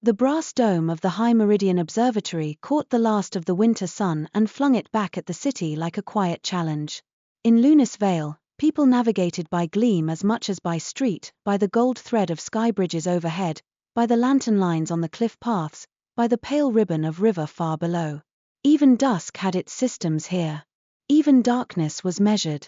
The brass dome of the high meridian observatory caught the last of the winter sun and flung it back at the city like a quiet challenge. In Luness Vale, people navigated by gleam as much as by street, by the gold thread of sky bridges overhead, by the lantern lines on the cliff paths, by the pale ribbon of river far below. Even dusk had its systems here. Even darkness was measured.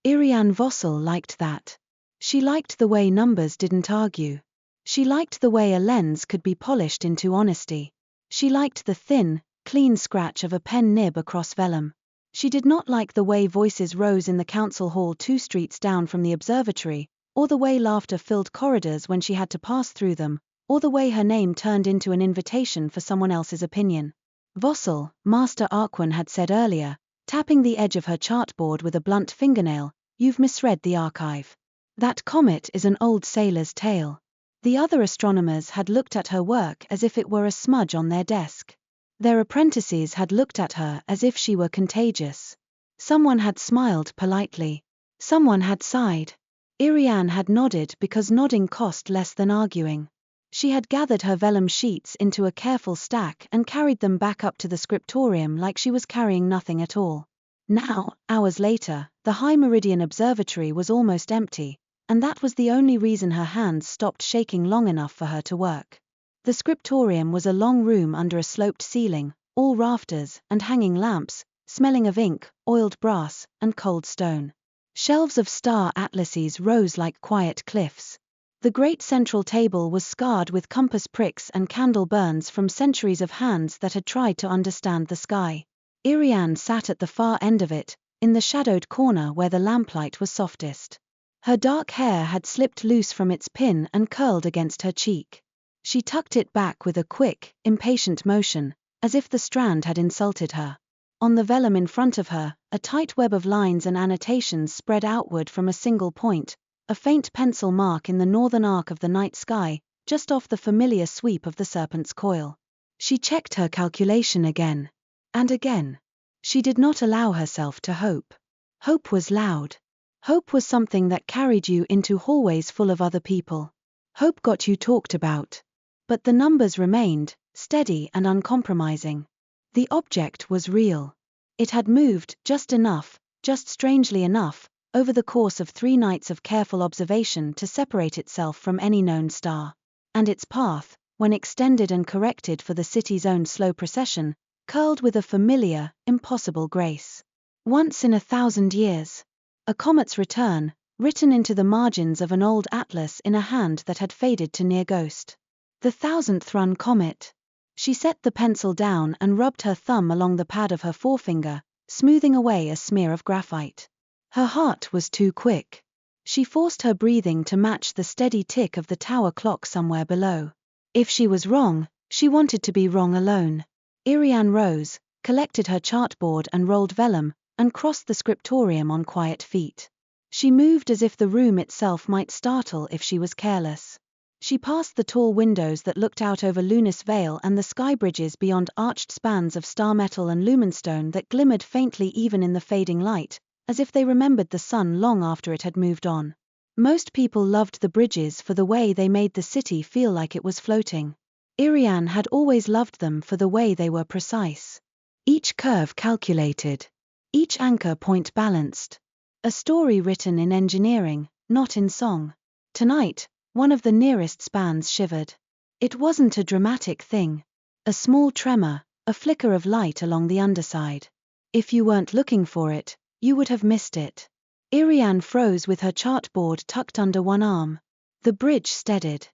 Iriane Vossel liked that. She liked the way numbers didn't argue. She liked the way a lens could be polished into honesty. She liked the thin, clean scratch of a pen nib across vellum. She did not like the way voices rose in the council hall 2 streets down from the observatory, or the way laughter filled corridors when she had to pass through them, or the way her name turned into an invitation for someone else's opinion. Vossel, Master Awaken had said earlier, tapping the edge of her chartboard with a blunt fingernail, "You've misread the archive. That comet is an old sailor's tale." The other astronomers had looked at her work as if it were a smudge on their desk. Their apprentices had looked at her as if she were contagious. Someone had smiled politely. Someone had sighed. Iriane had nodded because nodding cost less than arguing. She had gathered her vellum sheets into a careful stack and carried them back up to the scriptorium like she was carrying nothing at all. Now, hours later, the high meridian observatory was almost empty, and that was the only reason her hands stopped shaking long enough for her to work. The scriptorium was a long room under a sloped ceiling, all rafters and hanging lamps, smelling of ink, oiled brass, and cold stone. Shelves of star atlases rose like quiet cliffs. The great central table was scarred with compass pricks and candle burns from centuries of hands that had tried to understand the sky. Iriane sat at the far end of it, in the shadowed corner where the lamplight was softest. Her dark hair had slipped loose from its pin and curled against her cheek. She tucked it back with a quick, impatient motion, as if the strand had insulted her. On the vellum in front of her, a tight web of lines and annotations spread outward from a single point, a faint pencil mark in the northern arc of the night sky, just off the familiar sweep of the serpent's coil. She checked her calculation again. And again. She did not allow herself to hope. Hope was loud. Hope was something that carried you into hallways full of other people. Hope got you talked about. But the numbers remained, steady and uncompromising. The object was real. It had moved just enough, just strangely enough, over the course of 3 nights of careful observation to separate itself from any known star. And its path, when extended and corrected for the city's own slow procession, curled with a familiar, impossible grace. Once in 1,000 years. A comet's return, written into the margins of an old atlas in a hand that had faded to near ghost. The 1000th run comet. She set the pencil down and rubbed her thumb along the pad of her forefinger, smoothing away a smear of graphite. Her heart was too quick. She forced her breathing to match the steady tick of the tower clock somewhere below. If she was wrong, she wanted to be wrong alone. Iriane rose, collected her chartboard and rolled vellum, and crossed the scriptorium on quiet feet. She moved as if the room itself might startle if she was careless. She passed the tall windows that looked out over Luness Vale and the sky bridges beyond arched spans of star metal and lumenstone that glimmered faintly even in the fading light, as if they remembered the sun long after it had moved on. Most people loved the bridges for the way they made the city feel like it was floating. Iriane had always loved them for the way they were precise. Each curve calculated. Each anchor point balanced. A story written in engineering, not in song. Tonight, one of the nearest spans shivered. It wasn't a dramatic thing. A small tremor, a flicker of light along the underside. If you weren't looking for it, you would have missed it. Iriane froze with her chartboard tucked under one arm. The bridge steadied.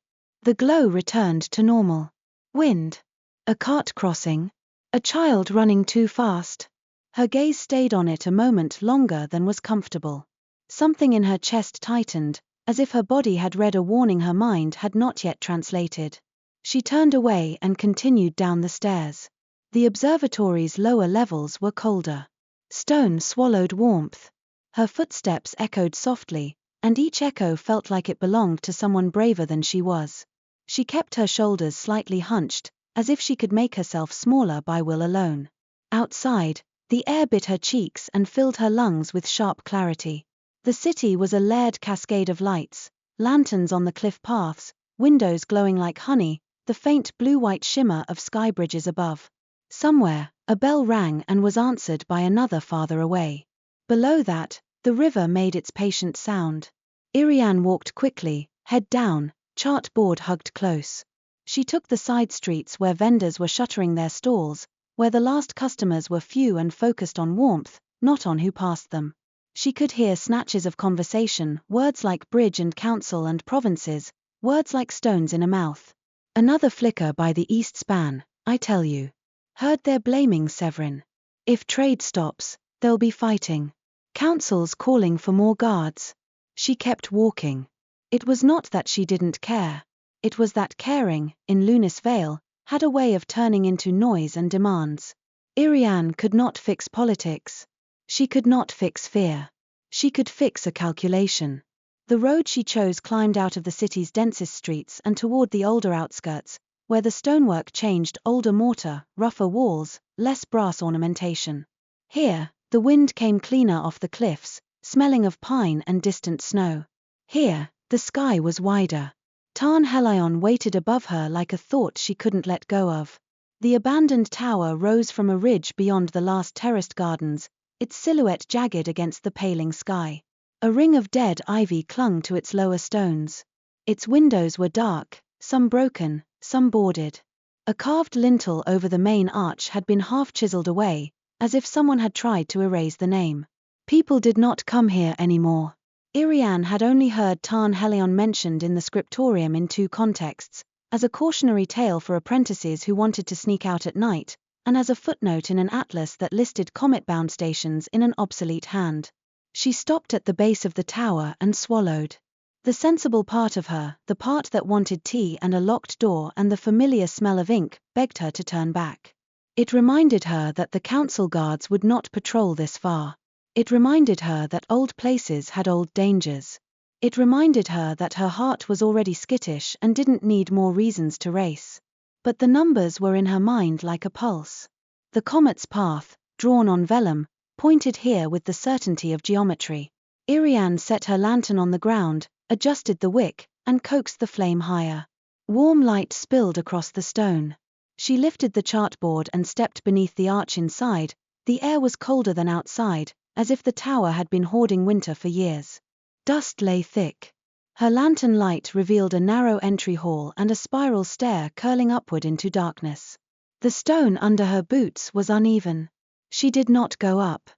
The glow returned to normal. Wind. A cart crossing. A child running too fast. Her gaze stayed on it a moment longer than was comfortable. Something in her chest tightened, as if her body had read a warning her mind had not yet translated. She turned away and continued down the stairs. The observatory's lower levels were colder. Stone swallowed warmth. Her footsteps echoed softly, and each echo felt like it belonged to someone braver than she was. She kept her shoulders slightly hunched, as if she could make herself smaller by will alone. Outside, the air bit her cheeks and filled her lungs with sharp clarity. The city was a layered cascade of lights, lanterns on the cliff paths, windows glowing like honey, the faint blue-white shimmer of sky bridges above. Somewhere, a bell rang and was answered by another farther away. Below that, the river made its patient sound. Iriane walked quickly, head down, chart board hugged close. She took the side streets where vendors were shuttering their stalls, where the last customers were few and focused on warmth, not on who passed them. She could hear snatches of conversation, words like bridge and council and provinces, words like stones in a mouth. Another flicker by the east span, I tell you. Heard they're blaming Severin. If trade stops, there'll be fighting. Council's calling for more guards. She kept walking. It was not that she didn't care. It was that caring, in Luness Vale, had a way of turning into noise and demands. Iriane could not fix politics. She could not fix fear. She could fix a calculation. The road she chose climbed out of the city's densest streets and toward the older outskirts, where the stonework changed, older mortar, rougher walls, less brass ornamentation. Here, the wind came cleaner off the cliffs, smelling of pine and distant snow. Here, the sky was wider. Tarn Helion waited above her like a thought she couldn't let go of. The abandoned tower rose from a ridge beyond the last terraced gardens, its silhouette jagged against the paling sky. A ring of dead ivy clung to its lower stones. Its windows were dark, some broken, some boarded. A carved lintel over the main arch had been half chiseled away, as if someone had tried to erase the name. People did not come here anymore. Iriane had only heard Tarn Helion mentioned in the scriptorium in two contexts, as a cautionary tale for apprentices who wanted to sneak out at night, and as a footnote in an atlas that listed comet-bound stations in an obsolete hand. She stopped at the base of the tower and swallowed. The sensible part of her, the part that wanted tea and a locked door and the familiar smell of ink, begged her to turn back. It reminded her that the council guards would not patrol this far. It reminded her that old places had old dangers. It reminded her that her heart was already skittish and didn't need more reasons to race. But the numbers were in her mind like a pulse. The comet's path, drawn on vellum, pointed here with the certainty of geometry. Iriane set her lantern on the ground, adjusted the wick, and coaxed the flame higher. Warm light spilled across the stone. She lifted the chartboard and stepped beneath the arch inside. The air was colder than outside, as if the tower had been hoarding winter for years. Dust lay thick. Her lantern light revealed a narrow entry hall and a spiral stair curling upward into darkness. The stone under her boots was uneven. She did not go up.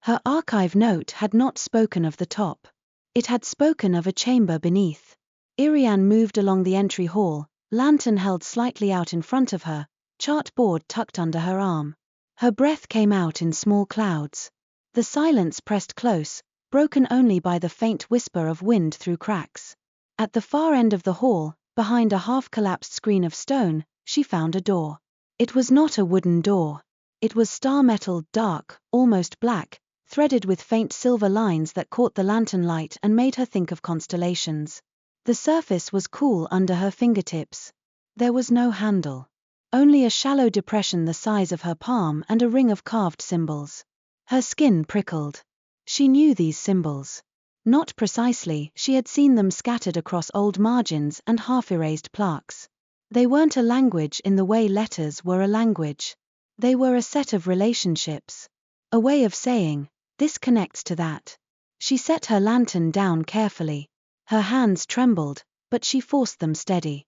Her archive note had not spoken of the top. It had spoken of a chamber beneath. Iriane moved along the entry hall, lantern held slightly out in front of her, chartboard tucked under her arm. Her breath came out in small clouds. The silence pressed close, broken only by the faint whisper of wind through cracks. At the far end of the hall, behind a half-collapsed screen of stone, she found a door. It was not a wooden door. It was star-metal, dark, almost black, threaded with faint silver lines that caught the lantern light and made her think of constellations. The surface was cool under her fingertips. There was no handle. Only a shallow depression the size of her palm and a ring of carved symbols. Her skin prickled. She knew these symbols. Not precisely, she had seen them scattered across old margins and half-erased plaques. They weren't a language in the way letters were a language. They were a set of relationships. A way of saying, this connects to that. She set her lantern down carefully. Her hands trembled, but she forced them steady.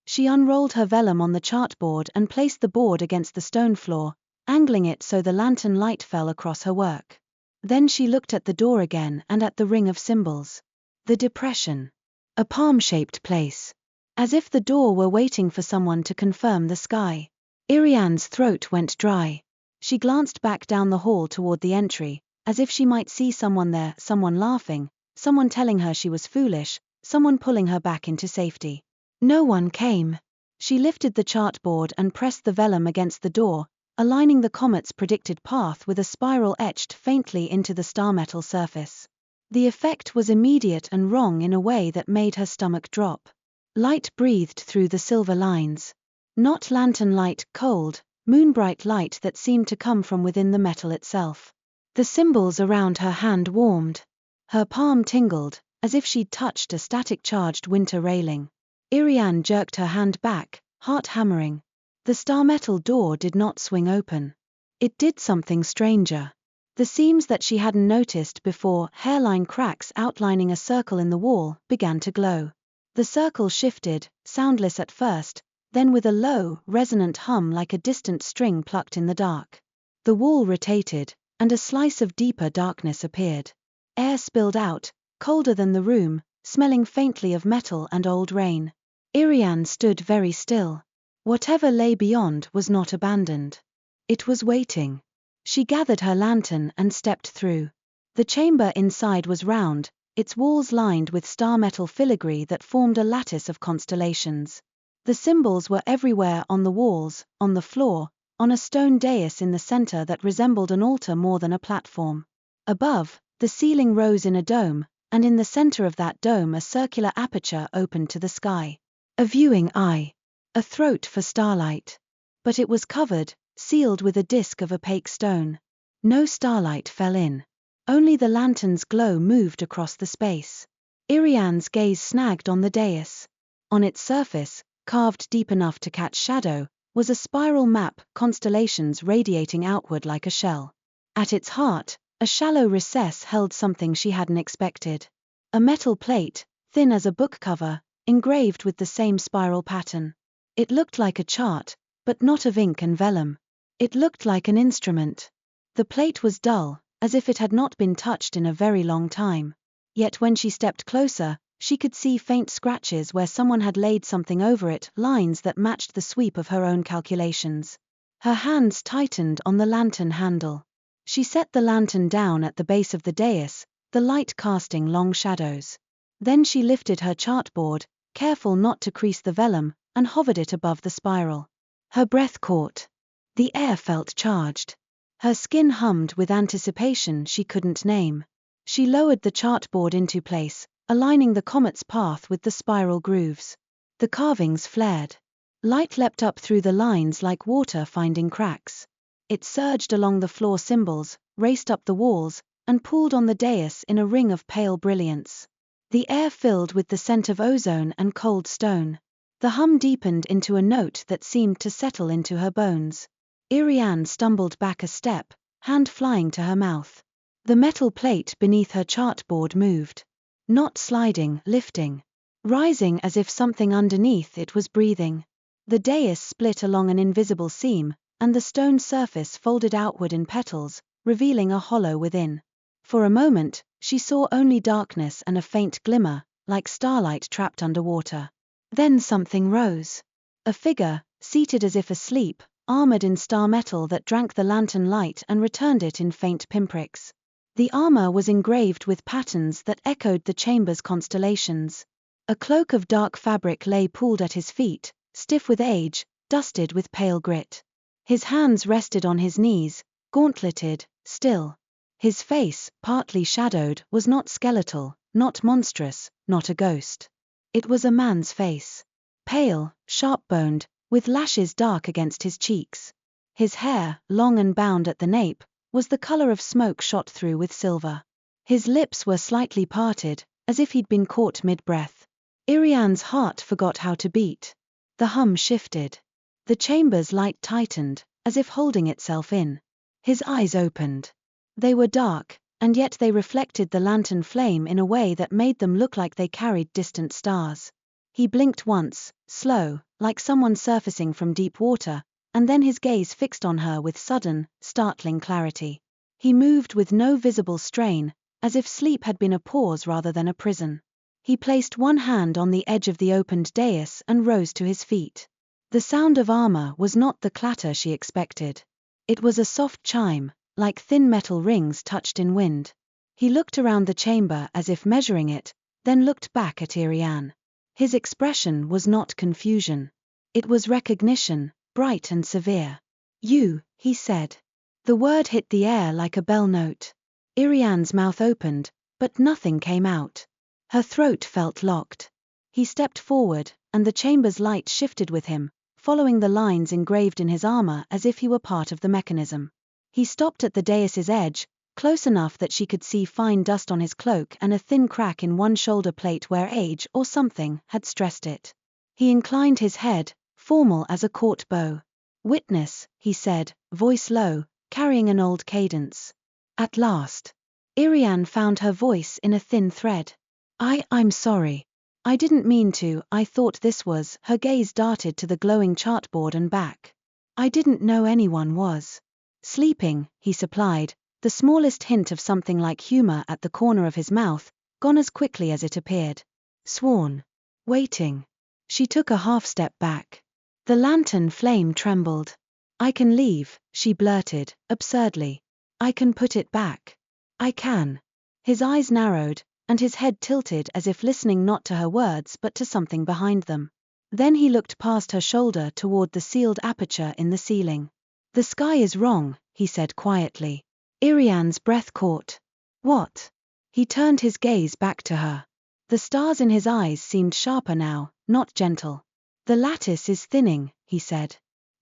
She unrolled her vellum on the chartboard and placed the board against the stone floor, angling it so the lantern light fell across her work. Then she looked at the door again and at the ring of symbols. The depression. A palm-shaped place. As if the door were waiting for someone to confirm the sky. Iriane's throat went dry. She glanced back down the hall toward the entry, as if she might see someone there, someone laughing, someone telling her she was foolish, someone pulling her back into safety. No one came. She lifted the chartboard and pressed the vellum against the door, aligning the comet's predicted path with a spiral etched faintly into the star-metal surface. The effect was immediate and wrong in a way that made her stomach drop. Light breathed through the silver lines. Not lantern light, cold, moonbright light that seemed to come from within the metal itself. The symbols around her hand warmed. Her palm tingled, as if she'd touched a static-charged winter railing. Iriane jerked her hand back, heart hammering. The star metal door did not swing open. It did something stranger. The seams that she hadn't noticed before, hairline cracks outlining a circle in the wall, began to glow. The circle shifted, soundless at first, then with a low, resonant hum like a distant string plucked in the dark. The wall rotated, and a slice of deeper darkness appeared. Air spilled out, colder than the room, smelling faintly of metal and old rain. Iriane stood very still. Whatever lay beyond was not abandoned. It was waiting. She gathered her lantern and stepped through. The chamber inside was round, its walls lined with star metal filigree that formed a lattice of constellations. The symbols were everywhere, on the walls, on the floor, on a stone dais in the center that resembled an altar more than a platform. Above, the ceiling rose in a dome, and in the center of that dome a circular aperture opened to the sky. A viewing eye. A throat for Starlight. But it was covered, sealed with a disk of opaque stone. No starlight fell in. Only the lantern's glow moved across the space. Iriane's gaze snagged on the dais. On its surface, carved deep enough to catch shadow, was a spiral map, constellations radiating outward like a shell. At its heart, a shallow recess held something she hadn't expected. A metal plate, thin as a book cover, engraved with the same spiral pattern. It looked like a chart, but not of ink and vellum. It looked like an instrument. The plate was dull, as if it had not been touched in a very long time. Yet when she stepped closer, she could see faint scratches where someone had laid something over it, lines that matched the sweep of her own calculations. Her hands tightened on the lantern handle. She set the lantern down at the base of the dais, the light casting long shadows. Then she lifted her chartboard, careful not to crease the vellum, and hovered it above the spiral. Her breath caught. The air felt charged. Her skin hummed with anticipation she couldn't name. She lowered the chartboard into place, aligning the comet's path with the spiral grooves. The carvings flared. Light leapt up through the lines like water finding cracks. It surged along the floor symbols, raced up the walls, and pooled on the dais in a ring of pale brilliance. The air filled with the scent of ozone and cold stone. The hum deepened into a note that seemed to settle into her bones. Iriane stumbled back a step, hand flying to her mouth. The metal plate beneath her chartboard moved. Not sliding, lifting. Rising as if something underneath it was breathing. The dais split along an invisible seam, and the stone surface folded outward in petals, revealing a hollow within. For a moment, she saw only darkness and a faint glimmer, like starlight trapped underwater. Then something rose. A figure, seated as if asleep, armored in star metal that drank the lantern light and returned it in faint pinpricks. The armor was engraved with patterns that echoed the chamber's constellations. A cloak of dark fabric lay pooled at his feet, stiff with age, dusted with pale grit. His hands rested on his knees, gauntleted, still. His face, partly shadowed, was not skeletal, not monstrous, not a ghost. It was a man's face. Pale, sharp-boned, with lashes dark against his cheeks. His hair, long and bound at the nape, was the color of smoke shot through with silver. His lips were slightly parted, as if he'd been caught mid-breath. Iriane's heart forgot how to beat. The hum shifted. The chamber's light tightened, as if holding itself in. His eyes opened. They were dark, and yet they reflected the lantern flame in a way that made them look like they carried distant stars. He blinked once, slow, like someone surfacing from deep water, and then his gaze fixed on her with sudden, startling clarity. He moved with no visible strain, as if sleep had been a pause rather than a prison. He placed one hand on the edge of the opened dais and rose to his feet. The sound of armor was not the clatter she expected. It was a soft chime, like thin metal rings touched in wind. He looked around the chamber as if measuring it, then looked back at Iriane. His expression was not confusion. It was recognition, bright and severe. "You," he said. The word hit the air like a bell note. Iriane's mouth opened, but nothing came out. Her throat felt locked. He stepped forward, and the chamber's light shifted with him, following the lines engraved in his armor as if he were part of the mechanism. He stopped at the dais's edge, close enough that she could see fine dust on his cloak and a thin crack in one shoulder plate where age or something had stressed it. He inclined his head, formal as a court beau. "Witness," he said, voice low, carrying an old cadence. At last. Iriane found her voice in a thin thread. I'm sorry. I didn't mean to, I thought this was," her gaze darted to the glowing chartboard and back. "I didn't know anyone was sleeping," he supplied, the smallest hint of something like humor at the corner of his mouth, gone as quickly as it appeared. "Sworn. Waiting." She took a half step back. The lantern flame trembled. "I can leave," she blurted, absurdly. "I can put it back. I can." His eyes narrowed, and his head tilted as if listening not to her words but to something behind them. Then he looked past her shoulder toward the sealed aperture in the ceiling. "The sky is wrong," he said quietly. Iriane's breath caught. "What?" He turned his gaze back to her. The stars in his eyes seemed sharper now, not gentle. "The lattice is thinning," he said.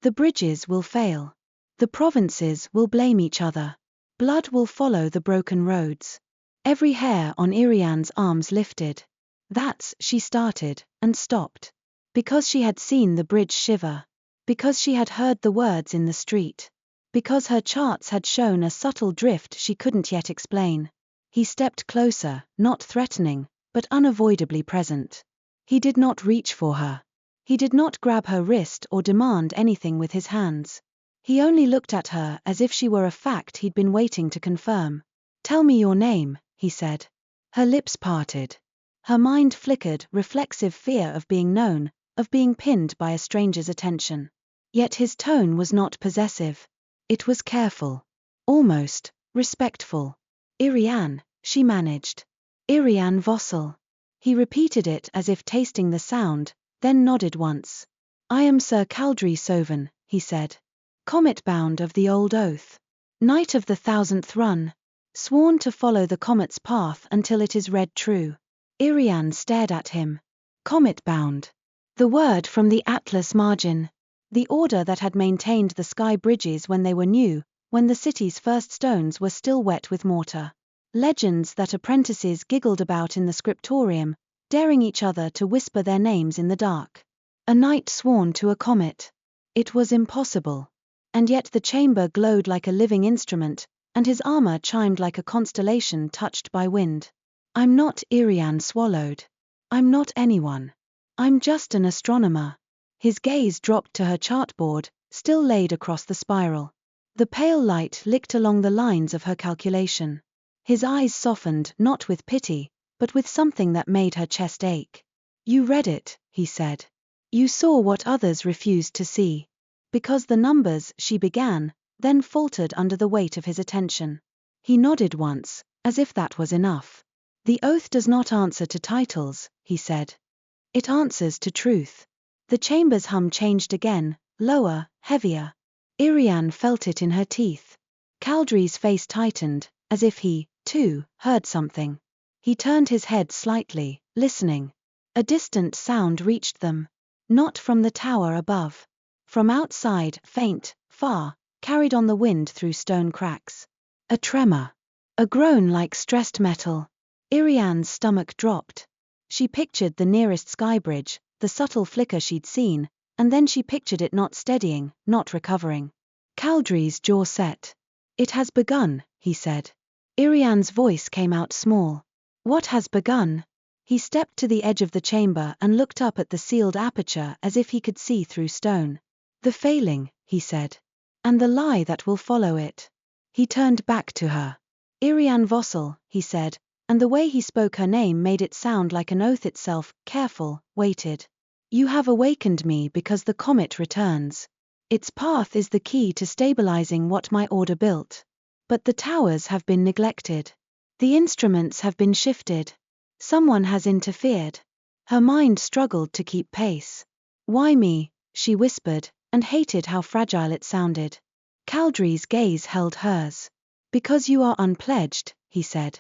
"The bridges will fail. The provinces will blame each other. Blood will follow the broken roads." Every hair on Iriane's arms lifted. "That's," she started, and stopped. Because she had seen the bridge shiver. Because she had heard the words in the street. Because her charts had shown a subtle drift she couldn't yet explain. He stepped closer, not threatening, but unavoidably present. He did not reach for her. He did not grab her wrist or demand anything with his hands. He only looked at her as if she were a fact he'd been waiting to confirm. "Tell me your name," he said. Her lips parted. Her mind flickered, reflexive fear of being known, of being pinned by a stranger's attention. Yet his tone was not possessive. It was careful. Almost respectful. "Iriane," she managed. "Iriane Vossel." He repeated it as if tasting the sound, then nodded once. "I am Sir Caldrae Soven," he said. "Comet-bound of the old oath. Knight of the 1000th run. Sworn to follow the comet's path until it is read true." Iriane stared at him. Comet-bound. The word from the Atlas margin. The order that had maintained the sky bridges when they were new, when the city's first stones were still wet with mortar. Legends that apprentices giggled about in the scriptorium, daring each other to whisper their names in the dark. A knight sworn to a comet. It was impossible. And yet the chamber glowed like a living instrument, and his armor chimed like a constellation touched by wind. "I'm not," Iriane swallowed. "I'm not anyone. I'm just an astronomer." His gaze dropped to her chartboard, still laid across the spiral. The pale light licked along the lines of her calculation. His eyes softened, not with pity, but with something that made her chest ache. "You read it," he said. "You saw what others refused to see." "Because the numbers," she began, then faltered under the weight of his attention. He nodded once, as if that was enough. "The oath does not answer to titles," he said. "It answers to truth." The chamber's hum changed again, lower, heavier. Iriane felt it in her teeth. Caldrae's face tightened, as if he, too, heard something. He turned his head slightly, listening. A distant sound reached them. Not from the tower above. From outside, faint, far, carried on the wind through stone cracks. A tremor. A groan like stressed metal. Iriane's stomach dropped. She pictured the nearest skybridge, the subtle flicker she'd seen, and then she pictured it not steadying, not recovering. Caldrae's jaw set. "It has begun," he said. Iriane's voice came out small. "What has begun?" He stepped to the edge of the chamber and looked up at the sealed aperture as if he could see through stone. "The failing," he said. "And the lie that will follow it." He turned back to her. "Iriane Vossel," he said, and the way he spoke her name made it sound like an oath itself, careful, weighted. "You have awakened me because the comet returns. Its path is the key to stabilizing what my order built. But the towers have been neglected. The instruments have been shifted. Someone has interfered." Her mind struggled to keep pace. "Why me?" she whispered, and hated how fragile it sounded. Caldrae's gaze held hers. "Because you are unpledged," he said.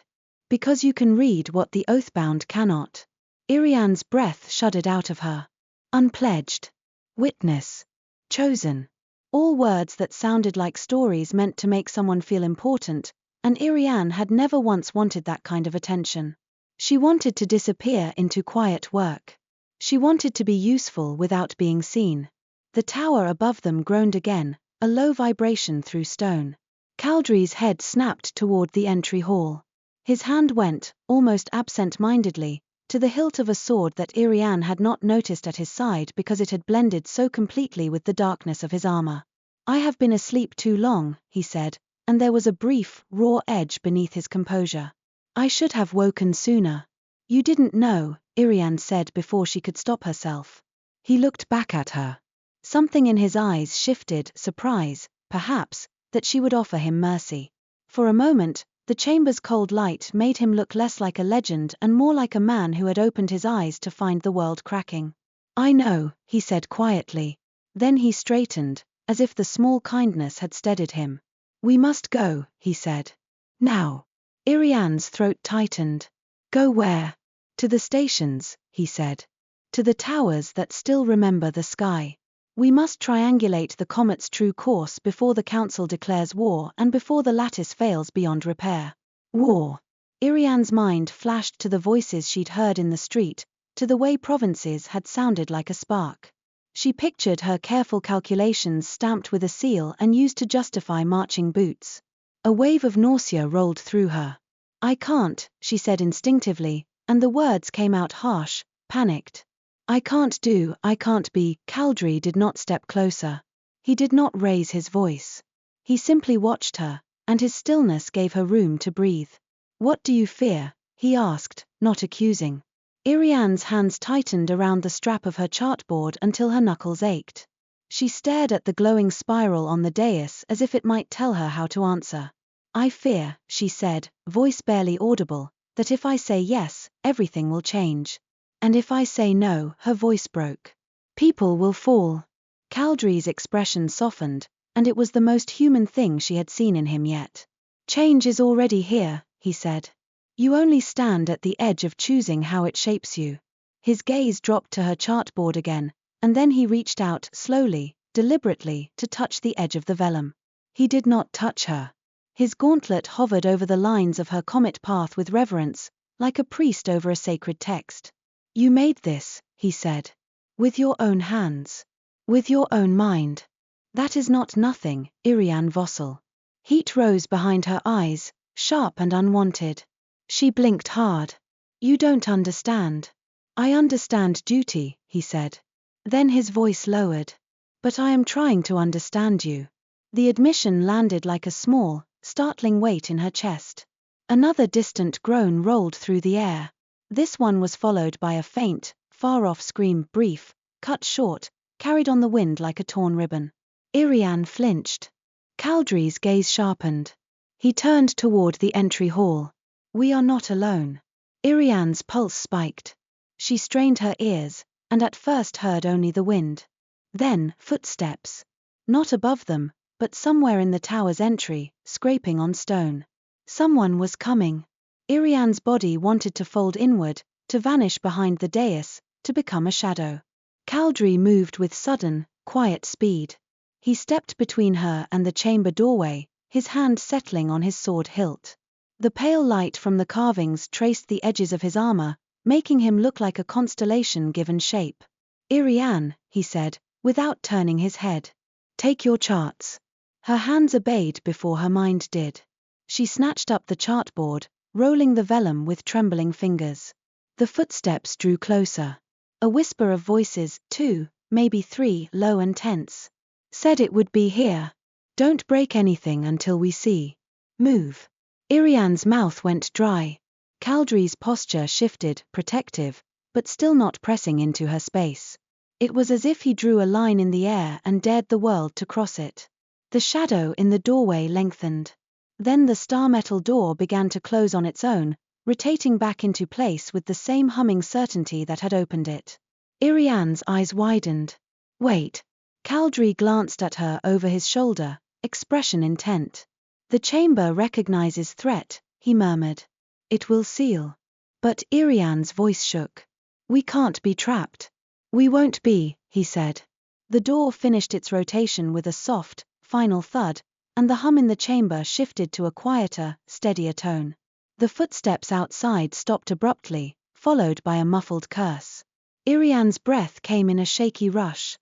"Because you can read what the oathbound cannot." Iriane's breath shuddered out of her. Unpledged. Witness. Chosen. All words that sounded like stories meant to make someone feel important, and Iriane had never once wanted that kind of attention. She wanted to disappear into quiet work. She wanted to be useful without being seen. The tower above them groaned again, a low vibration through stone. Caldrae's head snapped toward the entry hall. His hand went, almost absent-mindedly, to the hilt of a sword that Iriane had not noticed at his side because it had blended so completely with the darkness of his armor. "I have been asleep too long," he said, and there was a brief, raw edge beneath his composure. "I should have woken sooner." "You didn't know," Iriane said before she could stop herself. He looked back at her. Something in his eyes shifted, surprise, perhaps, that she would offer him mercy. For a moment, the chamber's cold light made him look less like a legend and more like a man who had opened his eyes to find the world cracking. "I know," he said quietly. Then he straightened, as if the small kindness had steadied him. "We must go," he said. "Now." Iriane's throat tightened. "Go where?" "To the stations," he said. "To the towers that still remember the sky. We must triangulate the comet's true course before the Council declares war and before the lattice fails beyond repair." War. Iriane's mind flashed to the voices she'd heard in the street, to the way provinces had sounded like a spark. She pictured her careful calculations stamped with a seal and used to justify marching boots. A wave of nausea rolled through her. "I can't," she said instinctively, and the words came out harsh, panicked. I can't be." Caldrae did not step closer. He did not raise his voice. He simply watched her, and his stillness gave her room to breathe. "What do you fear?" he asked, not accusing. Iriane's hands tightened around the strap of her chartboard until her knuckles ached. She stared at the glowing spiral on the dais as if it might tell her how to answer. "I fear," she said, voice barely audible, "that if I say yes, everything will change. And if I say no," her voice broke, "people will fall." Caldrae's expression softened, and it was the most human thing she had seen in him yet. "Change is already here," he said. "You only stand at the edge of choosing how it shapes you." His gaze dropped to her chartboard again, and then he reached out, slowly, deliberately, to touch the edge of the vellum. He did not touch her. His gauntlet hovered over the lines of her comet path with reverence, like a priest over a sacred text. "You made this," he said. "With your own hands. With your own mind. That is not nothing, Iriane Vossel." Heat rose behind her eyes, sharp and unwanted. She blinked hard. "You don't understand." "I understand duty," he said. Then his voice lowered. "But I am trying to understand you." The admission landed like a small, startling weight in her chest. Another distant groan rolled through the air. This one was followed by a faint, far-off scream, brief, cut short, carried on the wind like a torn ribbon. Iriane flinched. Caldrae's gaze sharpened. He turned toward the entry hall. "We are not alone." Iriane's pulse spiked. She strained her ears, and at first heard only the wind. Then, footsteps. Not above them, but somewhere in the tower's entry, scraping on stone. Someone was coming. Iriane's body wanted to fold inward, to vanish behind the dais, to become a shadow. Caldrae moved with sudden, quiet speed. He stepped between her and the chamber doorway, his hand settling on his sword hilt. The pale light from the carvings traced the edges of his armor, making him look like a constellation given shape. "Iriane," he said, without turning his head. "Take your charts." Her hands obeyed before her mind did. She snatched up the chartboard, rolling the vellum with trembling fingers. The footsteps drew closer. A whisper of voices, 2, maybe 3, low and tense. "Said it would be here. Don't break anything until we see. Move." Iriane's mouth went dry. Caldrae's posture shifted, protective, but still not pressing into her space. It was as if he drew a line in the air and dared the world to cross it. The shadow in the doorway lengthened. Then the star-metal door began to close on its own, rotating back into place with the same humming certainty that had opened it. Iriane's eyes widened. "Wait." Caldrae glanced at her over his shoulder, expression intent. "The chamber recognizes threat," he murmured. "It will seal." But Iriane's voice shook. "We can't be trapped." "We won't be," he said. The door finished its rotation with a soft, final thud, and the hum in the chamber shifted to a quieter, steadier tone. The footsteps outside stopped abruptly, followed by a muffled curse. Iriane's breath came in a shaky rush.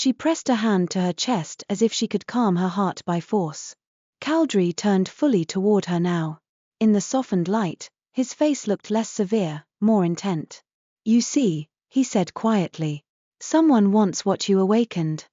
She pressed a hand to her chest as if she could calm her heart by force. Caldrae turned fully toward her now. In the softened light, his face looked less severe, more intent. "You see," he said quietly, "someone wants what you awakened."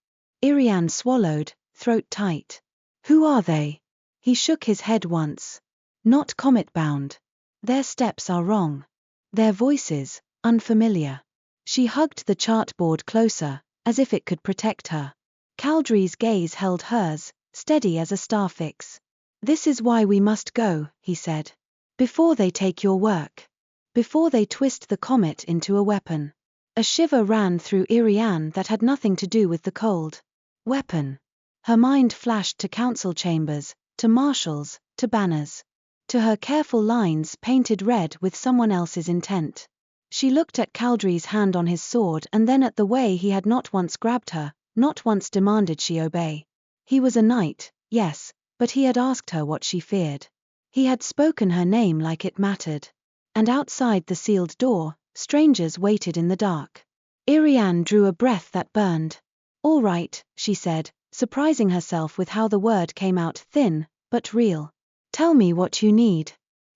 Iriane swallowed, throat tight. "Who are they?" He shook his head once. "Not comet-bound. Their steps are wrong. Their voices, unfamiliar." She hugged the chartboard closer, as if it could protect her. Caldrae's gaze held hers, steady as a starfix. "This is why we must go," he said. "Before they take your work. Before they twist the comet into a weapon." A shiver ran through Iriane that had nothing to do with the cold. Weapon. Her mind flashed to council chambers, to marshals, to banners. To her careful lines painted red with someone else's intent. She looked at Caldrae's hand on his sword and then at the way he had not once grabbed her, not once demanded she obey. He was a knight, yes, but he had asked her what she feared. He had spoken her name like it mattered. And outside the sealed door, strangers waited in the dark. Iriane drew a breath that burned. "All right," she said, surprising herself with how the word came out thin, but real. "Tell me what you need."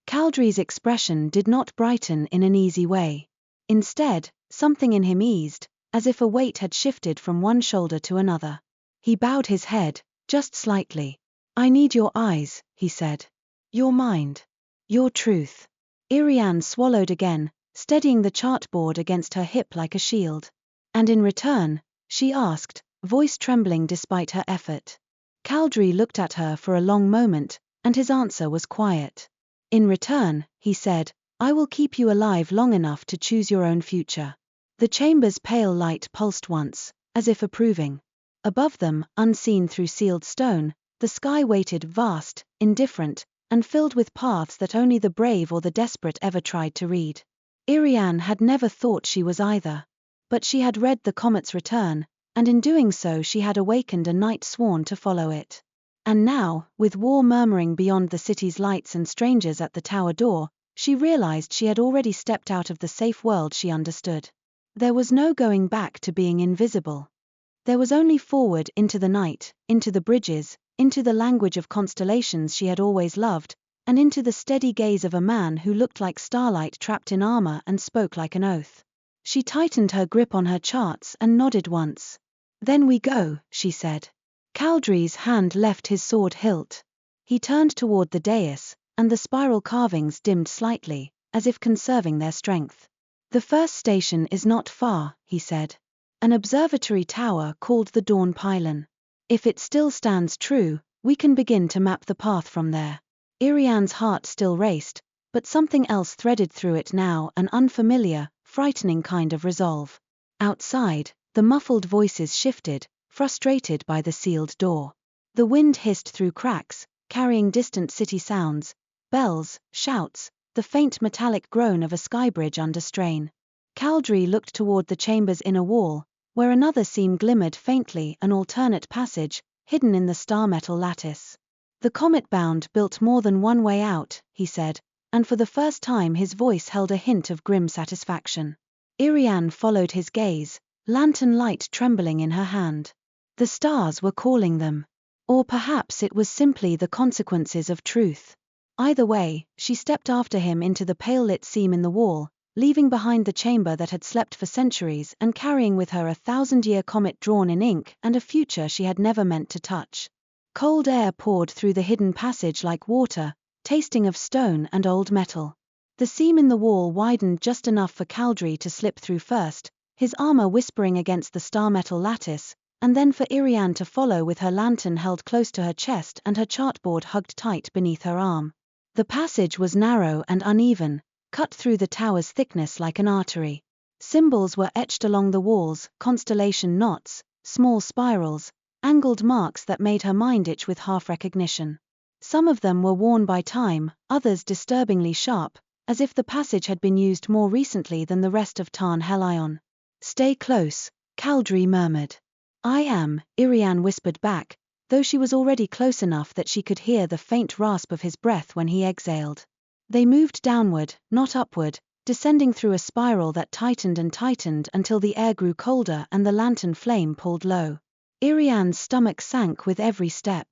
Caldrae's expression did not brighten in an easy way. Instead, something in him eased, as if a weight had shifted from one shoulder to another. He bowed his head, just slightly. "I need your eyes," he said. "Your mind. Your truth." Iriane swallowed again, steadying the chartboard against her hip like a shield. "And in return?" she asked, voice trembling despite her effort. Caldrae looked at her for a long moment, and his answer was quiet. "In return," he said, "I will keep you alive long enough to choose your own future." The chamber's pale light pulsed once, as if approving. Above them, unseen through sealed stone, the sky waited vast, indifferent, and filled with paths that only the brave or the desperate ever tried to read. Iriane had never thought she was either. But she had read the comet's return, and in doing so she had awakened a knight sworn to follow it. And now, with war murmuring beyond the city's lights and strangers at the tower door, she realized she had already stepped out of the safe world she understood. There was no going back to being invisible. There was only forward into the night, into the bridges, into the language of constellations she had always loved, and into the steady gaze of a man who looked like Starlight trapped in armor and spoke like an oath. She tightened her grip on her charts and nodded once. "Then we go," she said. Caldrae's hand left his sword hilt. He turned toward the dais, and the spiral carvings dimmed slightly, as if conserving their strength. "The first station is not far," he said. "An observatory tower called the Dawn Pylon. If it still stands true, we can begin to map the path from there." Iriane's heart still raced, but something else threaded through it now, an unfamiliar, frightening kind of resolve. Outside, the muffled voices shifted, frustrated by the sealed door. The wind hissed through cracks, carrying distant city sounds, bells, shouts, the faint metallic groan of a skybridge under strain. Caldrae looked toward the chamber's inner wall, where another seam glimmered faintly, an alternate passage, hidden in the star-metal lattice. "The comet-bound built more than one way out," he said, and for the first time his voice held a hint of grim satisfaction. Iriane followed his gaze, lantern light trembling in her hand. The stars were calling them. Or perhaps it was simply the consequences of truth. Either way, she stepped after him into the pale-lit seam in the wall, leaving behind the chamber that had slept for centuries and carrying with her a 1,000-year comet drawn in ink and a future she had never meant to touch. Cold air poured through the hidden passage like water, tasting of stone and old metal. The seam in the wall widened just enough for Caldrae to slip through first, his armor whispering against the star-metal lattice, and then for Iriane to follow with her lantern held close to her chest and her chartboard hugged tight beneath her arm. The passage was narrow and uneven, cut through the tower's thickness like an artery. Symbols were etched along the walls, constellation knots, small spirals, angled marks that made her mind itch with half-recognition. Some of them were worn by time, others disturbingly sharp, as if the passage had been used more recently than the rest of Tarn Helion. "Stay close," Caldrae murmured. "I am," Iriane whispered back, though she was already close enough that she could hear the faint rasp of his breath when he exhaled. They moved downward, not upward, descending through a spiral that tightened and tightened until the air grew colder and the lantern flame pulled low. Iriane's stomach sank with every step.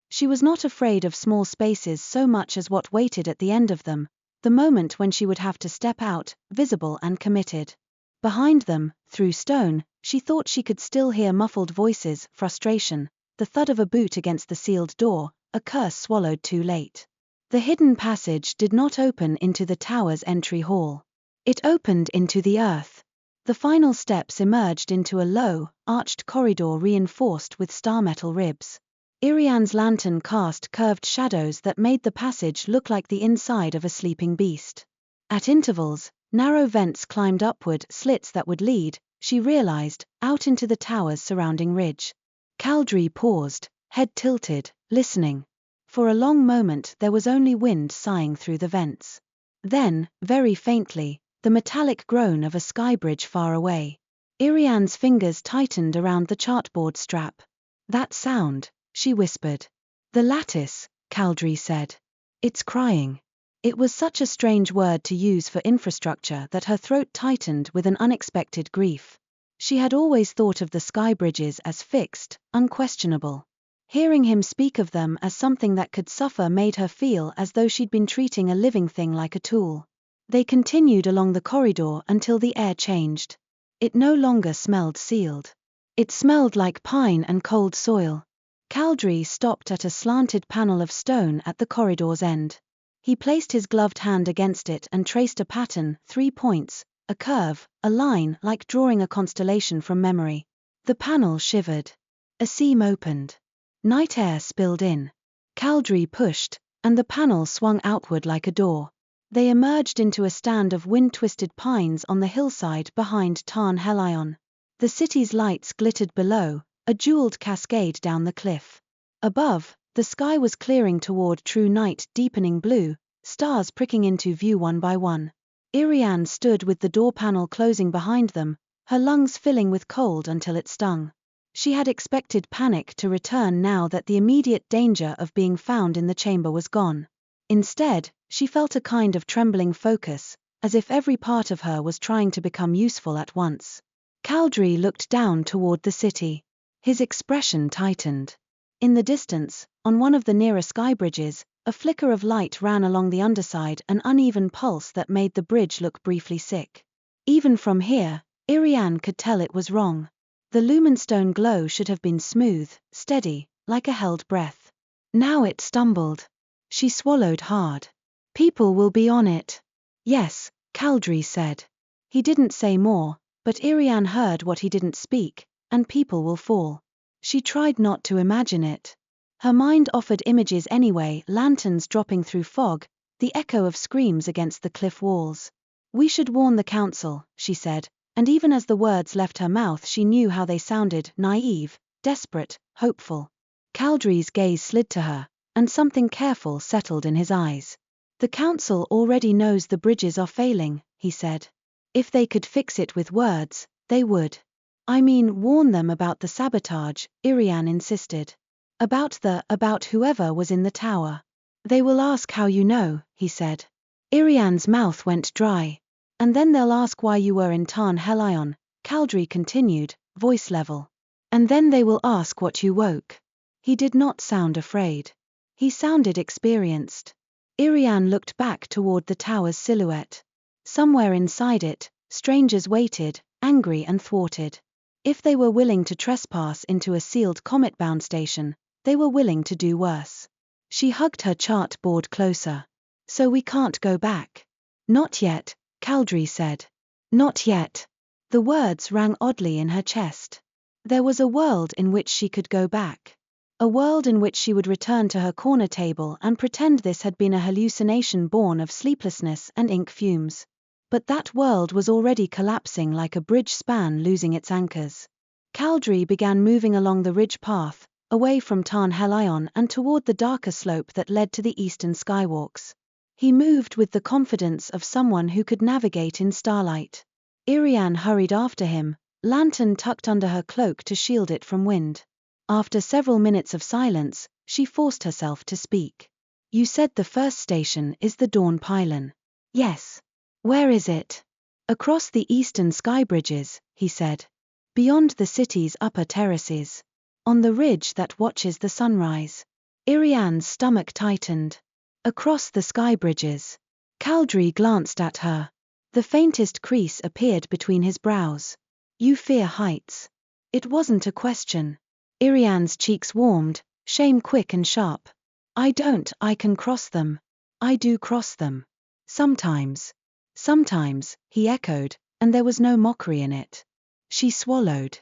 She was not afraid of small spaces so much as what waited at the end of them, the moment when she would have to step out, visible and committed. Behind them, through stone, she thought she could still hear muffled voices, frustration, the thud of a boot against the sealed door, a curse swallowed too late. The hidden passage did not open into the tower's entry hall. It opened into the earth. The final steps emerged into a low, arched corridor reinforced with star metal ribs. Iriane's lantern cast curved shadows that made the passage look like the inside of a sleeping beast. At intervals, narrow vents climbed upward, slits that would lead, she realized, out into the tower's surrounding ridge. Caldrae paused, head tilted, listening. For a long moment there was only wind sighing through the vents. Then, very faintly, the metallic groan of a skybridge far away. Iriane's fingers tightened around the chartboard strap. That sound, she whispered. The lattice, Caldrae said. It's crying. It was such a strange word to use for infrastructure that her throat tightened with an unexpected grief. She had always thought of the skybridges as fixed, unquestionable. Hearing him speak of them as something that could suffer made her feel as though she'd been treating a living thing like a tool. They continued along the corridor until the air changed. It no longer smelled sealed. It smelled like pine and cold soil. Caldrae stopped at a slanted panel of stone at the corridor's end. He placed his gloved hand against it and traced a pattern, 3 points, a curve, a line like drawing a constellation from memory. The panel shivered. A seam opened. Night air spilled in. Caldrae pushed, and the panel swung outward like a door. They emerged into a stand of wind-twisted pines on the hillside behind Tarn Helion. The city's lights glittered below, a jeweled cascade down the cliff. Above, the sky was clearing toward true night, deepening blue, stars pricking into view one by one. Iriane stood with the door panel closing behind them, her lungs filling with cold until it stung. She had expected panic to return now that the immediate danger of being found in the chamber was gone. Instead, she felt a kind of trembling focus, as if every part of her was trying to become useful at once. Caldrae looked down toward the city. His expression tightened. In the distance, on one of the nearer skybridges, a flicker of light ran along the underside, an uneven pulse that made the bridge look briefly sick. Even from here, Iriane could tell it was wrong. The lumenstone glow should have been smooth, steady, like a held breath. Now it stumbled. She swallowed hard. People will be on it. Yes, Caldrae said. He didn't say more, but Iriane heard what he didn't speak, and people will fall. She tried not to imagine it. Her mind offered images anyway, lanterns dropping through fog, the echo of screams against the cliff walls. We should warn the council, she said, and even as the words left her mouth she knew how they sounded, naive, desperate, hopeful. Caldrae's gaze slid to her, and something careful settled in his eyes. The council already knows the bridges are failing, he said. If they could fix it with words, they would. I mean warn them about the sabotage, Iriane insisted. About whoever was in the tower. They will ask how you know, he said. Iriane's mouth went dry. And then they'll ask why you were in Tarn Helion, Caldrae continued, voice level. And then they will ask what you woke. He did not sound afraid. He sounded experienced. Iriane looked back toward the tower's silhouette. Somewhere inside it, strangers waited, angry and thwarted. If they were willing to trespass into a sealed comet-bound station, they were willing to do worse. She hugged her chart board closer. So we can't go back. Not yet, Caldrae said. Not yet. The words rang oddly in her chest. There was a world in which she could go back. A world in which she would return to her corner table and pretend this had been a hallucination born of sleeplessness and ink fumes. But that world was already collapsing like a bridge span losing its anchors. Caldrae began moving along the ridge path, away from Tarn Helion and toward the darker slope that led to the eastern skywalks. He moved with the confidence of someone who could navigate in starlight. Iriane hurried after him, lantern tucked under her cloak to shield it from wind. After several minutes of silence, she forced herself to speak. You said the first station is the Dawn Pylon. Yes. Where is it? Across the eastern sky bridges, he said. Beyond the city's upper terraces. On the ridge that watches the sunrise. Iriane's stomach tightened. Across the sky bridges. Caldrae glanced at her. The faintest crease appeared between his brows. You fear heights. It wasn't a question. Iriane's cheeks warmed, shame quick and sharp. I don't. I can cross them. I do cross them. Sometimes. Sometimes, he echoed, and there was no mockery in it. She swallowed.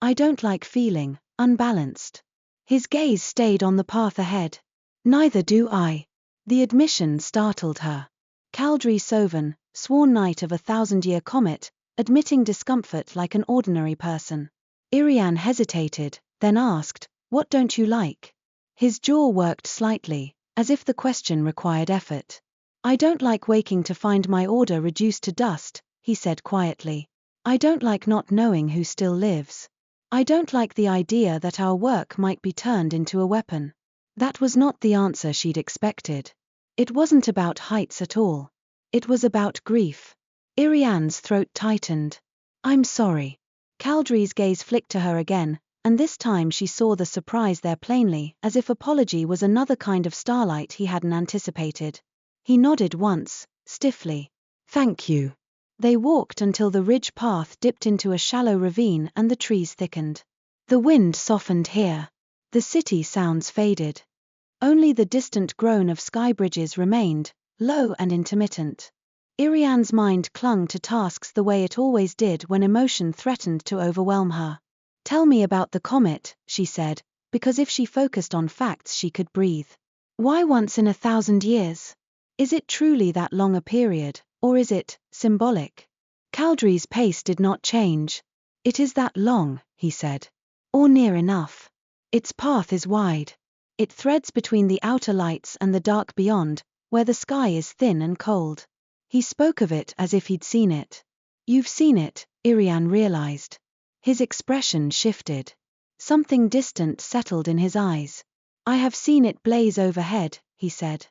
I don't like feeling unbalanced. His gaze stayed on the path ahead. Neither do I. The admission startled her. Caldrae Soven, sworn knight of a 1,000-year comet, admitting discomfort like an ordinary person. Iriane hesitated, then asked, What don't you like? His jaw worked slightly, as if the question required effort. I don't like waking to find my order reduced to dust, he said quietly. I don't like not knowing who still lives. I don't like the idea that our work might be turned into a weapon. That was not the answer she'd expected. It wasn't about heights at all. It was about grief. Iriane's throat tightened. I'm sorry. Caldrae's gaze flicked to her again, and this time she saw the surprise there plainly, as if apology was another kind of Starlight he hadn't anticipated. He nodded once, stiffly. Thank you. They walked until the ridge path dipped into a shallow ravine and the trees thickened. The wind softened here. The city sounds faded. Only the distant groan of sky bridges remained, low and intermittent. Iriane's mind clung to tasks the way it always did when emotion threatened to overwhelm her. Tell me about the comet, she said, because if she focused on facts she could breathe. Why once in 1,000 years? Is it truly that long a period, or is it symbolic? Caldrae's pace did not change. It is that long, he said. Or near enough. Its path is wide. It threads between the outer lights and the dark beyond, where the sky is thin and cold. He spoke of it as if he'd seen it. You've seen it, Iriane realized. His expression shifted. Something distant settled in his eyes. I have seen it blaze overhead, he said.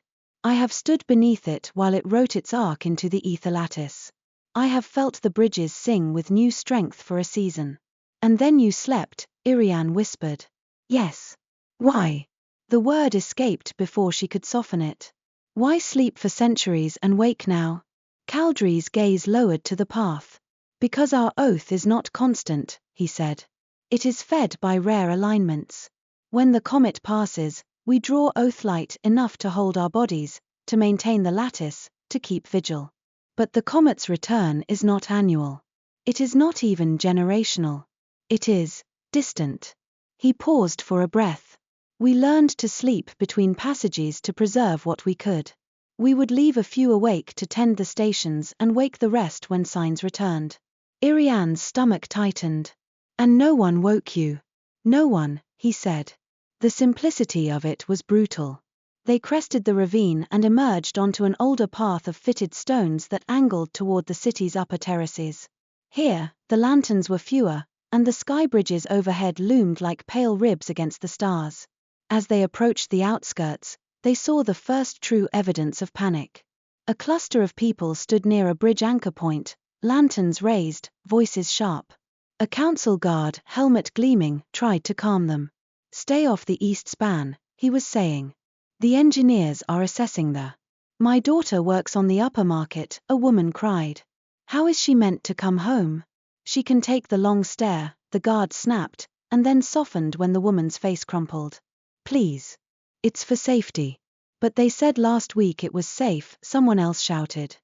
I have stood beneath it while it wrote its arc into the ether lattice. I have felt the bridges sing with new strength for a season. And then you slept, Iriane whispered. Yes. Why? The word escaped before she could soften it. Why sleep for centuries and wake now? Caldrae's gaze lowered to the path. Because our oath is not constant, he said. It is fed by rare alignments. When the comet passes, we draw oath light enough to hold our bodies, to maintain the lattice, to keep vigil. But the comet's return is not annual. It is not even generational. It is distant. He paused for a breath. We learned to sleep between passages to preserve what we could. We would leave a few awake to tend the stations and wake the rest when signs returned. Iriane's stomach tightened. And no one woke you. No one, he said. The simplicity of it was brutal. They crested the ravine and emerged onto an older path of fitted stones that angled toward the city's upper terraces. Here, the lanterns were fewer, and the sky bridges overhead loomed like pale ribs against the stars. As they approached the outskirts, they saw the first true evidence of panic. A cluster of people stood near a bridge anchor point, lanterns raised, voices sharp. A council guard, helmet gleaming, tried to calm them. Stay off the east span, he was saying. The engineers are assessing the. My daughter works on the upper market, a woman cried. How is she meant to come home? She can take the long stare, the guard snapped, and then softened when the woman's face crumpled. Please. It's for safety. But they said last week it was safe, someone else shouted.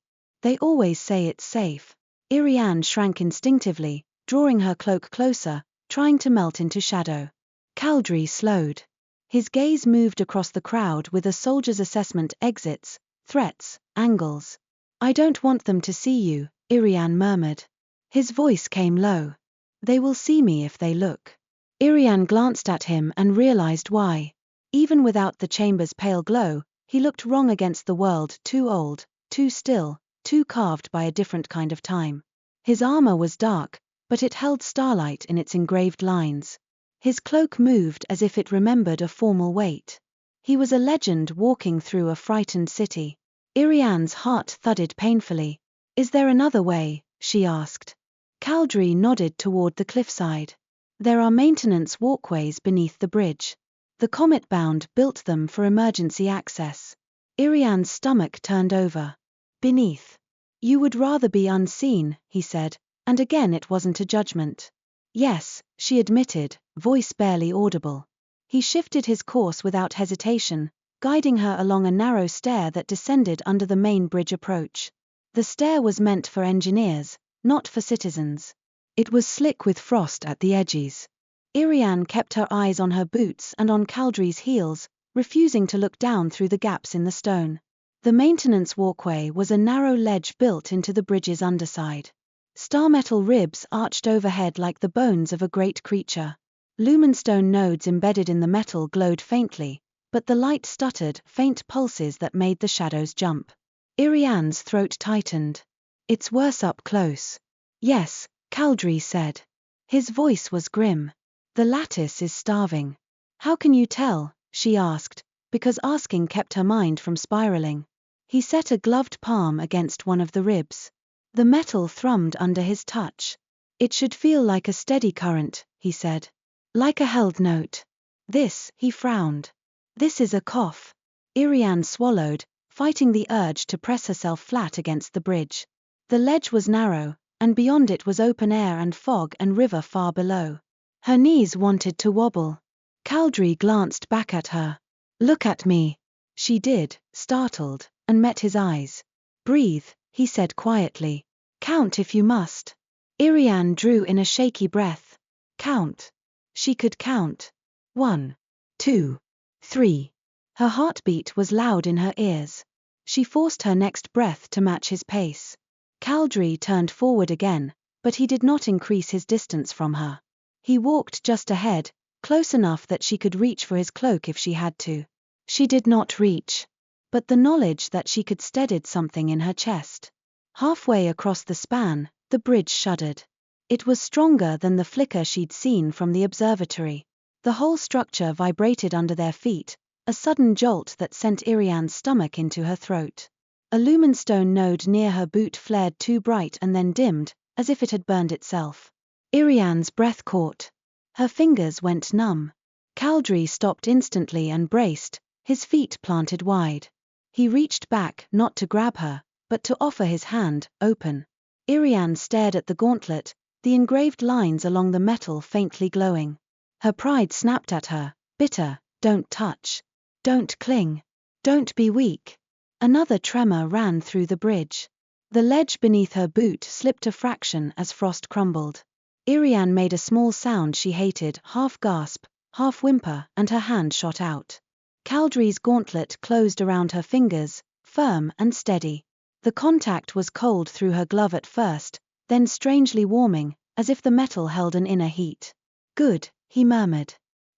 They always say it's safe. Iriane shrank instinctively, drawing her cloak closer, trying to melt into shadow. Caldrae slowed. His gaze moved across the crowd with a soldier's assessment: exits, threats, angles. I don't want them to see you, Iriane murmured. His voice came low. They will see me if they look. Iriane glanced at him and realized why. Even without the chamber's pale glow, he looked wrong against the world, too old, too still, too carved by a different kind of time. His armor was dark, but it held starlight in its engraved lines. His cloak moved as if it remembered a formal weight. He was a legend walking through a frightened city. Iriane's heart thudded painfully. Is there another way? She asked. Caldrae nodded toward the cliffside. There are maintenance walkways beneath the bridge. The Comet-bound built them for emergency access. Iriane's stomach turned over. Beneath. You would rather be unseen, he said, and again it wasn't a judgment. Yes, she admitted, voice barely audible. He shifted his course without hesitation, guiding her along a narrow stair that descended under the main bridge approach. The stair was meant for engineers, not for citizens. It was slick with frost at the edges. Iriane kept her eyes on her boots and on Caldrae's heels, refusing to look down through the gaps in the stone. The maintenance walkway was a narrow ledge built into the bridge's underside. Star-metal ribs arched overhead like the bones of a great creature. Lumenstone nodes embedded in the metal glowed faintly, but the light stuttered, faint pulses that made the shadows jump. Iriane's throat tightened. It's worse up close. Yes, Caldrae said. His voice was grim. The lattice is starving. How can you tell? She asked, because asking kept her mind from spiraling. He set a gloved palm against one of the ribs. The metal thrummed under his touch. It should feel like a steady current, he said. Like a held note. This, he frowned. This is a cough. Iriane swallowed, fighting the urge to press herself flat against the bridge. The ledge was narrow, and beyond it was open air and fog and river far below. Her knees wanted to wobble. Caldrae glanced back at her. Look at me. She did, startled, and met his eyes. Breathe, he said quietly. Count if you must. Iriane drew in a shaky breath. Count. She could count. 1, 2, 3. Her heartbeat was loud in her ears. She forced her next breath to match his pace. Caldrae turned forward again, but he did not increase his distance from her. He walked just ahead, close enough that she could reach for his cloak if she had to. She did not reach. But the knowledge that she could steadied something in her chest. Halfway across the span, the bridge shuddered. It was stronger than the flicker she'd seen from the observatory. The whole structure vibrated under their feet, a sudden jolt that sent Iriane's stomach into her throat. A lumenstone node near her boot flared too bright and then dimmed, as if it had burned itself. Iriane's breath caught. Her fingers went numb. Caldrae stopped instantly and braced, his feet planted wide. He reached back, not to grab her, but to offer his hand, open. Iriane stared at the gauntlet, the engraved lines along the metal faintly glowing. Her pride snapped at her, bitter. Don't touch. Don't cling. Don't be weak. Another tremor ran through the bridge. The ledge beneath her boot slipped a fraction as frost crumbled. Iriane made a small sound she hated, half gasp, half whimper, and her hand shot out. Caldrae's gauntlet closed around her fingers, firm and steady. The contact was cold through her glove at first, then strangely warming, as if the metal held an inner heat. Good, he murmured.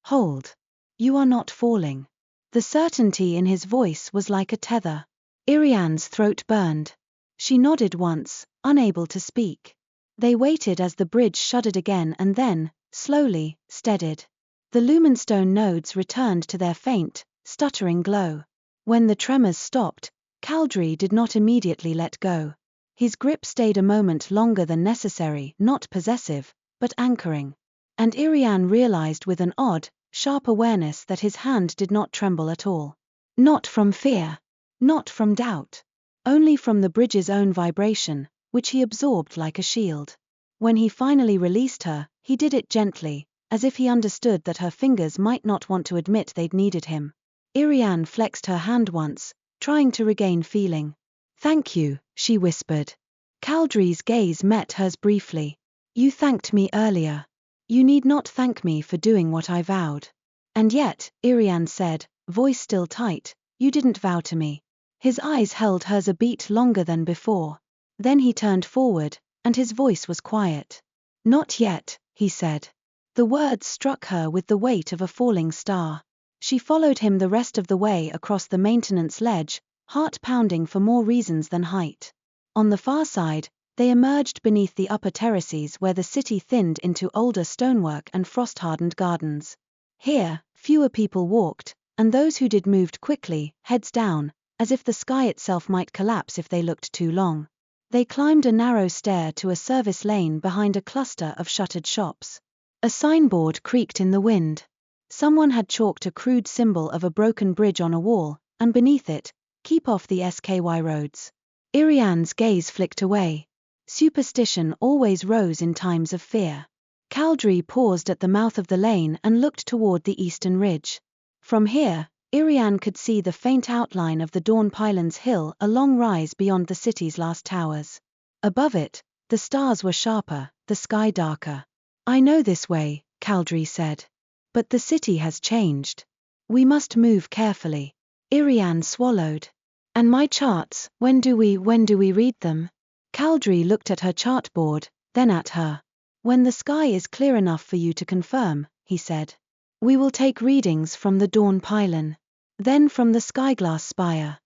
Hold. You are not falling. The certainty in his voice was like a tether. Iriane's throat burned. She nodded once, unable to speak. They waited as the bridge shuddered again and then, slowly, steadied. The lumenstone nodes returned to their faint, stuttering glow. When the tremors stopped, Caldrae did not immediately let go. His grip stayed a moment longer than necessary, not possessive, but anchoring. And Iriane realized with an odd, sharp awareness that his hand did not tremble at all. Not from fear. Not from doubt. Only from the bridge's own vibration, which he absorbed like a shield. When he finally released her, he did it gently, as if he understood that her fingers might not want to admit they'd needed him. Iriane flexed her hand once, trying to regain feeling. Thank you, she whispered. Caldrae's gaze met hers briefly. You thanked me earlier. You need not thank me for doing what I vowed. And yet, Iriane said, voice still tight, you didn't vow to me. His eyes held hers a beat longer than before. Then he turned forward, and his voice was quiet. Not yet, he said. The words struck her with the weight of a falling star. She followed him the rest of the way across the maintenance ledge, heart pounding for more reasons than height. On the far side, they emerged beneath the upper terraces where the city thinned into older stonework and frost-hardened gardens. Here, fewer people walked, and those who did moved quickly, heads down, as if the sky itself might collapse if they looked too long. They climbed a narrow stair to a service lane behind a cluster of shuttered shops. A signboard creaked in the wind. Someone had chalked a crude symbol of a broken bridge on a wall, and beneath it, "Keep off the SKY roads." Iriane's gaze flicked away. Superstition always rose in times of fear. Caldrae paused at the mouth of the lane and looked toward the eastern ridge. From here, Iriane could see the faint outline of the Dawn Pylons hill, a long rise beyond the city's last towers. Above it, the stars were sharper, the sky darker. "I know this way," Caldrae said. "But the city has changed. We must move carefully." Iriane swallowed. "And my charts, when do we read them?" Caldrae looked at her chartboard, then at her. "When the sky is clear enough for you to confirm," he said. "We will take readings from the Dawn Pylon. Then from the skyglass spire.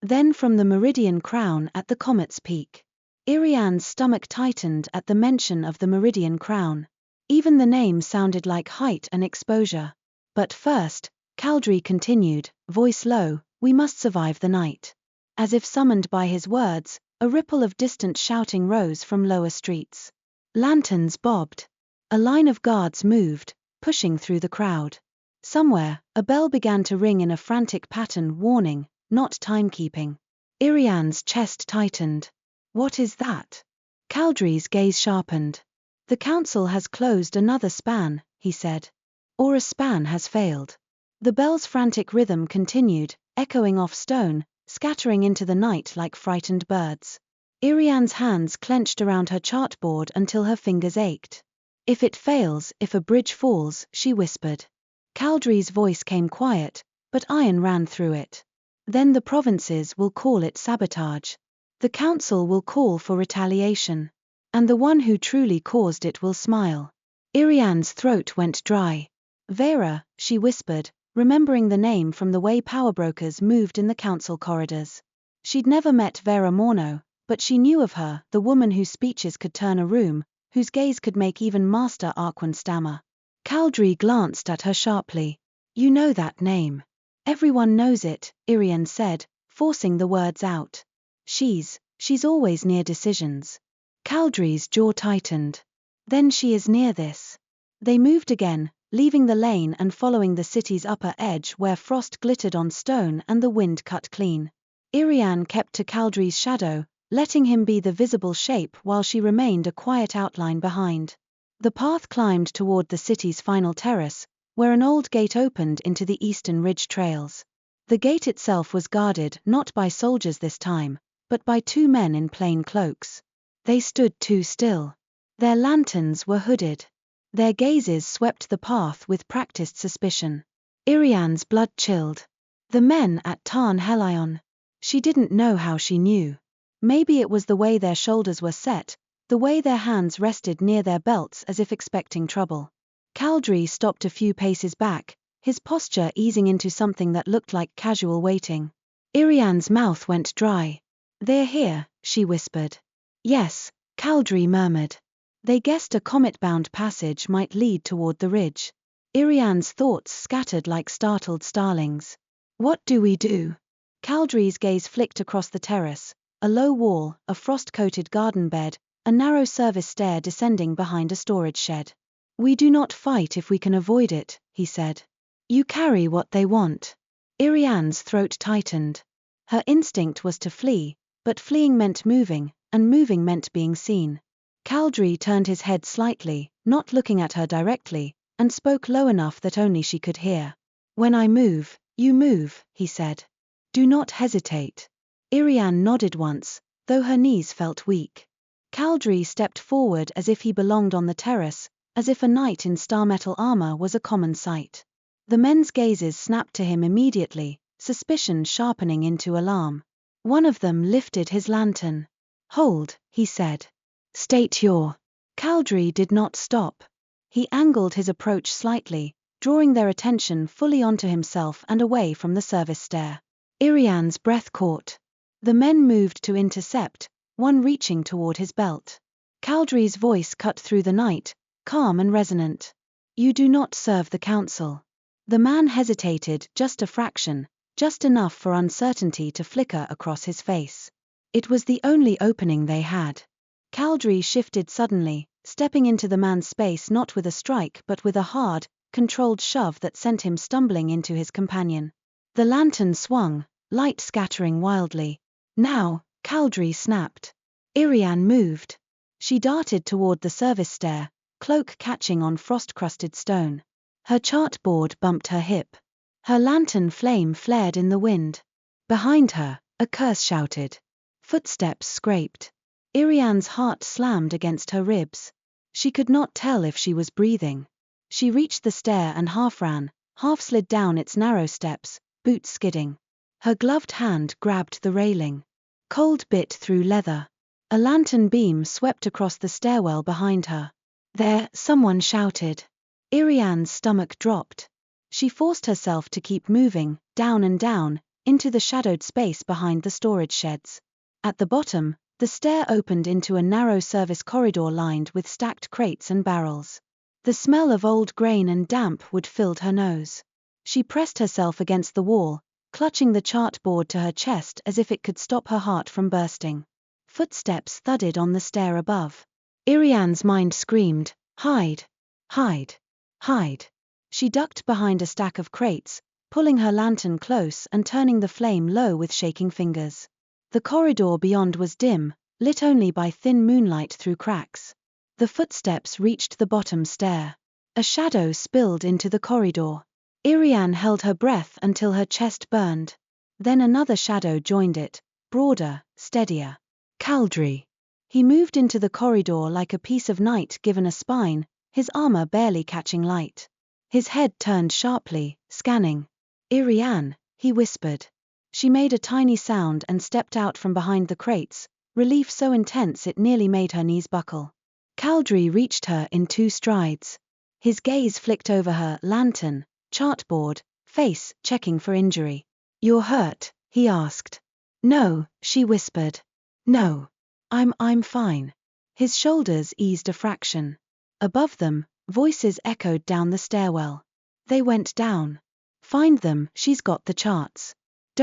Then from the meridian crown at the comet's peak." Iriane's stomach tightened at the mention of the meridian crown. Even the name sounded like height and exposure. "But first," Caldrae continued, voice low, "we must survive the night." As if summoned by his words, a ripple of distant shouting rose from lower streets. Lanterns bobbed. A line of guards moved, pushing through the crowd. Somewhere, a bell began to ring in a frantic pattern, warning, not timekeeping. Iriane's chest tightened. "What is that?" Caldrae's gaze sharpened. "The council has closed another span," he said. "Or a span has failed." The bell's frantic rhythm continued, echoing off stone, scattering into the night like frightened birds. Iriane's hands clenched around her chartboard until her fingers ached. "If it fails, if a bridge falls," she whispered. Caldrae's voice came quiet, but iron ran through it. "Then the provinces will call it sabotage. The council will call for retaliation. And the one who truly caused it will smile." Iriane's throat went dry. "Vera," she whispered, remembering the name from the way power brokers moved in the council corridors. She'd never met Vera Morno, but she knew of her, the woman whose speeches could turn a room, whose gaze could make even Master Arquan stammer. Caldrae glanced at her sharply. "You know that name." "Everyone knows it," Iriane said, forcing the words out. She's always near decisions." Caldrae's jaw tightened. "Then she is near this." They moved again, leaving the lane and following the city's upper edge where frost glittered on stone and the wind cut clean. Iriane kept to Caldrae's shadow, letting him be the visible shape while she remained a quiet outline behind. The path climbed toward the city's final terrace, where an old gate opened into the eastern ridge trails. The gate itself was guarded not by soldiers this time, but by two men in plain cloaks. They stood too still. Their lanterns were hooded. Their gazes swept the path with practiced suspicion. Iriane's blood chilled. The men at Tarn Helion. She didn't know how she knew. Maybe it was the way their shoulders were set, the way their hands rested near their belts as if expecting trouble. Caldrae stopped a few paces back, his posture easing into something that looked like casual waiting. Iriane's mouth went dry. "They're here," she whispered. "Yes," Caldrae murmured. They guessed a comet-bound passage might lead toward the ridge. Iriane's thoughts scattered like startled starlings. "What do we do?" Caldrae's gaze flicked across the terrace, a low wall, a frost-coated garden bed, a narrow service stair descending behind a storage shed. "We do not fight if we can avoid it," he said. "You carry what they want." Iriane's throat tightened. Her instinct was to flee, but fleeing meant moving, and moving meant being seen. Caldrae turned his head slightly, not looking at her directly, and spoke low enough that only she could hear. "When I move, you move," he said. "Do not hesitate." Iriane nodded once, though her knees felt weak. Caldrae stepped forward as if he belonged on the terrace, as if a knight in star-metal armor was a common sight. The men's gazes snapped to him immediately, suspicion sharpening into alarm. One of them lifted his lantern. "Hold," he said. "State your..." Caldrae did not stop. He angled his approach slightly, drawing their attention fully onto himself and away from the service stair. Iriane's breath caught. The men moved to intercept, one reaching toward his belt. Caldrae's voice cut through the night, calm and resonant. "You do not serve the council." The man hesitated just a fraction, just enough for uncertainty to flicker across his face. It was the only opening they had. Caldrae shifted suddenly, stepping into the man's space not with a strike but with a hard, controlled shove that sent him stumbling into his companion. The lantern swung, light scattering wildly. Now, Caldrae snapped. Iriane moved. She darted toward the service stair, cloak catching on frost-crusted stone. Her chart board bumped her hip. Her lantern flame flared in the wind. Behind her, a curse shouted. Footsteps scraped. Iriane's heart slammed against her ribs. She could not tell if she was breathing. She reached the stair and half ran, half slid down its narrow steps, boots skidding. Her gloved hand grabbed the railing. Cold bit through leather. A lantern beam swept across the stairwell behind her. There, someone shouted. Iriane's stomach dropped. She forced herself to keep moving, down and down, into the shadowed space behind the storage sheds. At the bottom, the stair opened into a narrow service corridor lined with stacked crates and barrels. The smell of old grain and damp wood filled her nose. She pressed herself against the wall, clutching the chart board to her chest as if it could stop her heart from bursting. Footsteps thudded on the stair above. Iriane's mind screamed, "Hide! Hide! Hide!" She ducked behind a stack of crates, pulling her lantern close and turning the flame low with shaking fingers. The corridor beyond was dim, lit only by thin moonlight through cracks. The footsteps reached the bottom stair. A shadow spilled into the corridor. Iriane held her breath until her chest burned. Then another shadow joined it, broader, steadier. Caldrae. He moved into the corridor like a piece of night given a spine, his armor barely catching light. His head turned sharply, scanning. "Iriane," he whispered. She made a tiny sound and stepped out from behind the crates, relief so intense it nearly made her knees buckle. Caldrae reached her in 2 strides. His gaze flicked over her lantern, chartboard, face, checking for injury. "You're hurt?" he asked. "No," she whispered. "No. I'm fine." His shoulders eased a fraction. Above them, voices echoed down the stairwell. They went down. "Find them, she's got the charts.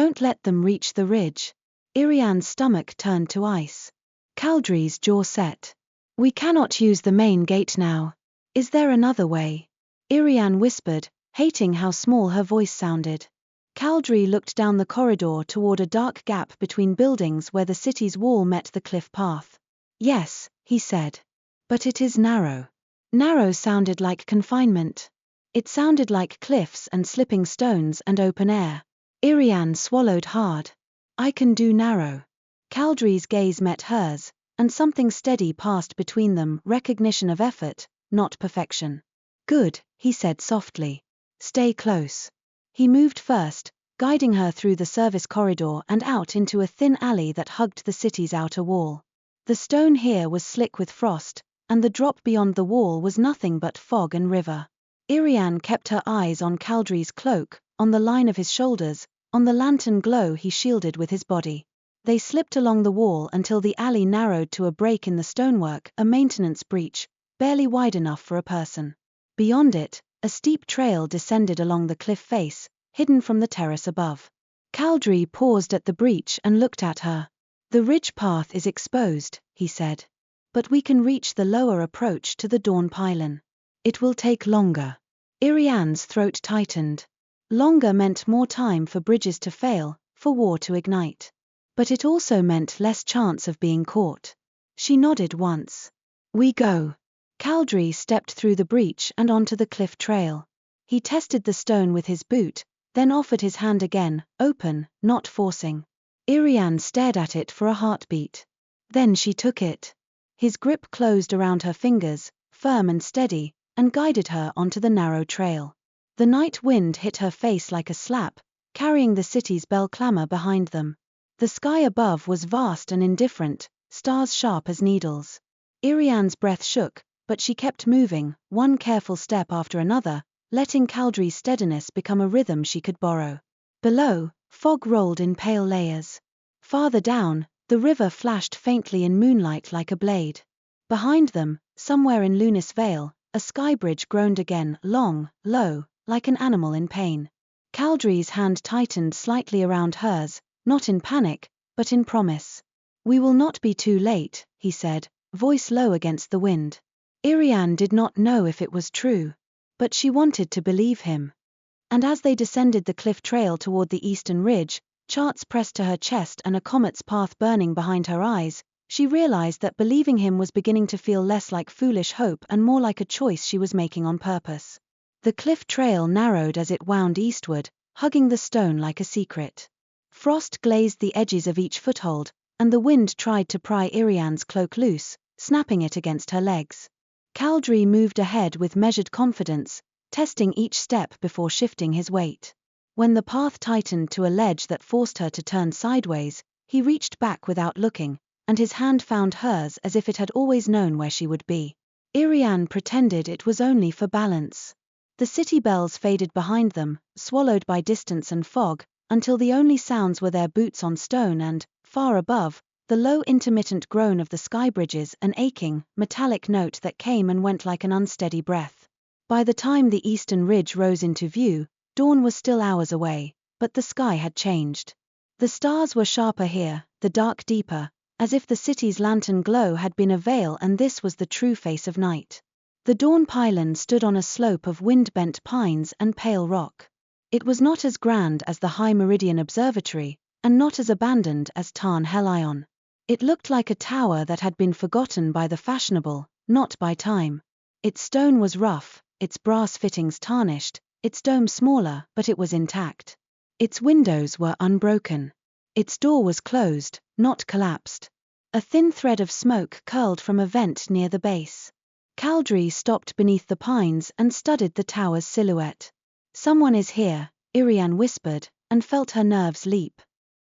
Don't let them reach the ridge." Iriane's stomach turned to ice. Caldrae's jaw set. "We cannot use the main gate now. Is there another way?" Iriane whispered, hating how small her voice sounded. Caldrae looked down the corridor toward a dark gap between buildings where the city's wall met the cliff path. "Yes," he said. "But it is narrow." Narrow sounded like confinement. It sounded like cliffs and slipping stones and open air. Iriane swallowed hard. "I can do narrow." Caldrae's gaze met hers, and something steady passed between them, recognition of effort, not perfection. "Good," he said softly. "Stay close." He moved first, guiding her through the service corridor and out into a thin alley that hugged the city's outer wall. The stone here was slick with frost, and the drop beyond the wall was nothing but fog and river. Iriane kept her eyes on Caldrae's cloak, on the line of his shoulders, on the lantern glow he shielded with his body. They slipped along the wall until the alley narrowed to a break in the stonework, a maintenance breach, barely wide enough for a person. Beyond it, a steep trail descended along the cliff face, hidden from the terrace above. Caldrae paused at the breach and looked at her. "The ridge path is exposed," he said. "But we can reach the lower approach to the Dawn pylon. It will take longer." Iriane's throat tightened. Longer meant more time for bridges to fail, for war to ignite. But it also meant less chance of being caught. She nodded once. "We go." Caldrae stepped through the breach and onto the cliff trail. He tested the stone with his boot, then offered his hand again, open, not forcing. Iriane stared at it for a heartbeat. Then she took it. His grip closed around her fingers, firm and steady, and guided her onto the narrow trail. The night wind hit her face like a slap, carrying the city's bell clamor behind them. The sky above was vast and indifferent, stars sharp as needles. Iriane's breath shook, but she kept moving, one careful step after another, letting Caldrae's steadiness become a rhythm she could borrow. Below, fog rolled in pale layers. Farther down, the river flashed faintly in moonlight like a blade. Behind them, somewhere in Luness Vale, a sky bridge groaned again, long, low, like an animal in pain. Caldrae's hand tightened slightly around hers, not in panic, but in promise. "We will not be too late," he said, voice low against the wind. Iriane did not know if it was true, but she wanted to believe him. And as they descended the cliff trail toward the eastern ridge, charts pressed to her chest and a comet's path burning behind her eyes, she realized that believing him was beginning to feel less like foolish hope and more like a choice she was making on purpose. The cliff trail narrowed as it wound eastward, hugging the stone like a secret. Frost glazed the edges of each foothold, and the wind tried to pry Iriane's cloak loose, snapping it against her legs. Caldrae moved ahead with measured confidence, testing each step before shifting his weight. When the path tightened to a ledge that forced her to turn sideways, he reached back without looking, and his hand found hers as if it had always known where she would be. Iriane pretended it was only for balance. The city bells faded behind them, swallowed by distance and fog, until the only sounds were their boots on stone and, far above, the low intermittent groan of the sky bridges, an aching, metallic note that came and went like an unsteady breath. By the time the eastern ridge rose into view, dawn was still hours away, but the sky had changed. The stars were sharper here, the dark deeper, as if the city's lantern glow had been a veil and this was the true face of night. The dawn pylon stood on a slope of wind-bent pines and pale rock. It was not as grand as the high meridian observatory, and not as abandoned as Tarn Helion. It looked like a tower that had been forgotten by the fashionable, not by time. Its stone was rough, its brass fittings tarnished, its dome smaller, but it was intact. Its windows were unbroken. Its door was closed, not collapsed. A thin thread of smoke curled from a vent near the base. Caldrae stopped beneath the pines and studied the tower's silhouette. "Someone is here," Iriane whispered, and felt her nerves leap.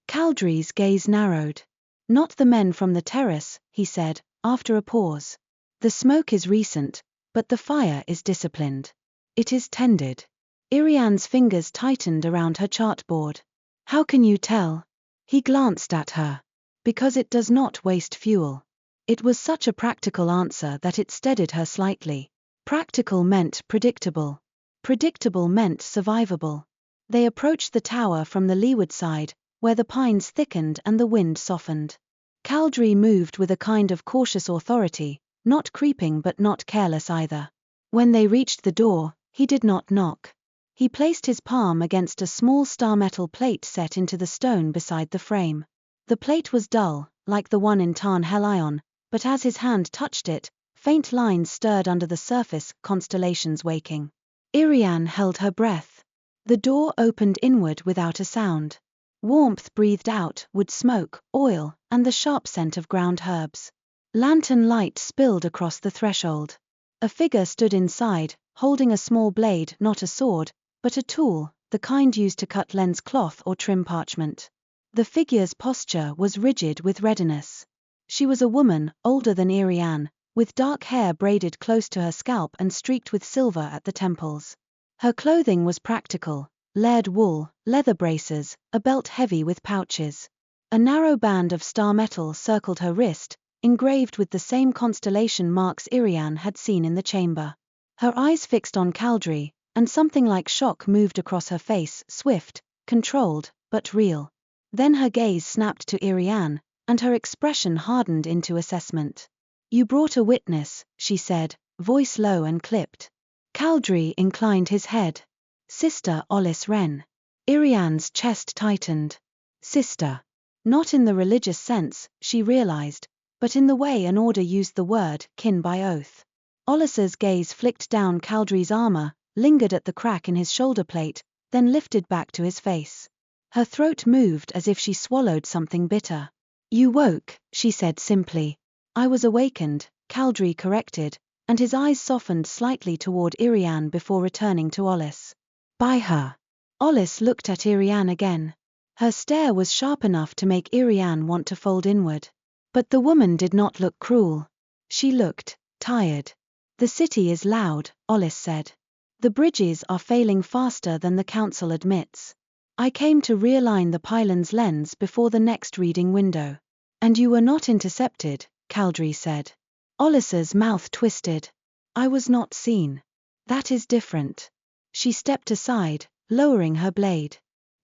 Caldrae's gaze narrowed. "Not the men from the terrace," he said, after a pause. "The smoke is recent, but the fire is disciplined. It is tended." Iriane's fingers tightened around her chartboard. "How can you tell?" He glanced at her. "Because it does not waste fuel." It was such a practical answer that it steadied her slightly. Practical meant predictable. Predictable meant survivable. They approached the tower from the leeward side, where the pines thickened and the wind softened. Caldrae moved with a kind of cautious authority, not creeping but not careless either. When they reached the door, he did not knock. He placed his palm against a small star-metal plate set into the stone beside the frame. The plate was dull, like the one in Tarn Helion, but as his hand touched it, faint lines stirred under the surface, constellations waking. Iriane held her breath. The door opened inward without a sound. Warmth breathed out, wood smoke, oil, and the sharp scent of ground herbs. Lantern light spilled across the threshold. A figure stood inside, holding a small blade, not a sword, but a tool, the kind used to cut lens cloth or trim parchment. The figure's posture was rigid with readiness. She was a woman, older than Iriane, with dark hair braided close to her scalp and streaked with silver at the temples. Her clothing was practical, layered wool, leather braces, a belt heavy with pouches. A narrow band of star metal circled her wrist, engraved with the same constellation marks Iriane had seen in the chamber. Her eyes fixed on Caldrae, and something like shock moved across her face, swift, controlled, but real. Then her gaze snapped to Iriane, and her expression hardened into assessment. "You brought a witness," she said, voice low and clipped. Caldrae inclined his head. "Sister Olis Ren." Iriane's chest tightened. Sister. Not in the religious sense, she realized, but in the way an order used the word, kin by oath. Olis's gaze flicked down Caldrae's armor, lingered at the crack in his shoulder plate, then lifted back to his face. Her throat moved as if she swallowed something bitter. "You woke," she said simply. "I was awakened," Caldrae corrected, and his eyes softened slightly toward Iriane before returning to Olis. "By her." Olis looked at Iriane again. Her stare was sharp enough to make Iriane want to fold inward. But the woman did not look cruel. She looked tired. "The city is loud," Olis said. "The bridges are failing faster than the council admits. I came to realign the pylon's lens before the next reading window." "And you were not intercepted," Caldrae said. Olis's mouth twisted. "I was not seen." "That is different." She stepped aside, lowering her blade.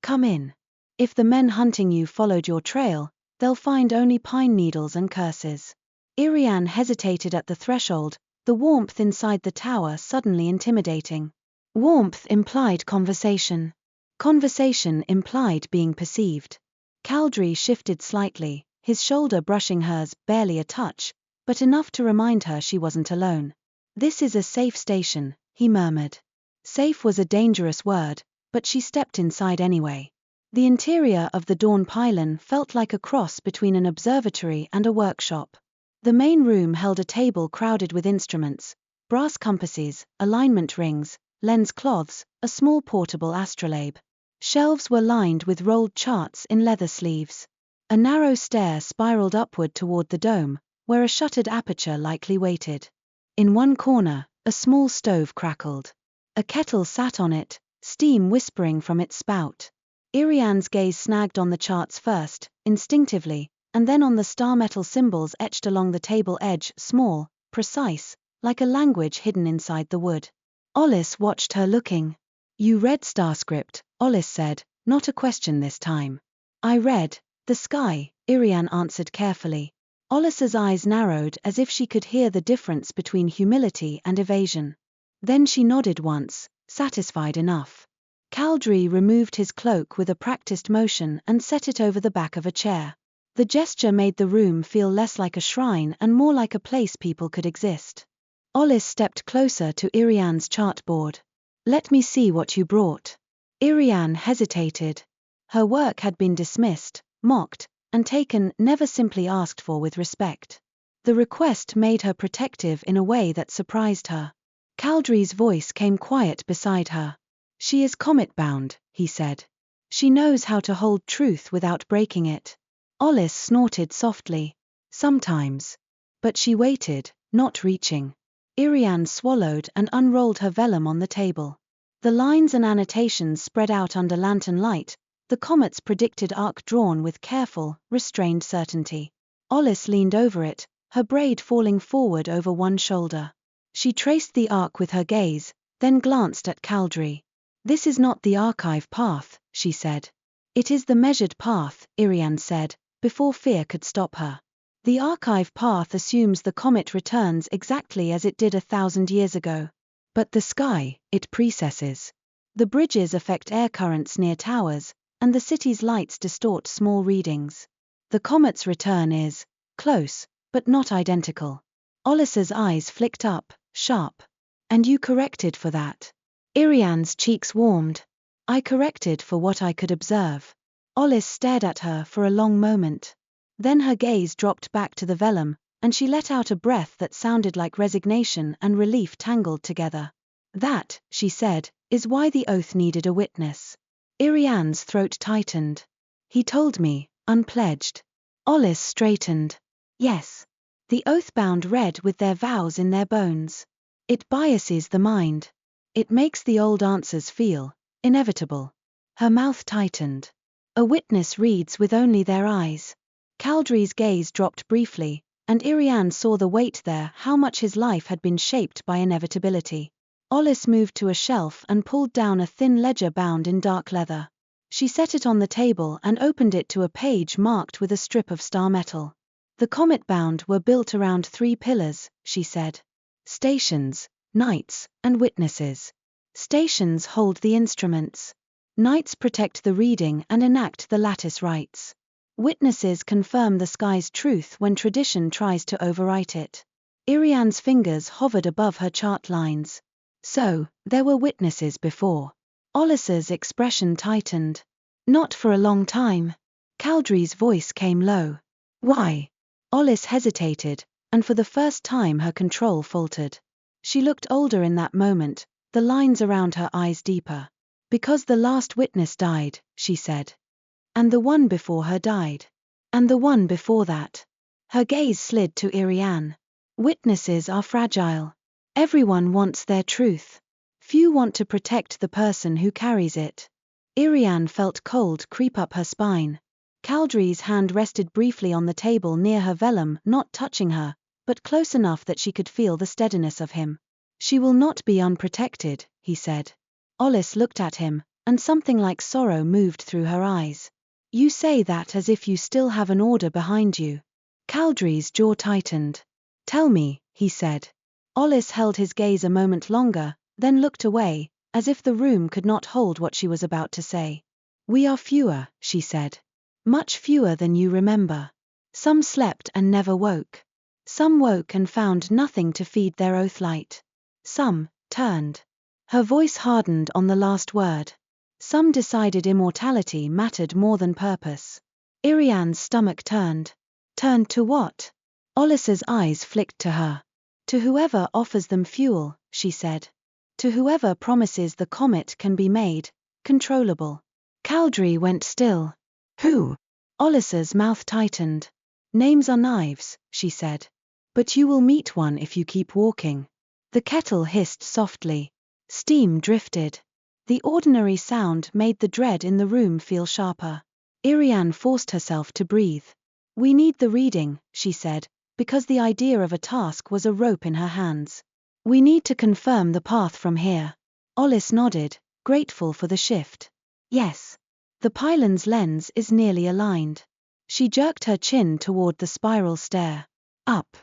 "Come in. If the men hunting you followed your trail, they'll find only pine needles and curses. Iriane hesitated at the threshold, the warmth inside the tower suddenly intimidating. Warmth implied conversation. Conversation implied being perceived. Caldrae shifted slightly, his shoulder brushing hers, barely a touch, but enough to remind her she wasn't alone. "This is a safe station," he murmured. Safe was a dangerous word, but she stepped inside anyway. The interior of the Dawn pylon felt like a cross between an observatory and a workshop. The main room held a table crowded with instruments, brass compasses, alignment rings, lens cloths, a small portable astrolabe. Shelves were lined with rolled charts in leather sleeves. A narrow stair spiraled upward toward the dome, where a shuttered aperture likely waited. In one corner, a small stove crackled. A kettle sat on it, steam whispering from its spout. Iriane's gaze snagged on the charts first, instinctively, and then on the star metal symbols etched along the table edge, small, precise, like a language hidden inside the wood. Olis watched her looking. "You read Starscript," Olis said, not a question this time. "I read the sky," Iriane answered carefully. Olis's eyes narrowed as if she could hear the difference between humility and evasion. Then she nodded once, satisfied enough. Caldrae removed his cloak with a practiced motion and set it over the back of a chair. The gesture made the room feel less like a shrine and more like a place people could exist. Olis stepped closer to Iriane's chartboard. "Let me see what you brought." Iriane hesitated. Her work had been dismissed, mocked, and taken, never simply asked for with respect. The request made her protective in a way that surprised her. Caldrae's voice came quiet beside her. "She is comet-bound," he said. "She knows how to hold truth without breaking it." Olis snorted softly. "Sometimes." But she waited, not reaching. Iriane swallowed and unrolled her vellum on the table. The lines and annotations spread out under lantern light, the comet's predicted arc drawn with careful, restrained certainty. Olis leaned over it, her braid falling forward over one shoulder. She traced the arc with her gaze, then glanced at Caldrae. "This is not the archive path," she said. "It is the measured path," Iriane said, before fear could stop her. "The archive path assumes the comet returns exactly as it did 1,000 years ago. But the sky, it precesses. The bridges affect air currents near towers, and the city's lights distort small readings. The comet's return is close, but not identical." Olis's eyes flicked up, sharp. "And you corrected for that?" Iriane's cheeks warmed. "I corrected for what I could observe." Olis stared at her for a long moment. Then her gaze dropped back to the vellum, and she let out a breath that sounded like resignation and relief tangled together. "That," she said, "is why the oath needed a witness." Iriane's throat tightened. "He told me, unpledged." Olis straightened. "Yes. The oath-bound read with their vows in their bones. It biases the mind. It makes the old answers feel inevitable." Her mouth tightened. "A witness reads with only their eyes." Caldrae's gaze dropped briefly, and Iriane saw the weight there, how much his life had been shaped by inevitability. Olis moved to a shelf and pulled down a thin ledger bound in dark leather. She set it on the table and opened it to a page marked with a strip of star metal. "The comet-bound were built around 3 pillars," she said. "Stations, knights, and witnesses. Stations hold the instruments. Knights protect the reading and enact the lattice rites. Witnesses confirm the sky's truth when tradition tries to overwrite it." Iriane's fingers hovered above her chart lines. "So, there were witnesses before." Olis's expression tightened. "Not for a long time." Caldrae's voice came low. "Why?" Olis hesitated, and for the first time her control faltered. She looked older in that moment, the lines around her eyes deeper. "Because the last witness died," she said. "And the one before her died. And the one before that." Her gaze slid to Iriane. "Witnesses are fragile. Everyone wants their truth. Few want to protect the person who carries it." Iriane felt cold creep up her spine. Caldrae's hand rested briefly on the table near her vellum, not touching her, but close enough that she could feel the steadiness of him. "She will not be unprotected," he said. Olis looked at him, and something like sorrow moved through her eyes. You say that as if you still have an order behind you. Caldrae's jaw tightened. Tell me, he said. Ollis held his gaze a moment longer, then looked away, as if the room could not hold what she was about to say. We are fewer, she said. Much fewer than you remember. Some slept and never woke. Some woke and found nothing to feed their oath light. Some turned. Her voice hardened on the last word. Some decided immortality mattered more than purpose. Iriane's stomach turned. Turned to what? Ollis's eyes flicked to her. To whoever offers them fuel, she said. To whoever promises the comet can be made controllable. Caldrae went still. Who? Ollis's mouth tightened. Names are knives, she said. But you will meet one if you keep walking. The kettle hissed softly. Steam drifted. The ordinary sound made the dread in the room feel sharper. Iriane forced herself to breathe. We need the reading, she said, because the idea of a task was a rope in her hands. We need to confirm the path from here. Ollis nodded, grateful for the shift. Yes. The pylon's lens is nearly aligned. She jerked her chin toward the spiral stair. Up.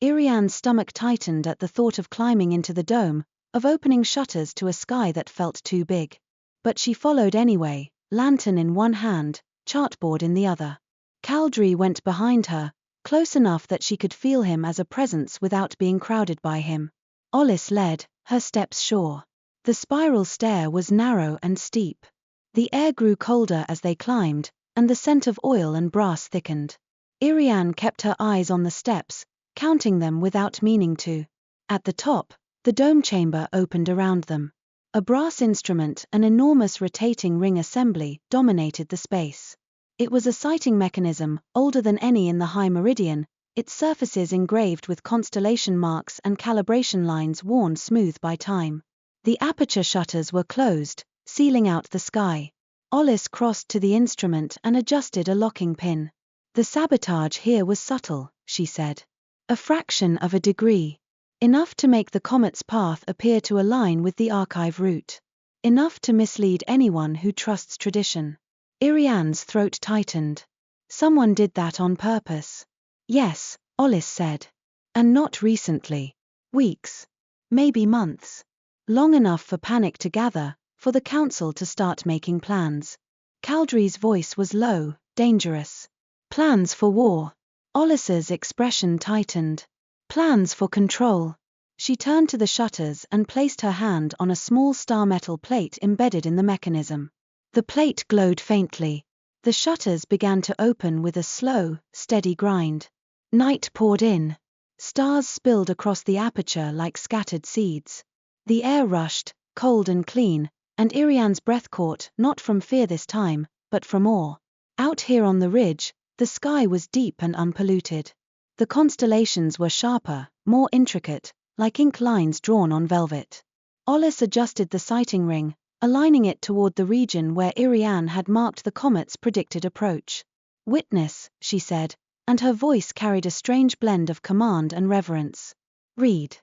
Iriane's stomach tightened at the thought of climbing into the dome, of opening shutters to a sky that felt too big. But she followed anyway, lantern in one hand, chartboard in the other. Caldrae went behind her, close enough that she could feel him as a presence without being crowded by him. Ollis led, her steps sure. The spiral stair was narrow and steep. The air grew colder as they climbed, and the scent of oil and brass thickened. Iriane kept her eyes on the steps, counting them without meaning to. At the top, the dome chamber opened around them. A brass instrument, an enormous rotating ring assembly, dominated the space. It was a sighting mechanism, older than any in the High Meridian, its surfaces engraved with constellation marks and calibration lines worn smooth by time. The aperture shutters were closed, sealing out the sky. Ollis crossed to the instrument and adjusted a locking pin. The sabotage here was subtle, she said. A fraction of a degree. Enough to make the comet's path appear to align with the archive route. Enough to mislead anyone who trusts tradition. Iriane's throat tightened. Someone did that on purpose. Yes, Ollis said. And not recently. Weeks. Maybe months. Long enough for panic to gather, for the council to start making plans. Caldrae's voice was low, dangerous. Plans for war. Ollis's expression tightened. Plans for control. She turned to the shutters and placed her hand on a small star metal plate embedded in the mechanism. The plate glowed faintly. The shutters began to open with a slow, steady grind. Night poured in. Stars spilled across the aperture like scattered seeds. The air rushed, cold and clean, and Iriane's breath caught, not from fear this time, but from awe. Out here on the ridge, the sky was deep and unpolluted. The constellations were sharper, more intricate, like ink lines drawn on velvet. Ollis adjusted the sighting ring, aligning it toward the region where Iriane had marked the comet's predicted approach. Witness, she said, and her voice carried a strange blend of command and reverence. Read.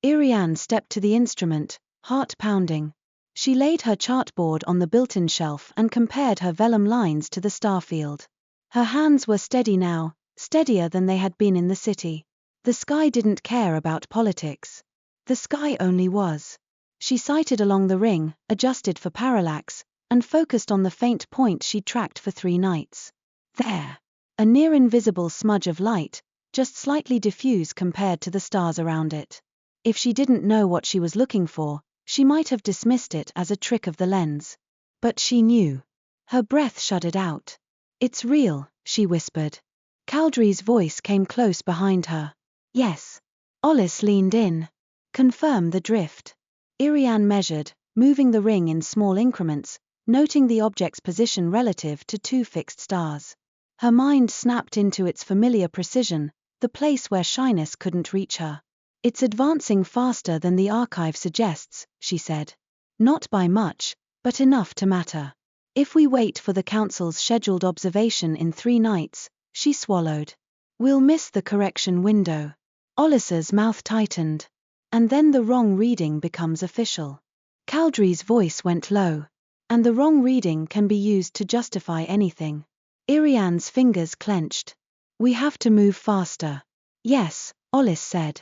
Iriane stepped to the instrument, heart pounding. She laid her chartboard on the built-in shelf and compared her vellum lines to the star field. Her hands were steady now, steadier than they had been in the city. The sky didn't care about politics. The sky only was. She sighted along the ring, adjusted for parallax, and focused on the faint point she'd tracked for 3 nights. There. A near-invisible smudge of light, just slightly diffuse compared to the stars around it. If she didn't know what she was looking for, she might have dismissed it as a trick of the lens. But she knew. Her breath shuddered out. It's real, she whispered. Caldrae's voice came close behind her. Yes. Ollis leaned in. Confirm the drift. Iriane measured, moving the ring in small increments, noting the object's position relative to 2 fixed stars. Her mind snapped into its familiar precision, the place where shyness couldn't reach her. It's advancing faster than the archive suggests, she said. Not by much, but enough to matter. If we wait for the council's scheduled observation in 3 nights, she swallowed. We'll miss the correction window. Ollis's mouth tightened. And then the wrong reading becomes official. Caldrae's voice went low. And the wrong reading can be used to justify anything. Iriane's fingers clenched. We have to move faster. Yes, Ollis said.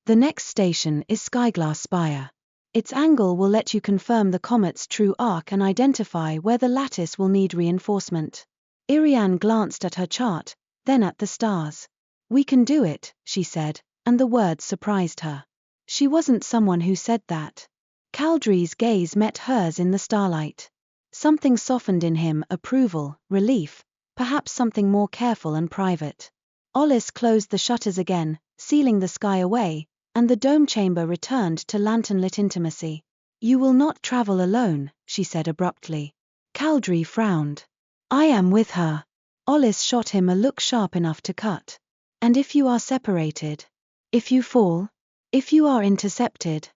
The next station is Skyglass Spire. Its angle will let you confirm the comet's true arc and identify where the lattice will need reinforcement. Iriane glanced at her chart, then at the stars. We can do it, she said, and the words surprised her. She wasn't someone who said that. Caldrae's gaze met hers in the starlight. Something softened in him, approval, relief, perhaps something more careful and private. Ollis closed the shutters again, sealing the sky away, and the dome chamber returned to lantern-lit intimacy. You will not travel alone, she said abruptly. Caldrae frowned. I am with her. Ollis shot him a look sharp enough to cut. And if you are separated? If you fall? If you are intercepted?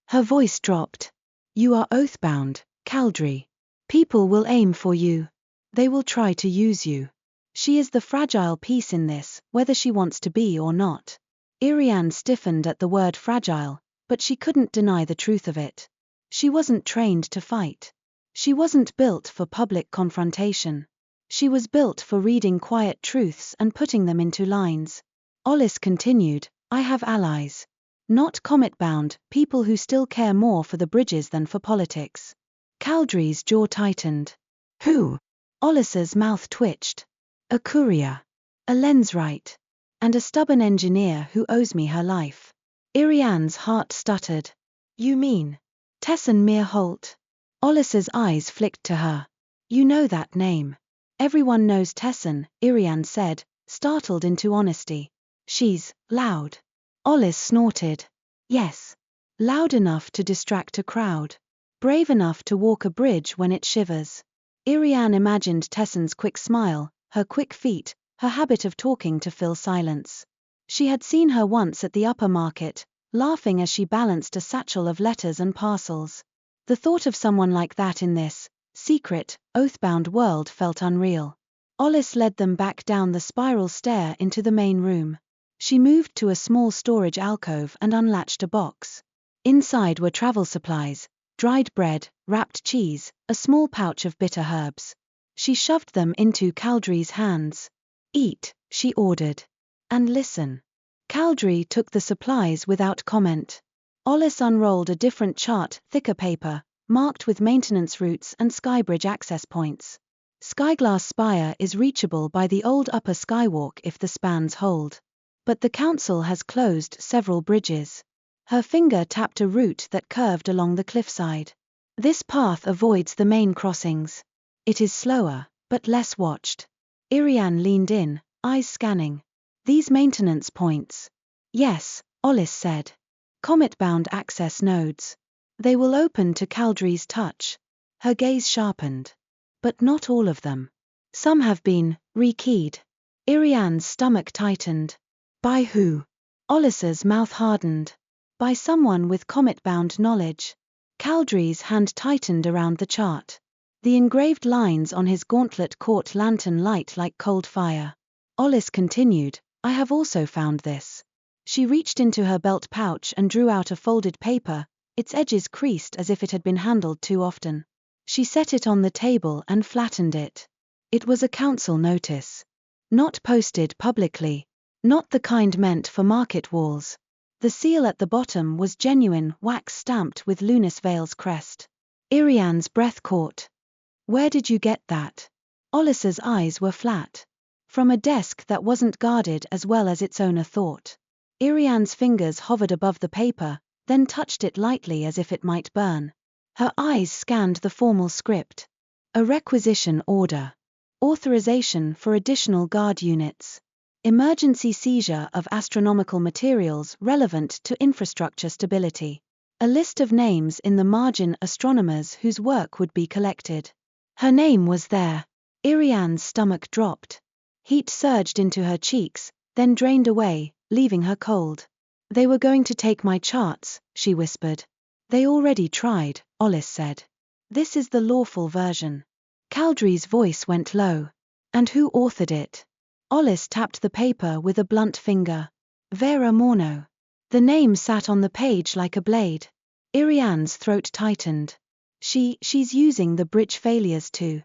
Her voice dropped. You are oath-bound, Caldrae. People will aim for you. They will try to use you. She is the fragile piece in this, whether she wants to be or not. Iriane stiffened at the word fragile, but she couldn't deny the truth of it. She wasn't trained to fight. She wasn't built for public confrontation. She was built for reading quiet truths and putting them into lines. Ollis continued, I have allies. Not comet-bound, people who still care more for the bridges than for politics. Caldrae's jaw tightened. Who? Ollis's mouth twitched. A courier. A lenswright. And a stubborn engineer who owes me her life. Iriane's heart stuttered. You mean? Tessin Mirholt. Ollis's eyes flicked to her. You know that name. Everyone knows Tessin, Iriane said, startled into honesty. She's loud. Ollis snorted. Yes. Loud enough to distract a crowd. Brave enough to walk a bridge when it shivers. Iriane imagined Tessin's quick smile, her quick feet, her habit of talking to fill silence. She had seen her once at the upper market, laughing as she balanced a satchel of letters and parcels. The thought of someone like that in this secret, oath-bound world felt unreal. Ollis led them back down the spiral stair into the main room. She moved to a small storage alcove and unlatched a box. Inside were travel supplies, dried bread, wrapped cheese, a small pouch of bitter herbs. She shoved them into Caldrae's hands. Eat, she ordered. And listen. Caldrae took the supplies without comment. Ollis unrolled a different chart, thicker paper, marked with maintenance routes and skybridge access points. Skyglass Spire is reachable by the old upper skywalk if the spans hold. But the council has closed several bridges. Her finger tapped a route that curved along the cliffside. This path avoids the main crossings. It is slower, but less watched. Iriane leaned in, eyes scanning. These maintenance points. Yes, Ollis said. Comet-bound access nodes. They will open to Caldrae's touch. Her gaze sharpened. But not all of them. Some have been rekeyed. Iriane's stomach tightened. By who? Ollis's mouth hardened. By someone with comet-bound knowledge. Caldrae's hand tightened around the chart. The engraved lines on his gauntlet caught lantern light like cold fire. Ollis continued, I have also found this. She reached into her belt pouch and drew out a folded paper, its edges creased as if it had been handled too often. She set it on the table and flattened it. It was a council notice. Not posted publicly. Not the kind meant for market walls. The seal at the bottom was genuine, wax-stamped with Luness Vale's crest. Iriane's breath caught. Where did you get that? Ollis's eyes were flat. From a desk that wasn't guarded as well as its owner thought. Iriane's fingers hovered above the paper, then touched it lightly as if it might burn. Her eyes scanned the formal script. A requisition order. Authorization for additional guard units. Emergency seizure of astronomical materials relevant to infrastructure stability. A list of names in the margin, astronomers whose work would be collected. Her name was there. Iriane's stomach dropped. Heat surged into her cheeks, then drained away, leaving her cold. They were going to take my charts, she whispered. They already tried, Ollis said. This is the lawful version. Caldrae's voice went low. And who authored it? Ollis tapped the paper with a blunt finger. Vera Morno. The name sat on the page like a blade. Iriane's throat tightened. She's using the bridge failures to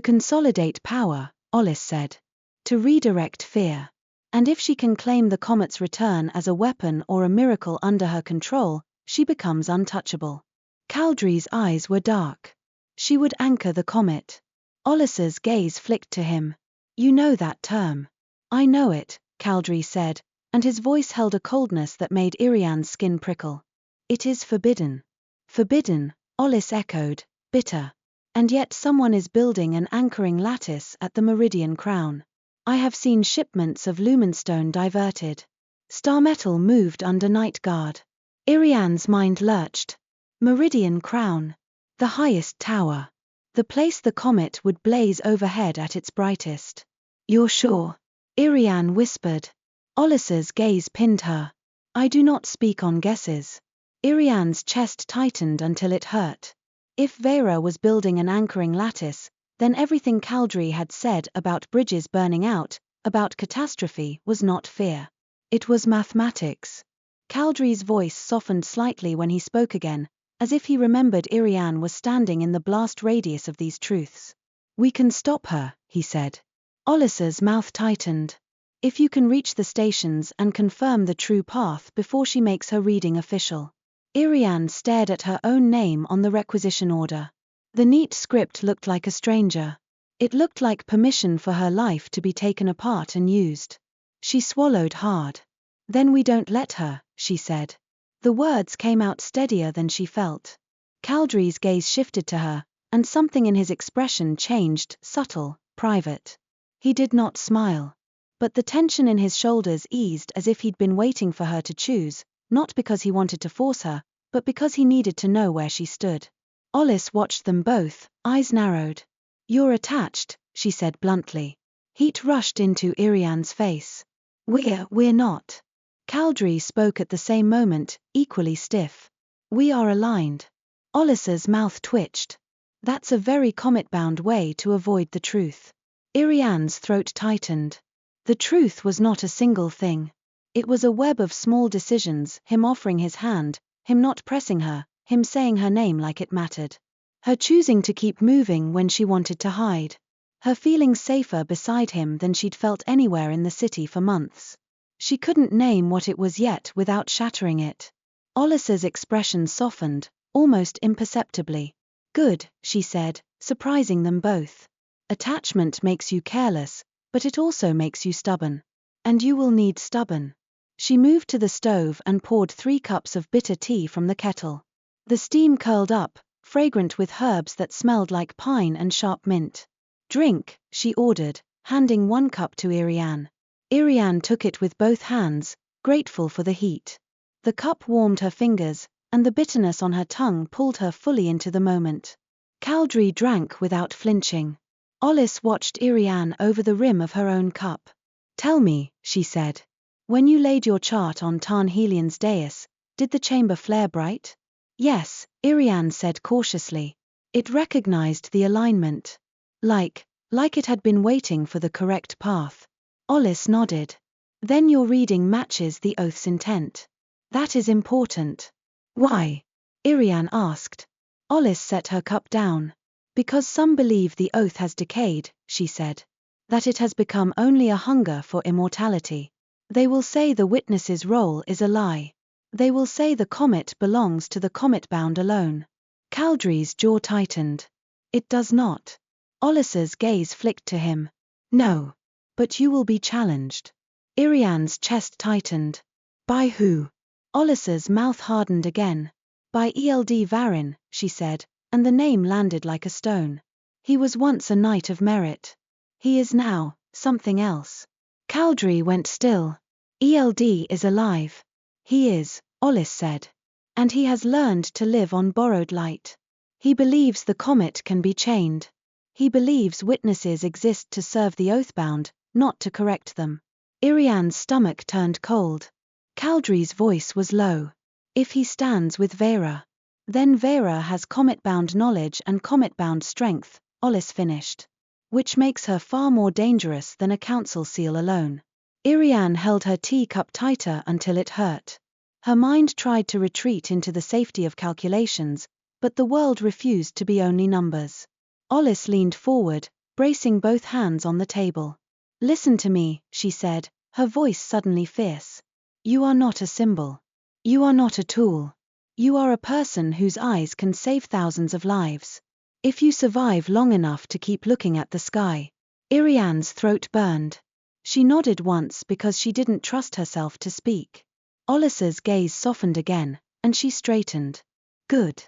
consolidate power, Ollis said. To redirect fear. And if she can claim the comet's return as a weapon or a miracle under her control, she becomes untouchable. Caldrae's eyes were dark. She would anchor the comet. Ollis's gaze flicked to him. You know that term. I know it, Caldrae said, and his voice held a coldness that made Iriane's skin prickle. It is forbidden. Forbidden, Ollis echoed, bitter. And yet someone is building an anchoring lattice at the Meridian Crown. I have seen shipments of lumenstone diverted. Star metal moved under night guard. Iriane's mind lurched. Meridian Crown. The highest tower. The place the comet would blaze overhead at its brightest. You're sure? Iriane whispered. Ollis's gaze pinned her. I do not speak on guesses. Iriane's chest tightened until it hurt. If Vera was building an anchoring lattice, then everything Caldrae had said about bridges burning out, about catastrophe, was not fear. It was mathematics. Caldrae's voice softened slightly when he spoke again, as if he remembered Iriane was standing in the blast radius of these truths. We can stop her, he said. Ollis's mouth tightened. If you can reach the stations and confirm the true path before she makes her reading official. Iriane stared at her own name on the requisition order. The neat script looked like a stranger. It looked like permission for her life to be taken apart and used. She swallowed hard. Then we don't let her, she said. The words came out steadier than she felt. Caldrae's gaze shifted to her, and something in his expression changed, subtle, private. He did not smile. But the tension in his shoulders eased as if he'd been waiting for her to choose, not because he wanted to force her, but because he needed to know where she stood. Ollis watched them both, eyes narrowed. You're attached, she said bluntly. Heat rushed into Iriane's face. We're not. Caldrae spoke at the same moment, equally stiff. We are aligned. Ollis's mouth twitched. That's a very comet-bound way to avoid the truth. Iriane's throat tightened. The truth was not a single thing. It was a web of small decisions, him offering his hand, him not pressing her, him saying her name like it mattered. Her choosing to keep moving when she wanted to hide. Her feeling safer beside him than she'd felt anywhere in the city for months. She couldn't name what it was yet without shattering it. Ollis's expression softened, almost imperceptibly. Good, she said, surprising them both. Attachment makes you careless, but it also makes you stubborn. And you will need stubborn. She moved to the stove and poured 3 cups of bitter tea from the kettle. The steam curled up, fragrant with herbs that smelled like pine and sharp mint. Drink, she ordered, handing 1 cup to Iriane. Iriane took it with both hands, grateful for the heat. The cup warmed her fingers, and the bitterness on her tongue pulled her fully into the moment. Caldrae drank without flinching. Ollis watched Iriane over the rim of her own cup. Tell me, she said. When you laid your chart on Tarn Helian's dais, did the chamber flare bright? Yes, Iriane said cautiously. It recognized the alignment. Like it had been waiting for the correct path. Ollis nodded. Then your reading matches the oath's intent. That is important. Why? Iriane asked. Ollis set her cup down. Because some believe the oath has decayed, she said. That it has become only a hunger for immortality. They will say the witness's role is a lie. They will say the comet belongs to the comet-bound alone. Caldrae's jaw tightened. It does not. Ollis's gaze flicked to him. No. But you will be challenged. Iriane's chest tightened. By who? Ollis's mouth hardened again. By Eld Varin, she said, and the name landed like a stone. He was once a knight of merit. He is now something else. Caldrae went still. Eld is alive. He is, Ollis said. And he has learned to live on borrowed light. He believes the comet can be chained. He believes witnesses exist to serve the oathbound, not to correct them. Iriane's stomach turned cold. Caldrae's voice was low. If he stands with Vera, then Vera has comet-bound knowledge and comet-bound strength, Ollis finished. Which makes her far more dangerous than a council seal alone. Iriane held her teacup tighter until it hurt. Her mind tried to retreat into the safety of calculations, but the world refused to be only numbers. Ollis leaned forward, bracing both hands on the table. "Listen to me," she said, her voice suddenly fierce. "You are not a symbol. You are not a tool. You are a person whose eyes can save thousands of lives. If you survive long enough to keep looking at the sky." Iriane's throat burned. She nodded once because she didn't trust herself to speak. Olissa's gaze softened again, and she straightened. "Good.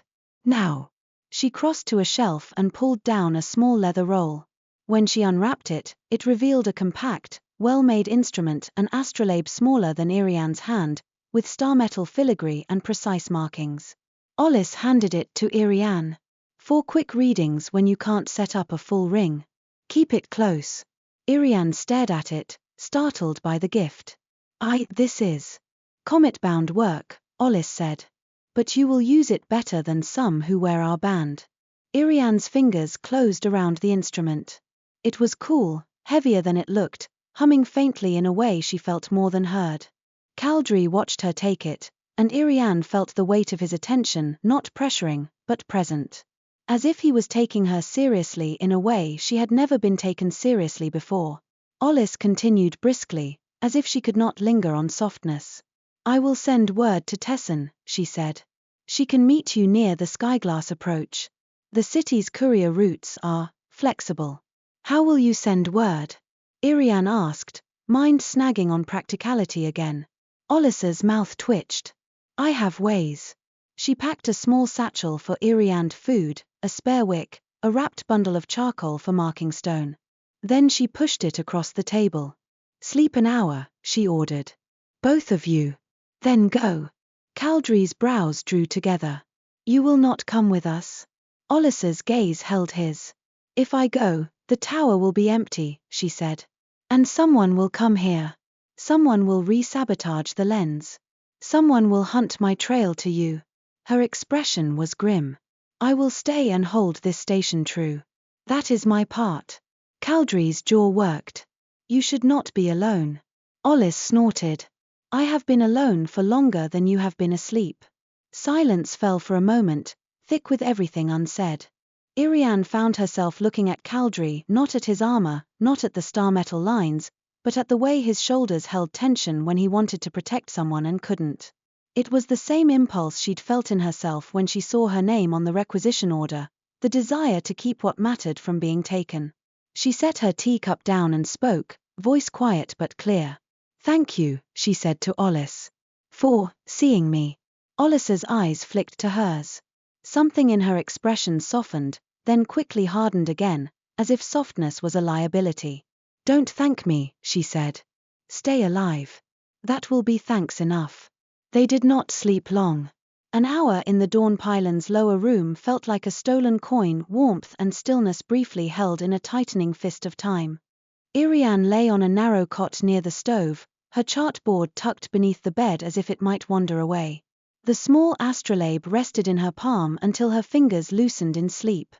Now." She crossed to a shelf and pulled down a small leather roll. When she unwrapped it, it revealed a compact, well-made instrument, an astrolabe smaller than Iriane's hand, with star-metal filigree and precise markings. Olis handed it to Iriane. "For quick readings when you can't set up a full ring. Keep it close." Iriane stared at it, startled by the gift. This is Comet-bound work," Olis said. "But you will use it better than some who wear our band." Iriane's fingers closed around the instrument. It was cool, heavier than it looked, humming faintly in a way she felt more than heard. Caldrae watched her take it, and Iriane felt the weight of his attention, not pressuring, but present. As if he was taking her seriously in a way she had never been taken seriously before. Olis continued briskly, as if she could not linger on softness. "I will send word to Tessin," she said. "She can meet you near the Skyglass approach. The city's courier routes are flexible." "How will you send word?" Iriane asked, mind snagging on practicality again. Olis's mouth twitched. "I have ways." She packed a small satchel for Iriane food, a spare wick, a wrapped bundle of charcoal for marking stone. Then she pushed it across the table. "Sleep an hour," she ordered. "Both of you. Then go." Caldrae's brows drew together. "You will not come with us?" Olis's gaze held his. "If I go, the tower will be empty," she said. "And someone will come here. Someone will re-sabotage the lens. Someone will hunt my trail to you." Her expression was grim. "I will stay and hold this station true. That is my part." Caldrae's jaw worked. "You should not be alone." Olis snorted. "I have been alone for longer than you have been asleep." Silence fell for a moment, thick with everything unsaid. Iriane found herself looking at Caldrae, not at his armor, not at the star-metal lines, but at the way his shoulders held tension when he wanted to protect someone and couldn't. It was the same impulse she'd felt in herself when she saw her name on the requisition order, the desire to keep what mattered from being taken. She set her teacup down and spoke, voice quiet but clear. "Thank you," she said to Olis. "For seeing me." Olis's eyes flicked to hers. Something in her expression softened, then quickly hardened again, as if softness was a liability. "Don't thank me," she said. "Stay alive. That will be thanks enough." They did not sleep long. An hour in the Dawn Pylon's lower room felt like a stolen coin, warmth and stillness briefly held in a tightening fist of time. Iriane lay on a narrow cot near the stove, her chartboard tucked beneath the bed as if it might wander away. The small astrolabe rested in her palm until her fingers loosened in sleep.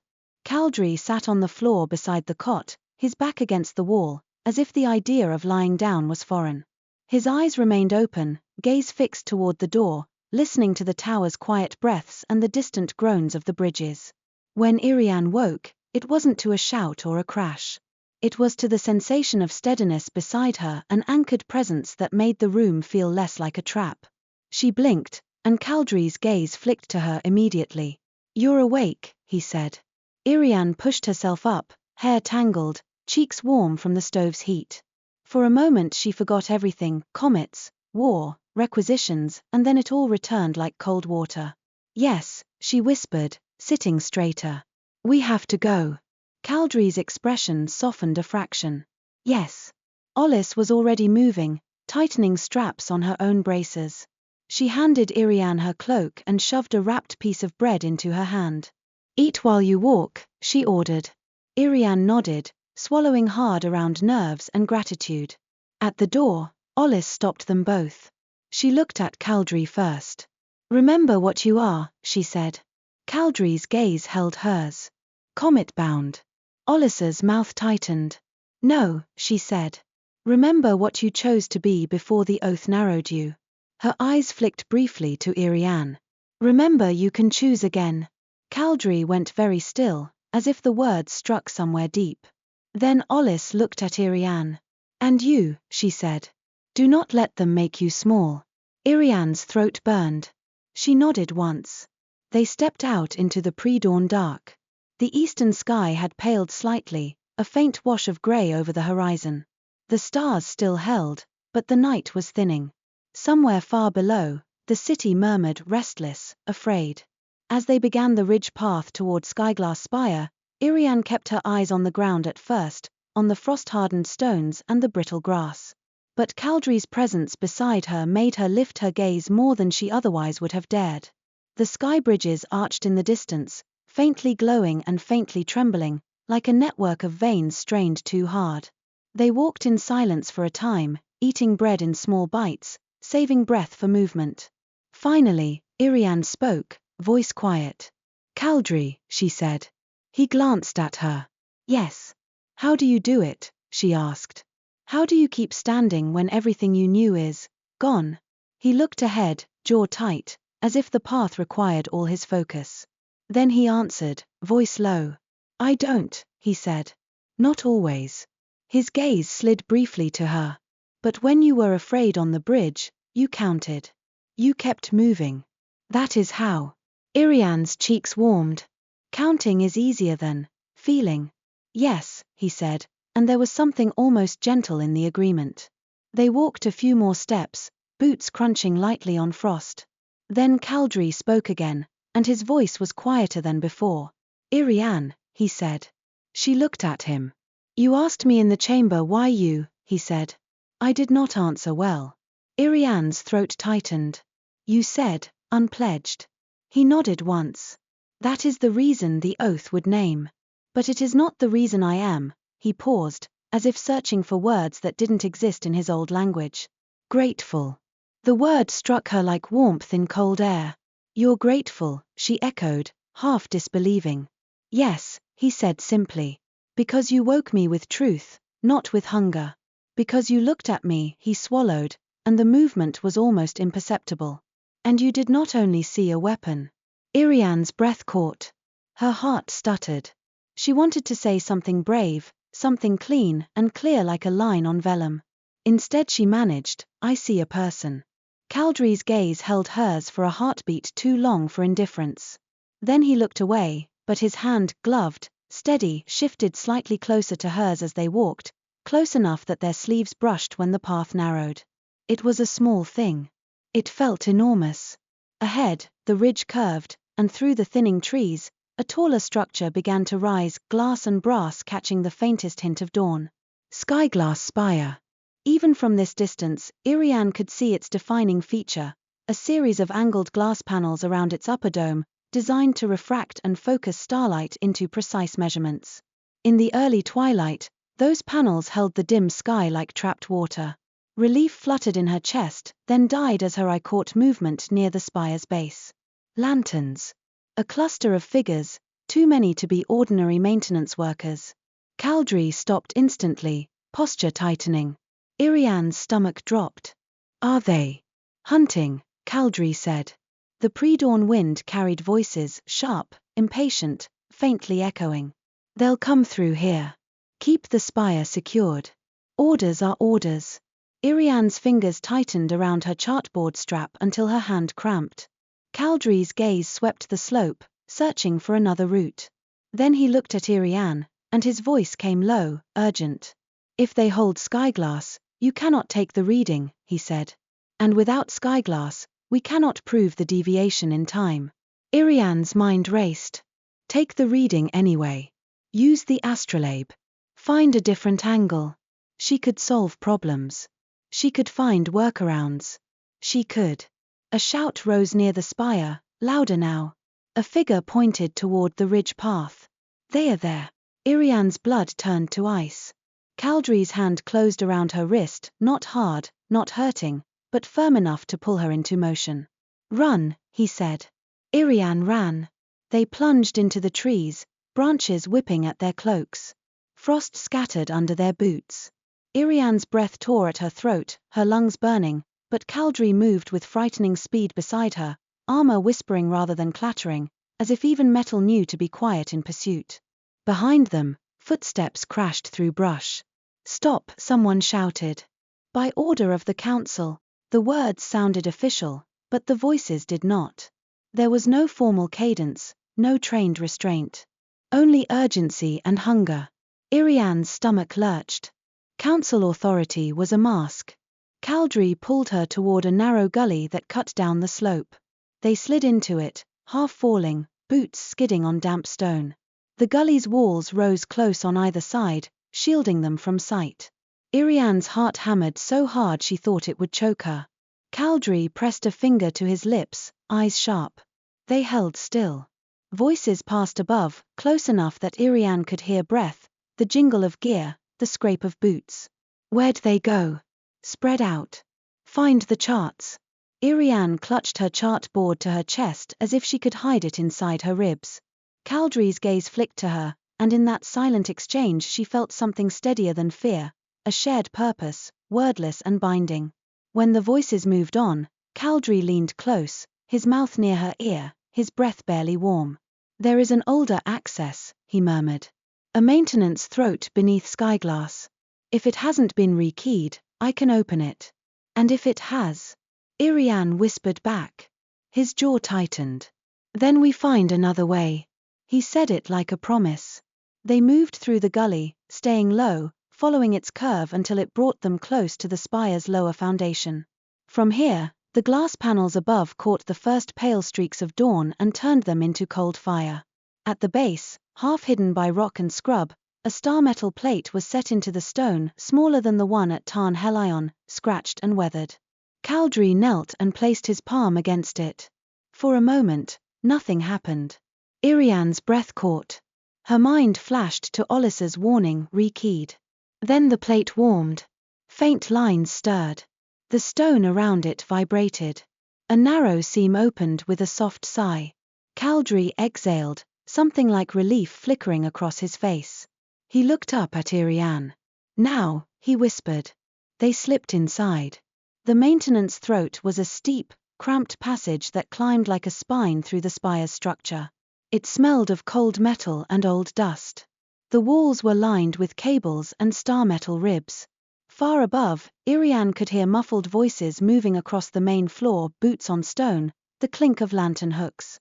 Caldrae sat on the floor beside the cot, his back against the wall, as if the idea of lying down was foreign. His eyes remained open, gaze fixed toward the door, listening to the tower's quiet breaths and the distant groans of the bridges. When Iriane woke, it wasn't to a shout or a crash. It was to the sensation of steadiness beside her, an anchored presence that made the room feel less like a trap. She blinked, and Caldrae's gaze flicked to her immediately. "You're awake," he said. Iriane pushed herself up, hair tangled, cheeks warm from the stove's heat. For a moment she forgot everything, comets, war, requisitions, and then it all returned like cold water. "Yes," she whispered, sitting straighter. "We have to go." Caldrae's expression softened a fraction. "Yes." Olis was already moving, tightening straps on her own braces. She handed Iriane her cloak and shoved a wrapped piece of bread into her hand. "Eat while you walk," she ordered. Iriane nodded, swallowing hard around nerves and gratitude. At the door, Olis stopped them both. She looked at Caldrae first. "Remember what you are," she said. Caldrae's gaze held hers. "Comet-bound." Olis's mouth tightened. "No," she said. "Remember what you chose to be before the oath narrowed you." Her eyes flicked briefly to Iriane. "Remember you can choose again." Caldrae went very still, as if the words struck somewhere deep. Then Olis looked at Iriane. "And you," she said. "Do not let them make you small." Iriane's throat burned. She nodded once. They stepped out into the pre-dawn dark. The eastern sky had paled slightly, a faint wash of grey over the horizon. The stars still held, but the night was thinning. Somewhere far below, the city murmured, restless, afraid. As they began the ridge path toward Skyglass Spire, Iriane kept her eyes on the ground at first, on the frost-hardened stones and the brittle grass. But Caldrae's presence beside her made her lift her gaze more than she otherwise would have dared. The sky bridges arched in the distance, faintly glowing and faintly trembling, like a network of veins strained too hard. They walked in silence for a time, eating bread in small bites, saving breath for movement. Finally, Iriane spoke, voice quiet. "Caldrae," she said. He glanced at her. "Yes. How do you do it?" she asked. "How do you keep standing when everything you knew is gone?" He looked ahead, jaw tight, as if the path required all his focus. Then he answered, voice low. "I don't," he said. "Not always." His gaze slid briefly to her. "But when you were afraid on the bridge, you counted. You kept moving. That is how." Iriane's cheeks warmed. "Counting is easier than feeling." "Yes," he said, and there was something almost gentle in the agreement. They walked a few more steps, boots crunching lightly on frost. Then Caldrae spoke again, and his voice was quieter than before. "Iriane," he said. She looked at him. "You asked me in the chamber why you," he said. "I did not answer well." Iriane's throat tightened. "You said, unpledged." He nodded once. "That is the reason the oath would name. But it is not the reason I am." He paused, as if searching for words that didn't exist in his old language. "Grateful." The word struck her like warmth in cold air. "You're grateful," she echoed, half disbelieving. "Yes," he said simply. "Because you woke me with truth, not with hunger. Because you looked at me," he swallowed, and the movement was almost imperceptible. "And you did not only see a weapon." Iriane's breath caught. Her heart stuttered. She wanted to say something brave, something clean and clear like a line on vellum. Instead she managed, "I see a person." Caldrae's gaze held hers for a heartbeat too long for indifference. Then he looked away, but his hand, gloved, steady, shifted slightly closer to hers as they walked, close enough that their sleeves brushed when the path narrowed. It was a small thing. It felt enormous. Ahead, the ridge curved, and through the thinning trees, a taller structure began to rise, glass and brass catching the faintest hint of dawn. Skyglass Spire. Even from this distance, Iriane could see its defining feature, a series of angled glass panels around its upper dome, designed to refract and focus starlight into precise measurements. In the early twilight, those panels held the dim sky like trapped water. Relief fluttered in her chest, then died as her eye caught movement near the spire's base. Lanterns. A cluster of figures, too many to be ordinary maintenance workers. Caldrae stopped instantly, posture tightening. Iriane's stomach dropped. "Are they hunting?" Caldrae said. The pre-dawn wind carried voices, sharp, impatient, faintly echoing. "They'll come through here. Keep the spire secured. Orders are orders." Iriane's fingers tightened around her chartboard strap until her hand cramped. Caldrae's gaze swept the slope, searching for another route. Then he looked at Iriane, and his voice came low, urgent. "If they hold Skyglass, you cannot take the reading," he said. "And without Skyglass, we cannot prove the deviation in time." Iriane's mind raced. Take the reading anyway. Use the astrolabe. Find a different angle. She could solve problems. She could find workarounds. She could. A shout rose near the spire, louder now. A figure pointed toward the ridge path. "They are there." Iriane's blood turned to ice. Caldrae's hand closed around her wrist, not hard, not hurting, but firm enough to pull her into motion. "Run," he said. Iriane ran. They plunged into the trees, branches whipping at their cloaks. Frost scattered under their boots. Iriane's breath tore at her throat, her lungs burning, but Caldrae moved with frightening speed beside her, armor whispering rather than clattering, as if even metal knew to be quiet in pursuit. Behind them, Footsteps crashed through brush. "Stop!" someone shouted. By order of the council. The words sounded official, but the voices did not. There was no formal cadence, no trained restraint. Only urgency and hunger. Iriane's stomach lurched. Council authority was a mask. Caldrae pulled her toward a narrow gully that cut down the slope. They slid into it, half falling, boots skidding on damp stone. The gully's walls rose close on either side, shielding them from sight. Iriane's heart hammered so hard she thought it would choke her. Caldrae pressed a finger to his lips, eyes sharp. They held still. Voices passed above, close enough that Iriane could hear breath, the jingle of gear, the scrape of boots. Where'd they go? Spread out. Find the charts. Iriane clutched her chart board to her chest as if she could hide it inside her ribs. Caldrae's gaze flicked to her, and in that silent exchange she felt something steadier than fear, a shared purpose, wordless and binding. When the voices moved on, Caldrae leaned close, his mouth near her ear, his breath barely warm. "There is an older access," he murmured. "A maintenance throat beneath skyglass. If it hasn't been rekeyed, I can open it." "And if it has?" Iriane whispered back. His jaw tightened. "Then we find another way." He said it like a promise. They moved through the gully, staying low, following its curve until it brought them close to the spire's lower foundation. From here, the glass panels above caught the first pale streaks of dawn and turned them into cold fire. At the base, half hidden by rock and scrub, a star metal plate was set into the stone, smaller than the one at Tarn Helion, scratched and weathered. Caldrae knelt and placed his palm against it. For a moment, nothing happened. Iriane's breath caught. Her mind flashed to Olissa's warning, rekeyed. Then the plate warmed. Faint lines stirred. The stone around it vibrated. A narrow seam opened with a soft sigh. Caldrae exhaled, something like relief flickering across his face. He looked up at Iriane. "Now," he whispered. They slipped inside. The maintenance throat was a steep, cramped passage that climbed like a spine through the spire's structure. It smelled of cold metal and old dust. The walls were lined with cables and star metal ribs. Far above, Iriane could hear muffled voices moving across the main floor, boots on stone, the clink of lantern hooks.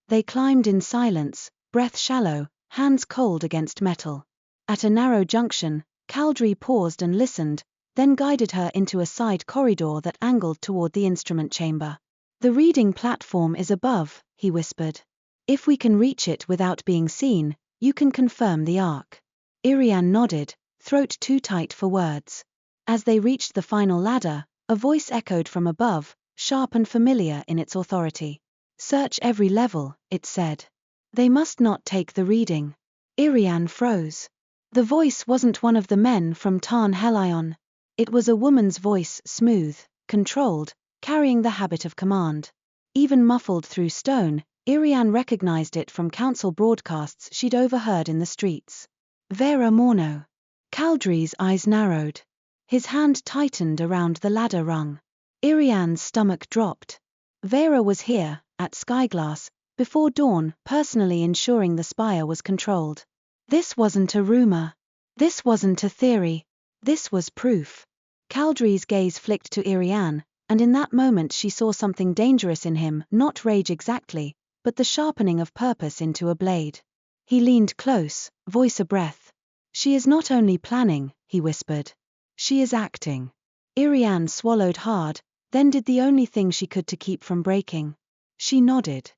They climbed in silence, breath shallow, hands cold against metal. At a narrow junction, Caldrae paused and listened, then guided her into a side corridor that angled toward the instrument chamber. "The reading platform is above," he whispered. "If we can reach it without being seen, you can confirm the arc." Iriane nodded, throat too tight for words. As they reached the final ladder, a voice echoed from above, sharp and familiar in its authority. "Search every level," it said. "They must not take the reading." Iriane froze. The voice wasn't one of the men from Tarn Helion. It was a woman's voice, smooth, controlled, carrying the habit of command. Even muffled through stone, Iriane recognized it from council broadcasts she'd overheard in the streets. "Vera Morno." Caldrae's eyes narrowed. His hand tightened around the ladder rung. Iriane's stomach dropped. Vera was here, at Skyglass, before dawn, personally ensuring the spire was controlled. This wasn't a rumor. This wasn't a theory. This was proof. Caldrae's gaze flicked to Iriane, and in that moment she saw something dangerous in him, not rage exactly, but the sharpening of purpose into a blade. He leaned close, voice a breath. "She is not only planning," he whispered. "She is acting." Iriane swallowed hard, then did the only thing she could to keep from breaking. She nodded.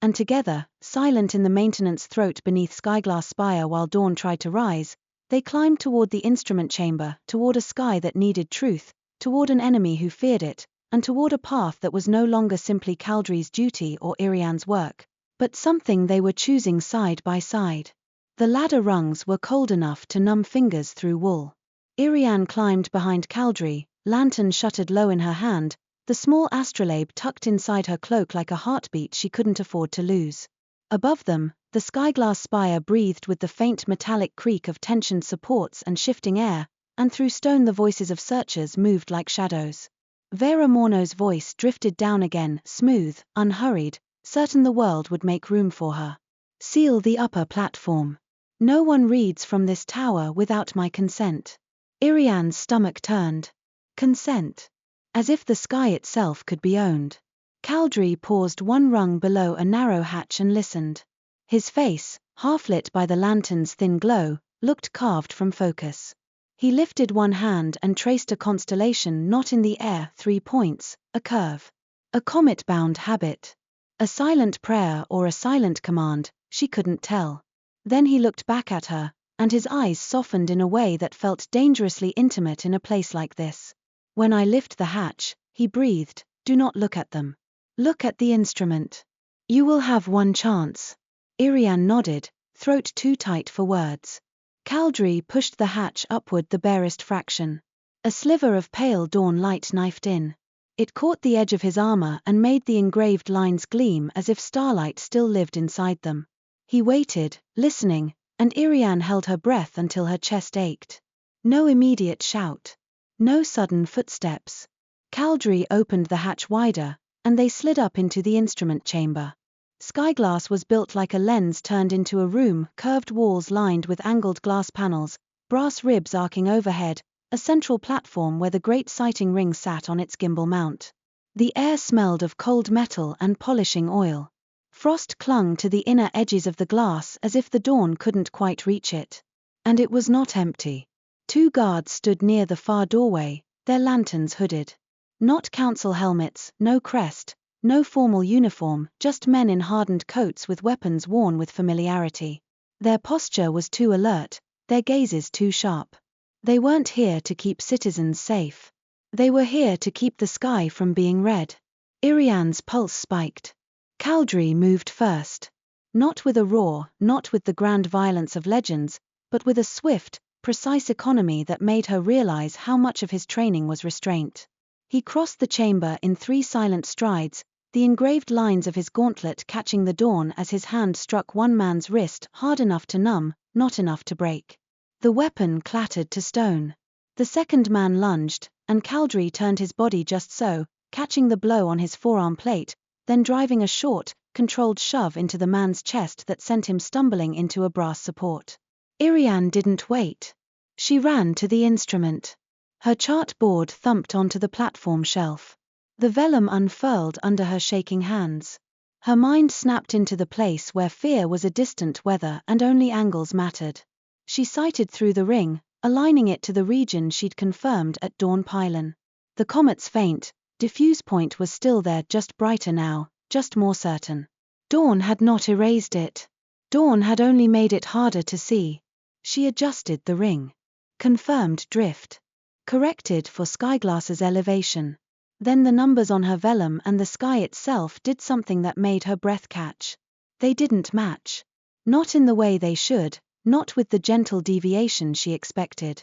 And together, silent in the maintenance throat beneath Skyglass spire while dawn tried to rise, they climbed toward the instrument chamber, toward a sky that needed truth, toward an enemy who feared it, and toward a path that was no longer simply Caldrae's duty or Iriane's work, but something they were choosing side by side. The ladder rungs were cold enough to numb fingers through wool. Iriane climbed behind Caldrae, lantern shuttered low in her hand, the small astrolabe tucked inside her cloak like a heartbeat she couldn't afford to lose. Above them, the skyglass spire breathed with the faint metallic creak of tensioned supports and shifting air, and through stone the voices of searchers moved like shadows. Vera Morno's voice drifted down again, smooth, unhurried, certain the world would make room for her. "Seal the upper platform. No one reads from this tower without my consent. Iriane's stomach turned. Consent. As if the sky itself could be owned. Caldrae paused one rung below a narrow hatch and listened. His face, half-lit by the lantern's thin glow, looked carved from focus. He lifted one hand and traced a constellation not in the air, 3 points, a curve. A comet-bound habit. A silent prayer or a silent command, she couldn't tell. Then he looked back at her, and his eyes softened in a way that felt dangerously intimate in a place like this. When I lift the hatch, he breathed, do not look at them. Look at the instrument. You will have one chance. Iriane nodded, throat too tight for words. Caldrae pushed the hatch upward the barest fraction. A sliver of pale dawn light knifed in. It caught the edge of his armor and made the engraved lines gleam as if starlight still lived inside them. He waited, listening, and Iriane held her breath until her chest ached. No immediate shout. No sudden footsteps. Caldrae opened the hatch wider, and they slid up into the instrument chamber. Skyglass was built like a lens turned into a room, curved walls lined with angled glass panels, brass ribs arcing overhead, a central platform where the great sighting ring sat on its gimbal mount. The air smelled of cold metal and polishing oil. Frost clung to the inner edges of the glass as if the dawn couldn't quite reach it. And it was not empty. 2 guards stood near the far doorway, their lanterns hooded. Not council helmets, no crest, no formal uniform, just men in hardened coats with weapons worn with familiarity. Their posture was too alert, their gazes too sharp. They weren't here to keep citizens safe. They were here to keep the sky from being red. Iriane's pulse spiked. Caldrae moved first. Not with a roar, not with the grand violence of legends, but with a swift, precise economy that made her realize how much of his training was restraint. He crossed the chamber in 3 silent strides, the engraved lines of his gauntlet catching the dawn as his hand struck one man's wrist hard enough to numb, not enough to break. The weapon clattered to stone. The second man lunged, and Caldrae turned his body just so, catching the blow on his forearm plate, then driving a short, controlled shove into the man's chest that sent him stumbling into a brass support. Iriane didn't wait. She ran to the instrument. Her chart board thumped onto the platform shelf. The vellum unfurled under her shaking hands. Her mind snapped into the place where fear was a distant weather and only angles mattered. She sighted through the ring, aligning it to the region she'd confirmed at Dawn Pylon. The comet's faint, diffuse point was still there, just brighter now, just more certain. Dawn had not erased it. Dawn had only made it harder to see. She adjusted the ring. Confirmed drift. Corrected for Skyglass's elevation. Then the numbers on her vellum and the sky itself did something that made her breath catch. They didn't match. Not in the way they should, not with the gentle deviation she expected.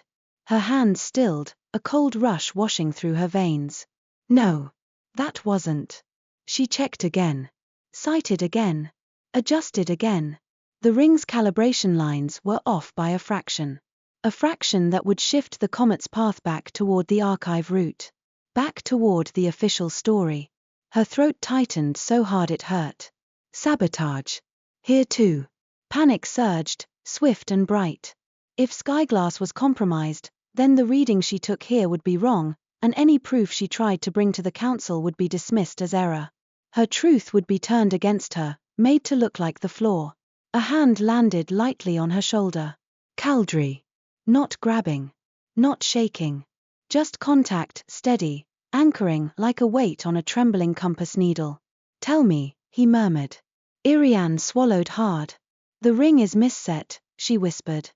Her hands stilled, a cold rush washing through her veins. No. That wasn't. She checked again. Sighted again. Adjusted again. The ring's calibration lines were off by a fraction. A fraction that would shift the comet's path back toward the archive route. Back toward the official story. Her throat tightened so hard it hurt. Sabotage. Here too. Panic surged, swift and bright. If Skyglass was compromised, then the reading she took here would be wrong, and any proof she tried to bring to the council would be dismissed as error. Her truth would be turned against her, made to look like the flaw. A hand landed lightly on her shoulder. Caldrae. Not grabbing. Not shaking. Just contact, steady, anchoring like a weight on a trembling compass needle. Tell me, he murmured. Iriane swallowed hard. The ring is misset, she whispered.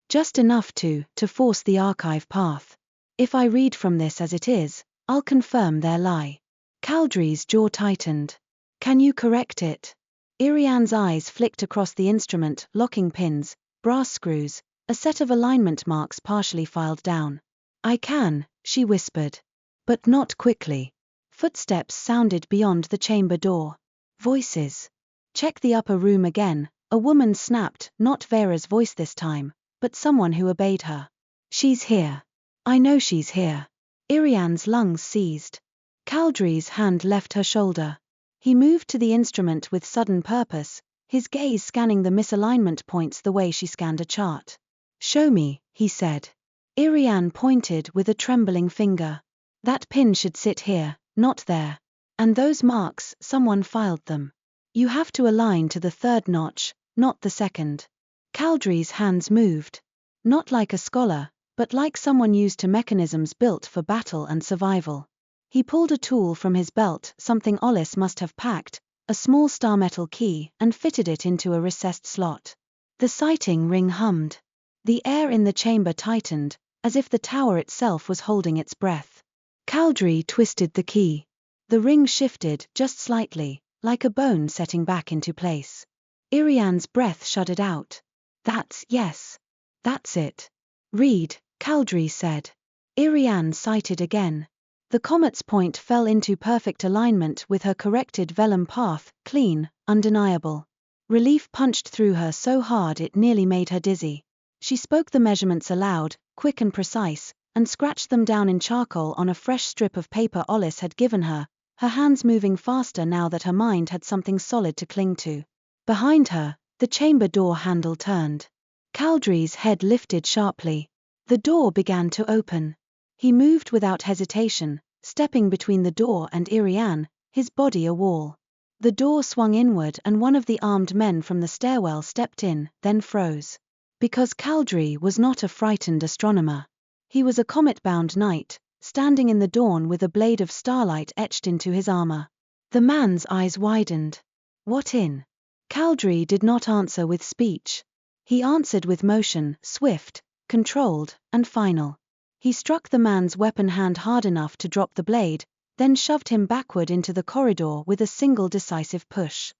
Just enough to force the archive path. If I read from this as it is, I'll confirm their lie. Caldrae's jaw tightened. Can you correct it? Iriane's eyes flicked across the instrument, locking pins, brass screws, a set of alignment marks partially filed down. I can, she whispered. But not quickly. Footsteps sounded beyond the chamber door. Voices. Check the upper room again, a woman snapped, not Vera's voice this time, but someone who obeyed her. She's here. I know she's here. Iriane's lungs seized. Caldrae's hand left her shoulder. He moved to the instrument with sudden purpose, his gaze scanning the misalignment points the way she scanned a chart. "Show me," he said. Iriane pointed with a trembling finger. "That pin should sit here, not there. And those marks, someone filed them. You have to align to the third notch, not the second." Caldrae's hands moved. Not like a scholar, but like someone used to mechanisms built for battle and survival. He pulled a tool from his belt, something Olis must have packed, a small star metal key, and fitted it into a recessed slot. The sighting ring hummed. The air in the chamber tightened, as if the tower itself was holding its breath. Caldrae twisted the key. The ring shifted, just slightly, like a bone setting back into place. Iriane's breath shuddered out. Yes. That's it. "Read," Caldrae said. Iriane sighted again. The comet's point fell into perfect alignment with her corrected vellum path, clean, undeniable. Relief punched through her so hard it nearly made her dizzy. She spoke the measurements aloud, quick and precise, and scratched them down in charcoal on a fresh strip of paper Olis had given her, her hands moving faster now that her mind had something solid to cling to. Behind her, the chamber door handle turned. Caldrae's head lifted sharply. The door began to open. He moved without hesitation, stepping between the door and Iriane, his body a wall. The door swung inward and one of the armed men from the stairwell stepped in, then froze. Because Caldrae was not a frightened astronomer. He was a comet-bound knight, standing in the dawn with a blade of starlight etched into his armor. The man's eyes widened. "What in?" Caldrae did not answer with speech. He answered with motion, swift, controlled, and final. He struck the man's weapon hand hard enough to drop the blade, then shoved him backward into the corridor with a single decisive push.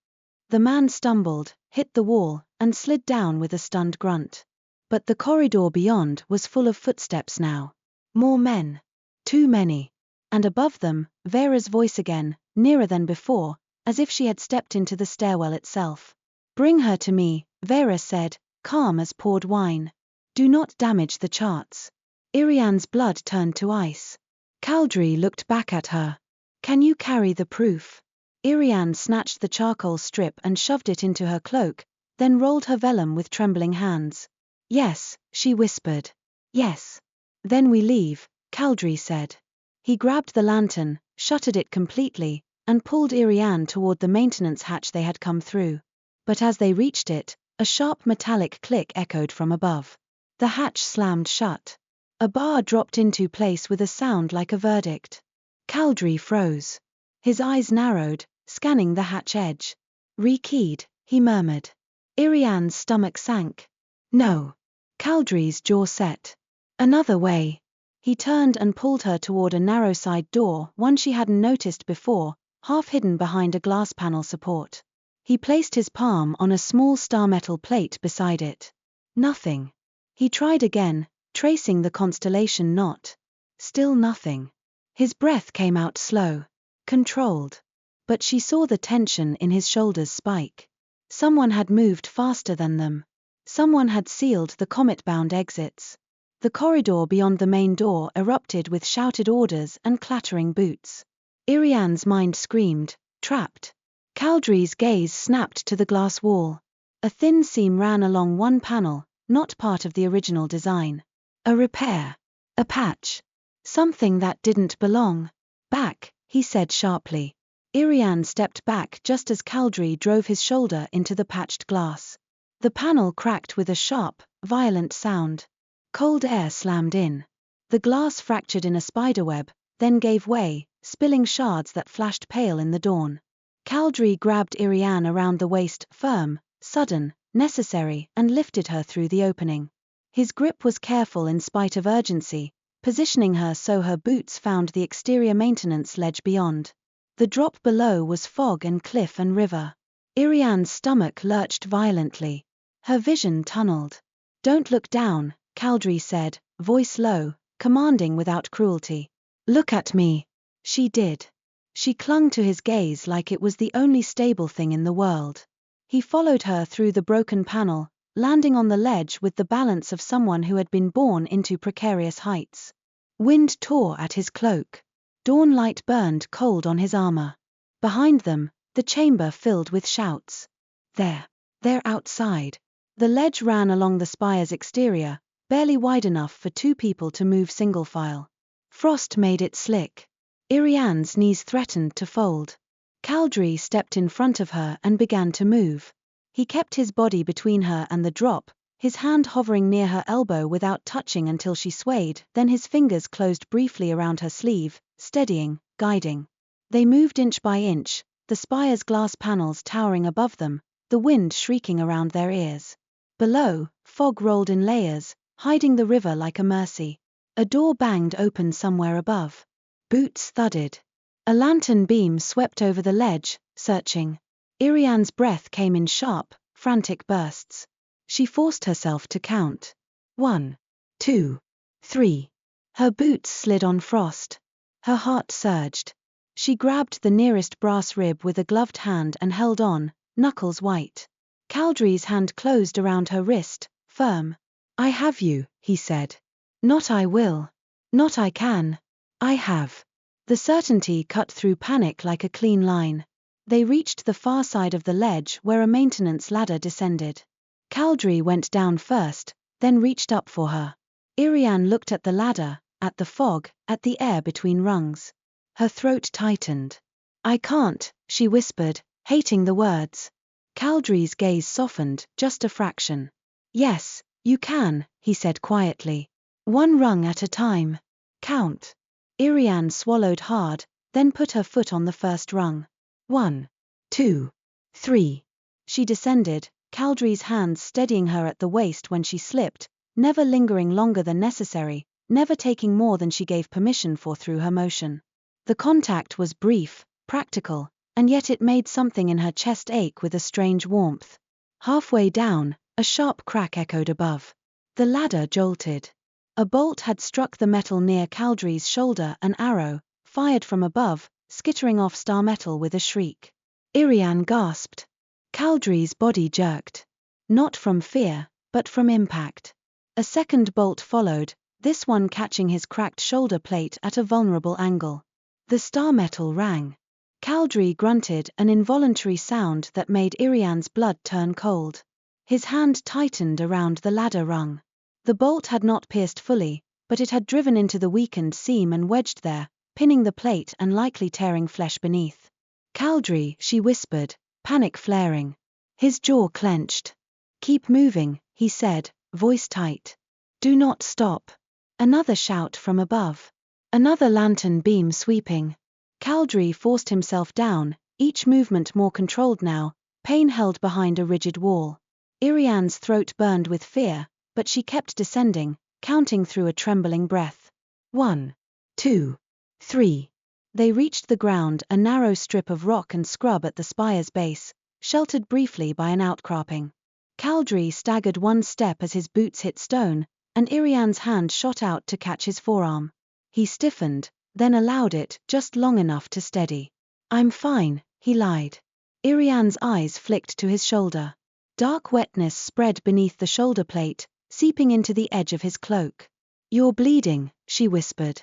The man stumbled, hit the wall, and slid down with a stunned grunt. But the corridor beyond was full of footsteps now. More men. Too many. And above them, Vera's voice again, nearer than before, as if she had stepped into the stairwell itself. "Bring her to me," Vera said, calm as poured wine. "Do not damage the charts." Iriane's blood turned to ice. Caldrae looked back at her. "Can you carry the proof?" Iriane snatched the charcoal strip and shoved it into her cloak, then rolled her vellum with trembling hands. "Yes," she whispered. "Yes." "Then we leave," Caldrae said. He grabbed the lantern, shuttered it completely, and pulled Iriane toward the maintenance hatch they had come through. But as they reached it, a sharp metallic click echoed from above. The hatch slammed shut. A bar dropped into place with a sound like a verdict. Caldrae froze. His eyes narrowed, scanning the hatch edge. "Rekeyed," he murmured. Iriane's stomach sank. "No." Caldrae's jaw set. "Another way." He turned and pulled her toward a narrow side door, one she hadn't noticed before, half hidden behind a glass panel support. He placed his palm on a small star metal plate beside it. Nothing. He tried again, tracing the constellation knot. Still nothing. His breath came out slow, controlled. But she saw the tension in his shoulders spike. Someone had moved faster than them. Someone had sealed the comet-bound exits. The corridor beyond the main door erupted with shouted orders and clattering boots. Iriane's mind screamed, trapped. Caldrae's gaze snapped to the glass wall. A thin seam ran along one panel, not part of the original design. A repair. A patch. Something that didn't belong. "Back," he said sharply. Iriane stepped back just as Caldrae drove his shoulder into the patched glass. The panel cracked with a sharp, violent sound. Cold air slammed in. The glass fractured in a spiderweb, then gave way, spilling shards that flashed pale in the dawn. Caldrae grabbed Iriane around the waist, firm, sudden, necessary, and lifted her through the opening. His grip was careful in spite of urgency, positioning her so her boots found the exterior maintenance ledge beyond. The drop below was fog and cliff and river. Iriane's stomach lurched violently. Her vision tunneled. "Don't look down," Caldrae said, voice low, commanding without cruelty. "Look at me." She did. She clung to his gaze like it was the only stable thing in the world. He followed her through the broken panel, landing on the ledge with the balance of someone who had been born into precarious heights. Wind tore at his cloak. Dawn light burned cold on his armor. Behind them, the chamber filled with shouts. "There! They're outside. The ledge ran along the spire's exterior, barely wide enough for two people to move single file. Frost made it slick. Iriane's knees threatened to fold. Caldrae stepped in front of her and began to move. He kept his body between her and the drop, his hand hovering near her elbow without touching until she swayed, then his fingers closed briefly around her sleeve, steadying, guiding. They moved inch by inch, the spire's glass panels towering above them, the wind shrieking around their ears. Below, fog rolled in layers, hiding the river like a mercy. A door banged open somewhere above. Boots thudded. A lantern beam swept over the ledge, searching. Iriane's breath came in sharp, frantic bursts. She forced herself to count. 1, 2, 3. Her boots slid on frost. Her heart surged. She grabbed the nearest brass rib with a gloved hand and held on, knuckles white. Caldrae's hand closed around her wrist, firm. I have you, he said. Not I will. Not I can. I have. The certainty cut through panic like a clean line. They reached the far side of the ledge where a maintenance ladder descended. Caldrae went down first, then reached up for her. Iriane looked at the ladder, at the fog, at the air between rungs. Her throat tightened. I can't, she whispered, hating the words. Caldrae's gaze softened, just a fraction. Yes, you can, he said quietly. One rung at a time. Count. Iriane swallowed hard, then put her foot on the first rung. 1, 2, 3. She descended, Caldrae's hands steadying her at the waist when she slipped, never lingering longer than necessary, never taking more than she gave permission for through her motion. The contact was brief, practical, and yet it made something in her chest ache with a strange warmth. Halfway down, a sharp crack echoed above. The ladder jolted. A bolt had struck the metal near Caldrae's shoulder, an arrow, fired from above, skittering off star metal with a shriek. Iriane gasped. Caldrae's body jerked. Not from fear, but from impact. A second bolt followed, this one catching his cracked shoulder plate at a vulnerable angle. The star metal rang. Caldrae grunted, an involuntary sound that made Iriane's blood turn cold. His hand tightened around the ladder rung. The bolt had not pierced fully, but it had driven into the weakened seam and wedged there, pinning the plate and likely tearing flesh beneath. Caldrae, she whispered, panic flaring. His jaw clenched. Keep moving, he said, voice tight. Do not stop. Another shout from above. Another lantern beam sweeping. Caldrae forced himself down, each movement more controlled now, pain held behind a rigid wall. Iriane's throat burned with fear, but she kept descending, counting through a trembling breath. 1, 2, 3. They reached the ground, a narrow strip of rock and scrub at the spire's base, sheltered briefly by an outcropping. Caldrae staggered one step as his boots hit stone, and Iriane's hand shot out to catch his forearm. He stiffened, then allowed it, just long enough to steady. I'm fine, he lied. Iriane's eyes flicked to his shoulder. Dark wetness spread beneath the shoulder plate, seeping into the edge of his cloak. You're bleeding, she whispered.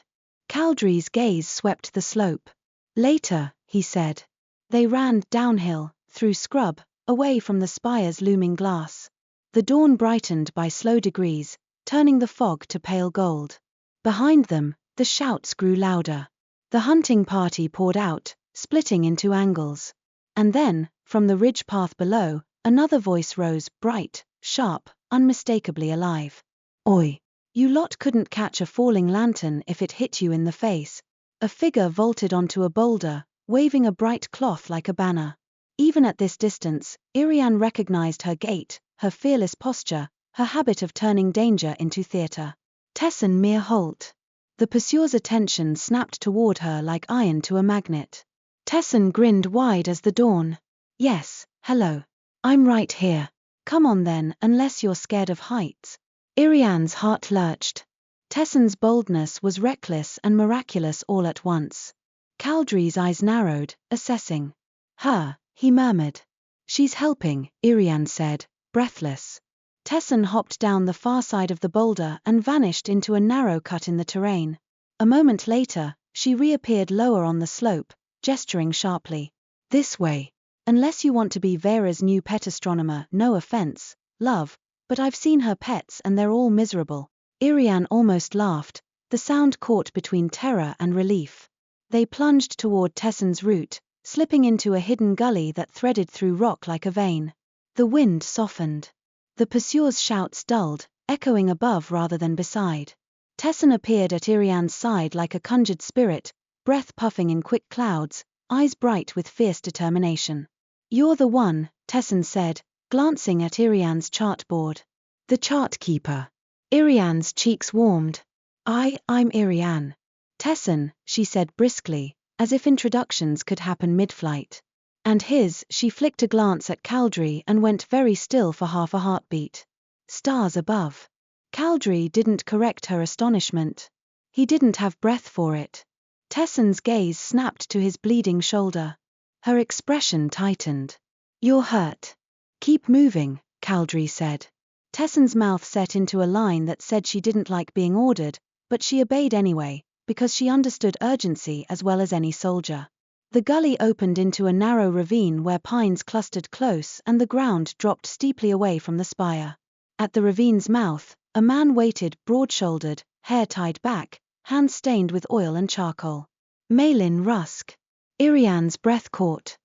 Caldrae's gaze swept the slope. Later, he said. They ran downhill, through scrub, away from the spire's looming glass. The dawn brightened by slow degrees, turning the fog to pale gold. Behind them, the shouts grew louder. The hunting party poured out, splitting into angles. And then, from the ridge path below, another voice rose, bright, sharp, unmistakably alive. Oi! You lot couldn't catch a falling lantern if it hit you in the face. A figure vaulted onto a boulder, waving a bright cloth like a banner. Even at this distance, Iriane recognized her gait, her fearless posture, her habit of turning danger into theater. Tessin Mere Holt. The pursuer's attention snapped toward her like iron to a magnet. Tessin grinned wide as the dawn. Yes, hello. I'm right here. Come on then, unless you're scared of heights. Iriane's heart lurched. Tessin's boldness was reckless and miraculous all at once. Caldrae's eyes narrowed, assessing. Her, he murmured. She's helping, Iriane said, breathless. Tessin hopped down the far side of the boulder and vanished into a narrow cut in the terrain. A moment later, she reappeared lower on the slope, gesturing sharply. This way. Unless you want to be Vera's new pet astronomer, no offense, love, but I've seen her pets and they're all miserable. Iriane almost laughed, the sound caught between terror and relief. They plunged toward Tessen's route, slipping into a hidden gully that threaded through rock like a vein. The wind softened. The pursuers' shouts dulled, echoing above rather than beside. Tessen appeared at Iriane's side like a conjured spirit, breath puffing in quick clouds, eyes bright with fierce determination. "You're the one," Tessen said, glancing at Iriane's chartboard. "The chart keeper." Iriane's cheeks warmed. I'm Iriane. Tessen, she said briskly, as if introductions could happen mid-flight. And she flicked a glance at Caldrae and went very still for half a heartbeat. Stars above. Caldrae didn't correct her astonishment. He didn't have breath for it. Tessen's gaze snapped to his bleeding shoulder. Her expression tightened. "You're hurt. Keep moving," Caldrae said. Tessen's mouth set into a line that said she didn't like being ordered, but she obeyed anyway, because she understood urgency as well as any soldier. The gully opened into a narrow ravine where pines clustered close and the ground dropped steeply away from the spire. At the ravine's mouth, a man waited, broad-shouldered, hair tied back, hands stained with oil and charcoal. Malin Rusk. Iriane's breath caught.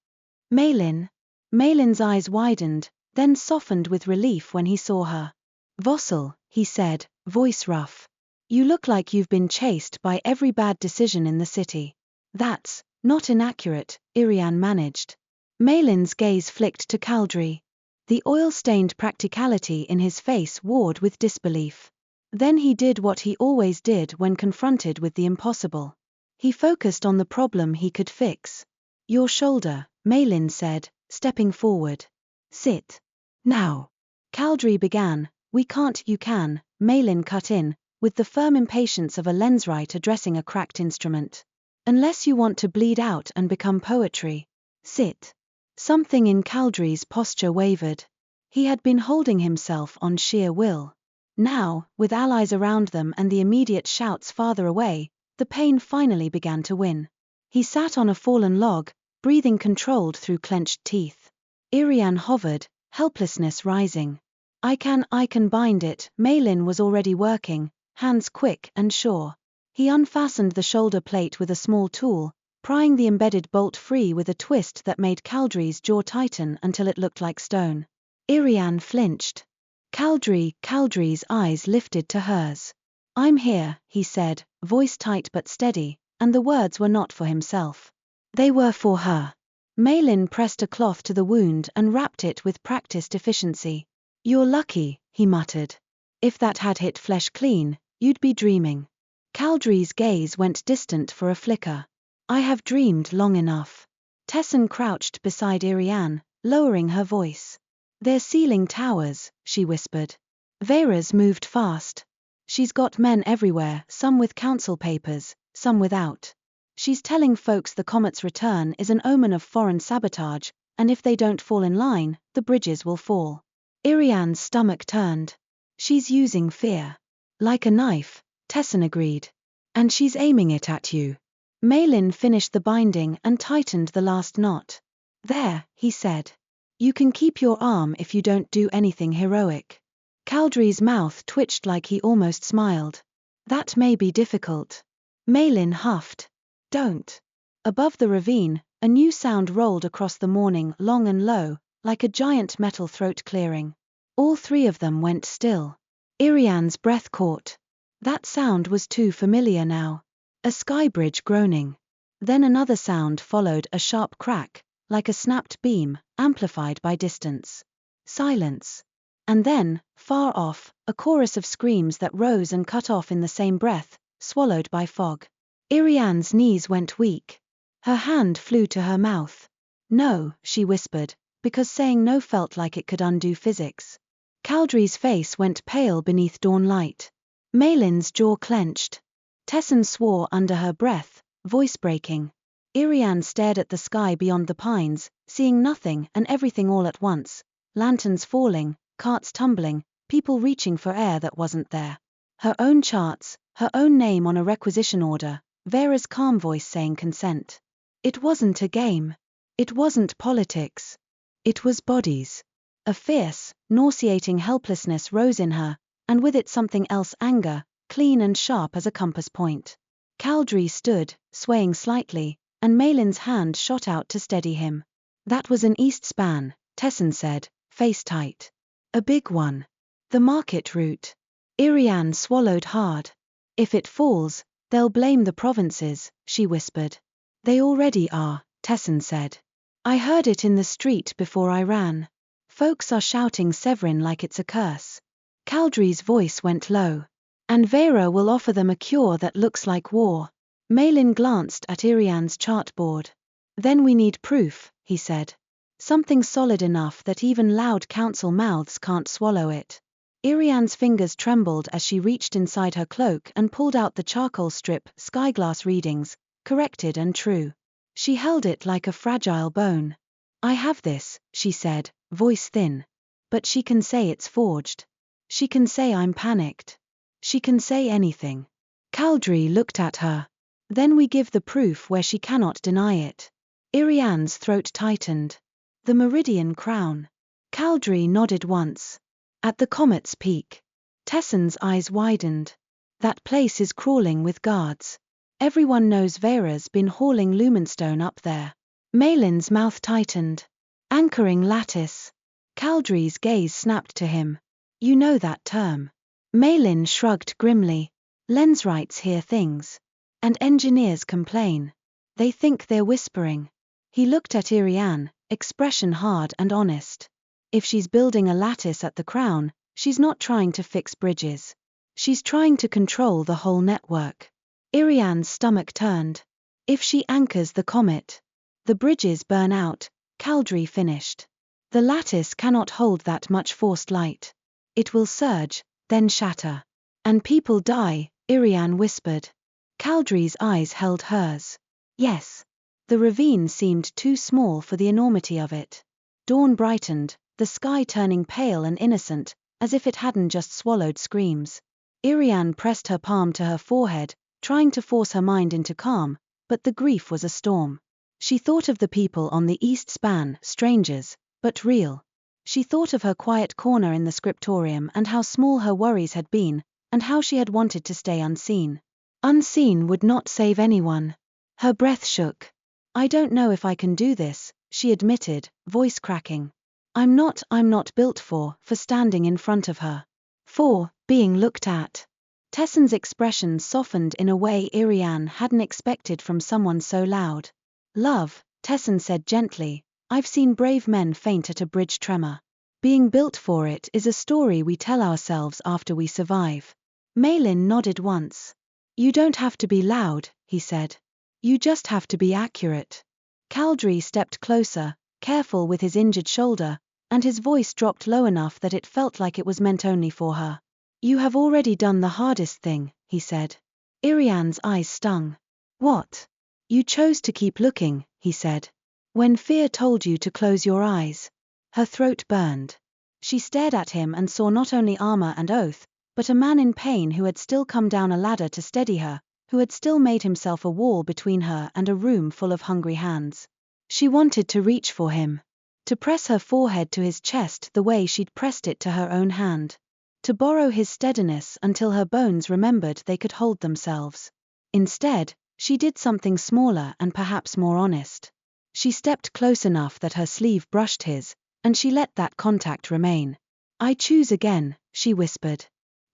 Malin? Malin's eyes widened, then softened with relief when he saw her. "Vossel," he said, voice rough. "You look like you've been chased by every bad decision in the city." "That's not inaccurate," Iriane managed. Malin's gaze flicked to Caldrae. The oil-stained practicality in his face warred with disbelief. Then he did what he always did when confronted with the impossible. He focused on the problem he could fix. "Your shoulder," Malin said, stepping forward. "Sit. Now." Caldrae began. "We can't." "You can," Malin cut in, with the firm impatience of a lenswright addressing a cracked instrument. "Unless you want to bleed out and become poetry. Sit." Something in Caldrae's posture wavered. He had been holding himself on sheer will. Now, with allies around them and the immediate shouts farther away, the pain finally began to win. He sat on a fallen log, breathing controlled through clenched teeth. Iriane hovered, helplessness rising. I can bind it." Malin was already working, hands quick and sure. He unfastened the shoulder plate with a small tool, prying the embedded bolt free with a twist that made Caldrae's jaw tighten until it looked like stone. Iriane flinched. Caldrae's eyes lifted to hers. "I'm here," he said, voice tight but steady, and the words were not for himself. They were for her. Malin pressed a cloth to the wound and wrapped it with practiced efficiency. "You're lucky," he muttered. "If that had hit flesh clean, you'd be dreaming." Caldrae's gaze went distant for a flicker. "I have dreamed long enough." Tessen crouched beside Iriane, lowering her voice. "They're ceiling towers," she whispered. "Vera's moved fast. She's got men everywhere, some with council papers, some without. She's telling folks the Comet's return is an omen of foreign sabotage, and if they don't fall in line, the bridges will fall." Iriane's stomach turned. "She's using fear. Like a knife," Tessen agreed. "And she's aiming it at you." Malin finished the binding and tightened the last knot. "There," he said. "You can keep your arm if you don't do anything heroic." Caldrae's mouth twitched like he almost smiled. "That may be difficult." Malin huffed. "Don't." Above the ravine, a new sound rolled across the morning, long and low, like a giant metal throat clearing. All three of them went still. Iriane's breath caught. That sound was too familiar now. A sky bridge groaning. Then another sound followed, a sharp crack, like a snapped beam, amplified by distance. Silence. And then, far off, a chorus of screams that rose and cut off in the same breath, swallowed by fog. Iriane's knees went weak. Her hand flew to her mouth. "No," she whispered, because saying no felt like it could undo physics. Caldrae's face went pale beneath dawn light. Malin's jaw clenched. Tessen swore under her breath, voice breaking. Iriane stared at the sky beyond the pines, seeing nothing and everything all at once. Lanterns falling, carts tumbling, people reaching for air that wasn't there. Her own charts, her own name on a requisition order, Vera's calm voice saying consent. It wasn't a game. It wasn't politics. It was bodies. A fierce, nauseating helplessness rose in her, and with it something else, anger, clean and sharp as a compass point. Caldrae stood, swaying slightly, and Malin's hand shot out to steady him. That was an east span, Tessin said, face tight. A big one. The market route. Iriane swallowed hard. If it falls, they'll blame the provinces, she whispered. They already are, Tessin said. I heard it in the street before I ran. Folks are shouting Severin like it's a curse. Caldrae's voice went low. And Vera will offer them a cure that looks like war. Malin glanced at Iriane's chartboard. Then we need proof, he said. Something solid enough that even loud council mouths can't swallow it. Iriane's fingers trembled as she reached inside her cloak and pulled out the charcoal strip, skyglass readings, corrected and true. She held it like a fragile bone. I have this, she said, voice thin. But she can say it's forged. She can say I'm panicked. She can say anything. Caldrae looked at her. Then we give the proof where she cannot deny it. Iriane's throat tightened. The Meridian Crown. Caldrae nodded once. At the Comet's peak. Tessin's eyes widened. That place is crawling with guards. Everyone knows Vera's been hauling lumenstone up there. Malin's mouth tightened. Anchoring lattice. Caldrae's gaze snapped to him. You know that term. Malin shrugged grimly. Lenswrights hear things. And engineers complain. They think they're whispering. He looked at Iriane, expression hard and honest. If she's building a lattice at the crown, she's not trying to fix bridges. She's trying to control the whole network. Iriane's stomach turned. If she anchors the comet, the bridges burn out, Caldrae finished. The lattice cannot hold that much forced light. It will surge, then shatter. And people die, Iriane whispered. Caldrae's eyes held hers. Yes. The ravine seemed too small for the enormity of it. Dawn brightened, the sky turning pale and innocent, as if it hadn't just swallowed screams. Iriane pressed her palm to her forehead, trying to force her mind into calm, but the grief was a storm. She thought of the people on the east span, strangers, but real. She thought of her quiet corner in the scriptorium and how small her worries had been, and how she had wanted to stay unseen. Unseen would not save anyone. Her breath shook. I don't know if I can do this, she admitted, voice cracking. I'm not built for standing in front of her. For being looked at. Tessin's expression softened in a way Iriane hadn't expected from someone so loud. Love, Tessin said gently, I've seen brave men faint at a bridge tremor. Being built for it is a story we tell ourselves after we survive. Malin nodded once. You don't have to be loud, he said. You just have to be accurate. Caldrae stepped closer, careful with his injured shoulder, and his voice dropped low enough that it felt like it was meant only for her. You have already done the hardest thing, he said. Iriane's eyes stung. What? You chose to keep looking, he said. When fear told you to close your eyes. Her throat burned. She stared at him and saw not only armor and oath, but a man in pain who had still come down a ladder to steady her, who had still made himself a wall between her and a room full of hungry hands. She wanted to reach for him. To press her forehead to his chest the way she'd pressed it to her own hand. To borrow his steadiness until her bones remembered they could hold themselves. Instead, she did something smaller and perhaps more honest. She stepped close enough that her sleeve brushed his, and she let that contact remain. I choose again, she whispered.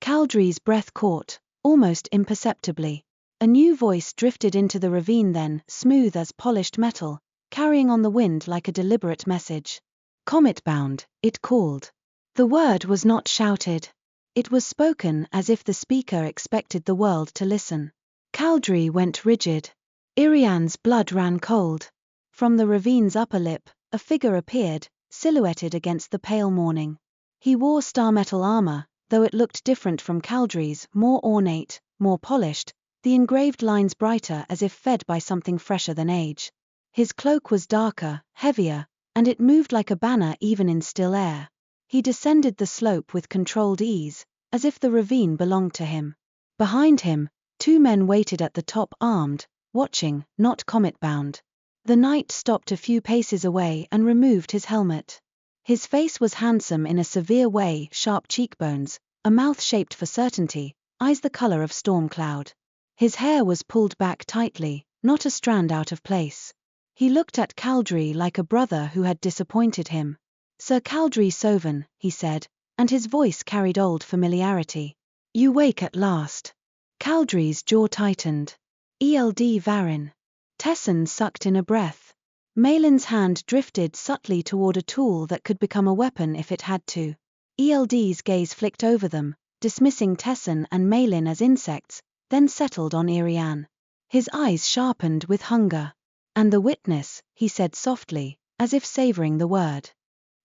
Caldrae's breath caught, almost imperceptibly. A new voice drifted into the ravine then, smooth as polished metal, carrying on the wind like a deliberate message. Comet-bound, it called. The word was not shouted. It was spoken as if the speaker expected the world to listen. Caldrae went rigid. Iriane's blood ran cold. From the ravine's upper lip, a figure appeared, silhouetted against the pale morning. He wore star-metal armor, though it looked different from Caldrae's, more ornate, more polished, the engraved lines brighter as if fed by something fresher than age. His cloak was darker, heavier, and it moved like a banner even in still air. He descended the slope with controlled ease, as if the ravine belonged to him. Behind him, two men waited at the top armed, watching, not comet-bound. The knight stopped a few paces away and removed his helmet. His face was handsome in a severe way, sharp cheekbones, a mouth shaped for certainty, eyes the color of storm cloud. His hair was pulled back tightly, not a strand out of place. He looked at Caldrae like a brother who had disappointed him. Sir Caldrae Soven, he said, and his voice carried old familiarity. You wake at last. Caldrae's jaw tightened. Eld Varin. Tessin sucked in a breath. Malin's hand drifted subtly toward a tool that could become a weapon if it had to. Eld's gaze flicked over them, dismissing Tessin and Malin as insects, then settled on Iriane. His eyes sharpened with hunger. And the witness, he said softly, as if savoring the word.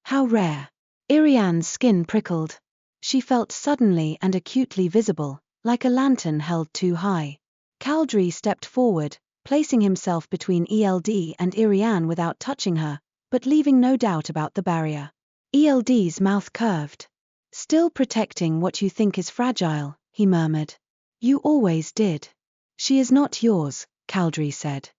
How rare. Iriane's skin prickled. She felt suddenly and acutely visible, like a lantern held too high. Caldrae stepped forward, placing himself between Eld and Iriane without touching her, but leaving no doubt about the barrier. Eld's mouth curved. Still protecting what you think is fragile, he murmured. You always did. She is not yours, Caldrae said.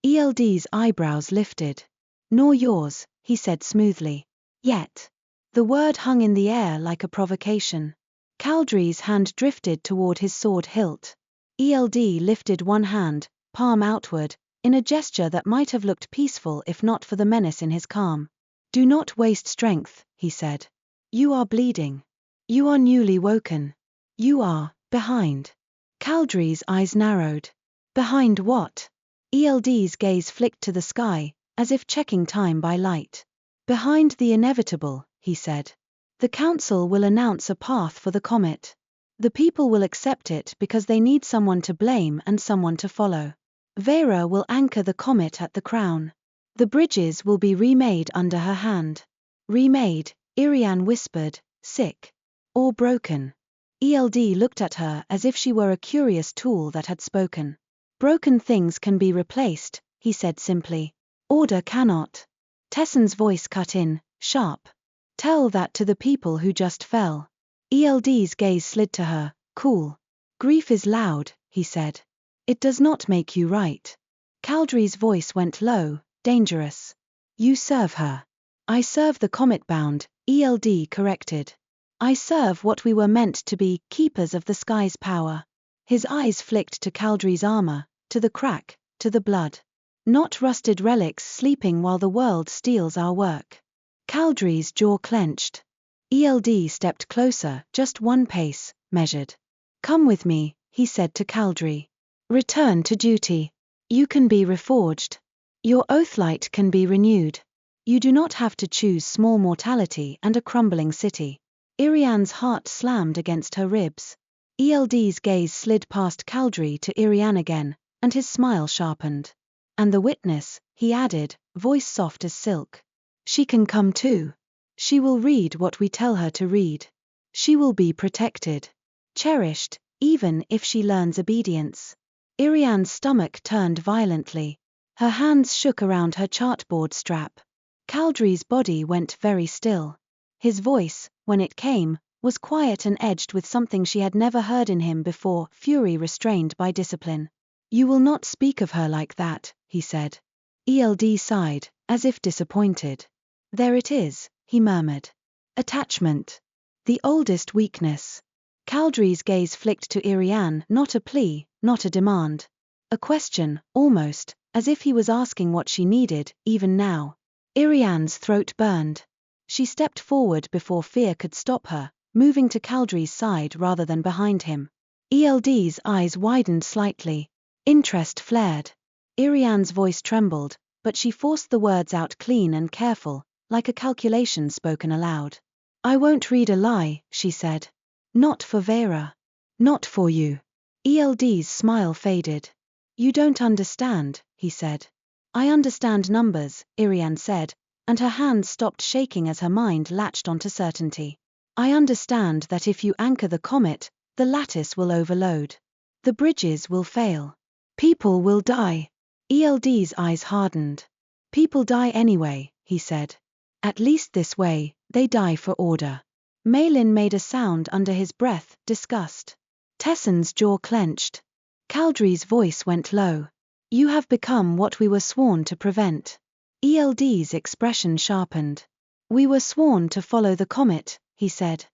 Eld's eyebrows lifted. Nor yours, he said smoothly. Yet. The word hung in the air like a provocation. Caldrae's hand drifted toward his sword hilt. Eld lifted one hand, palm outward, in a gesture that might have looked peaceful if not for the menace in his calm. Do not waste strength, he said. You are bleeding. You are newly woken. You are behind. Caldrae's eyes narrowed. Behind what? Eld's gaze flicked to the sky, as if checking time by light. Behind the inevitable, he said. The council will announce a path for the comet. The people will accept it because they need someone to blame and someone to follow. Vera will anchor the comet at the crown. The bridges will be remade under her hand. Remade, Iriane whispered, sick. Or broken. Eld looked at her as if she were a curious tool that had spoken. Broken things can be replaced, he said simply. Order cannot. Tessin's voice cut in, sharp. Tell that to the people who just fell. Eld's gaze slid to her, cool. Grief is loud, he said. It does not make you right. Caldrae's voice went low, dangerous. You serve her. I serve the comet-bound, Eld corrected. I serve what we were meant to be, keepers of the sky's power. His eyes flicked to Caldrae's armor, to the crack, to the blood. Not rusted relics sleeping while the world steals our work. Caldrae's jaw clenched. Eld stepped closer, just one pace, measured. Come with me, he said to Caldrae. Return to duty. You can be reforged. Your oathlight can be renewed. You do not have to choose small mortality and a crumbling city. Iriane's heart slammed against her ribs. Eld's gaze slid past Caldrae to Iriane again, and his smile sharpened. And the witness, he added, voice soft as silk. She can come too. She will read what we tell her to read. She will be protected. Cherished, even if she learns obedience. Iriane's stomach turned violently. Her hands shook around her chartboard strap. Caldrae's body went very still. His voice, when it came, was quiet and edged with something she had never heard in him before, fury restrained by discipline. You will not speak of her like that, he said. Eld sighed, as if disappointed. There it is, he murmured. Attachment. The oldest weakness. Caldrae's gaze flicked to Iriane, not a plea, not a demand. A question, almost, as if he was asking what she needed, even now. Iriane's throat burned. She stepped forward before fear could stop her, moving to Caldrae's side rather than behind him. Eld's eyes widened slightly. Interest flared. Iriane's voice trembled, but she forced the words out clean and careful, like a calculation spoken aloud. I won't read a lie, she said. Not for Vera. Not for you. Eld's smile faded. You don't understand, he said. I understand numbers, Iriane said, and her hands stopped shaking as her mind latched onto certainty. I understand that if you anchor the comet, the lattice will overload. The bridges will fail. People will die. Eld's eyes hardened. People die anyway, he said. At least this way, they die for order. Malin made a sound under his breath, disgust. Tessin's jaw clenched. Caldrae's voice went low. You have become what we were sworn to prevent. ELD's expression sharpened. We were sworn to follow the comet, he said.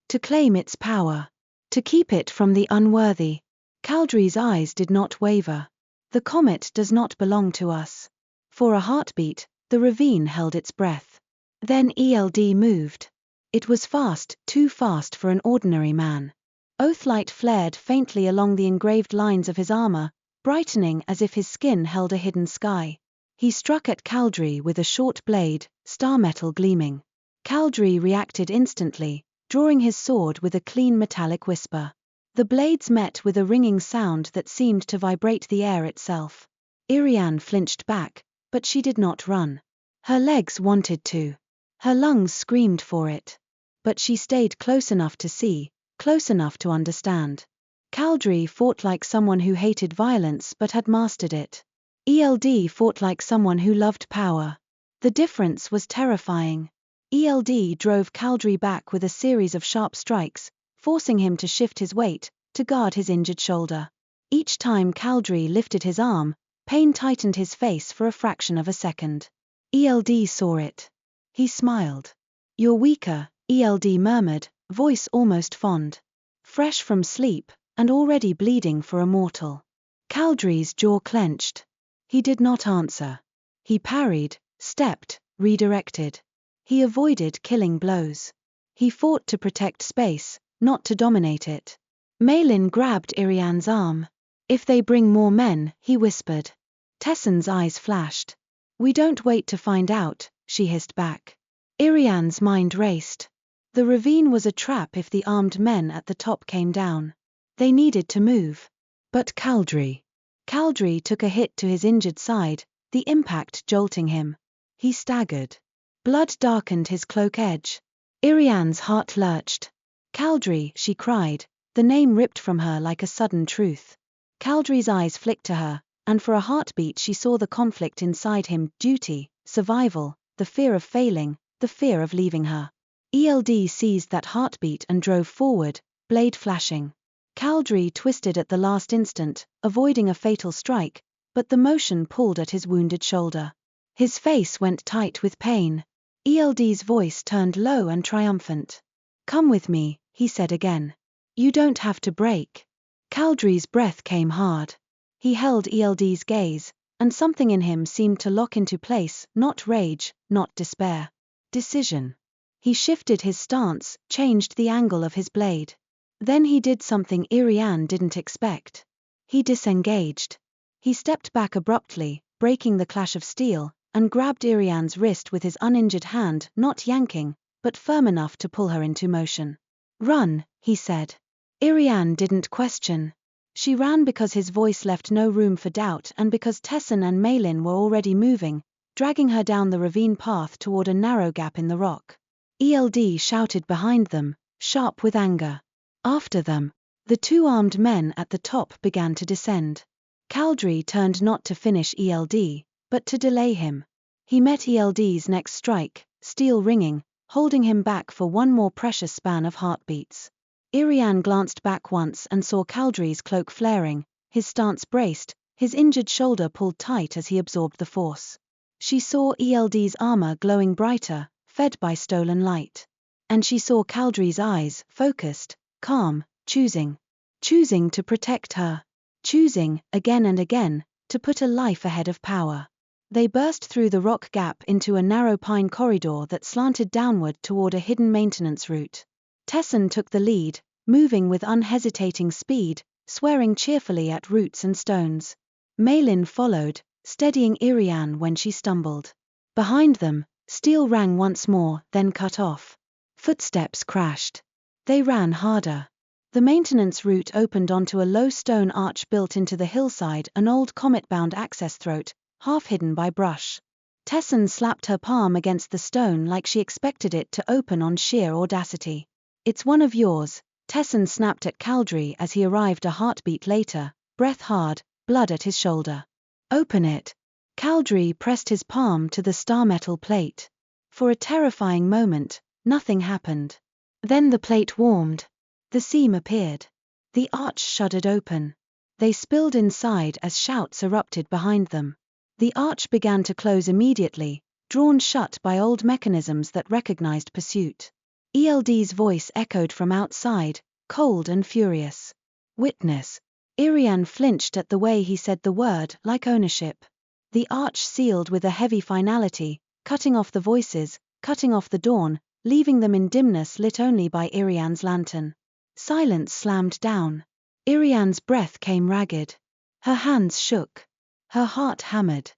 To claim its power. To keep it from the unworthy. Caldrae's eyes did not waver. The comet does not belong to us. For a heartbeat, the ravine held its breath. Then ELD moved. It was fast, too fast for an ordinary man. Oathlight flared faintly along the engraved lines of his armor, brightening as if his skin held a hidden sky. He struck at Caldrae with a short blade, star metal gleaming. Caldrae reacted instantly, drawing his sword with a clean metallic whisper. The blades met with a ringing sound that seemed to vibrate the air itself. Iriane flinched back, but she did not run. Her legs wanted to. Her lungs screamed for it. But she stayed close enough to see, close enough to understand. Caldrae fought like someone who hated violence but had mastered it. ELD fought like someone who loved power. The difference was terrifying. ELD drove Caldrae back with a series of sharp strikes, forcing him to shift his weight, to guard his injured shoulder. Each time Caldrae lifted his arm, pain tightened his face for a fraction of a second. ELD saw it. He smiled. You're weaker, ELD murmured, voice almost fond. Fresh from sleep, and already bleeding for a mortal. Caldrae's jaw clenched. He did not answer. He parried, stepped, redirected. He avoided killing blows. He fought to protect space, not to dominate it. Malin grabbed Iriane's arm. If they bring more men, he whispered. Tesson's eyes flashed. We don't wait to find out, she hissed back. Iriane's mind raced. The ravine was a trap if the armed men at the top came down. They needed to move. But Caldrae. Caldrae took a hit to his injured side, the impact jolting him. He staggered. Blood darkened his cloak edge. Iriane's heart lurched. Caldrae, she cried, the name ripped from her like a sudden truth. Caldrae's eyes flicked to her, and for a heartbeat she saw the conflict inside him, duty, survival, the fear of failing, the fear of leaving her. ELD seized that heartbeat and drove forward, blade flashing. Caldrae twisted at the last instant, avoiding a fatal strike, but the motion pulled at his wounded shoulder. His face went tight with pain. ELD's voice turned low and triumphant. Come with me, he said again. You don't have to break. Caldrae's breath came hard. He held ELD's gaze, and something in him seemed to lock into place, not rage, not despair. Decision. He shifted his stance, changed the angle of his blade. Then he did something Iriane didn't expect. He disengaged. He stepped back abruptly, breaking the clash of steel, and grabbed Iriane's wrist with his uninjured hand, not yanking, but firm enough to pull her into motion. Run, he said. Iriane didn't question. She ran because his voice left no room for doubt and because Tesson and Malin were already moving, dragging her down the ravine path toward a narrow gap in the rock. ELD shouted behind them, sharp with anger. After them, the two armed men at the top began to descend. Caldrae turned not to finish ELD, but to delay him. He met ELD's next strike, steel ringing, holding him back for one more precious span of heartbeats. Iriane glanced back once and saw Caldrae's cloak flaring, his stance braced, his injured shoulder pulled tight as he absorbed the force. She saw ELD's armor glowing brighter, fed by stolen light. And she saw Caldrae's eyes, focused, calm, choosing to protect her. Choosing, again and again, to put a life ahead of power. They burst through the rock gap into a narrow pine corridor that slanted downward toward a hidden maintenance route. Tesson took the lead, moving with unhesitating speed, swearing cheerfully at roots and stones. Malin followed, steadying Iriane when she stumbled. Behind them, steel rang once more, then cut off. Footsteps crashed. They ran harder. The maintenance route opened onto a low stone arch built into the hillside, an old comet-bound access throat, half hidden by brush. Tesson slapped her palm against the stone like she expected it to open on sheer audacity. It's one of yours, Tesson snapped at Caldrae as he arrived a heartbeat later, breath hard, blood at his shoulder. Open it. Caldrae pressed his palm to the star metal plate. For a terrifying moment, nothing happened. Then the plate warmed. The seam appeared. The arch shuddered open. They spilled inside as shouts erupted behind them. The arch began to close immediately, drawn shut by old mechanisms that recognized pursuit. ELD's voice echoed from outside, cold and furious. Witness. Iriane flinched at the way he said the word, like ownership. The arch sealed with a heavy finality, cutting off the voices, cutting off the dawn, leaving them in dimness lit only by Iriane's lantern. Silence slammed down. Iriane's breath came ragged. Her hands shook. Her heart hammered.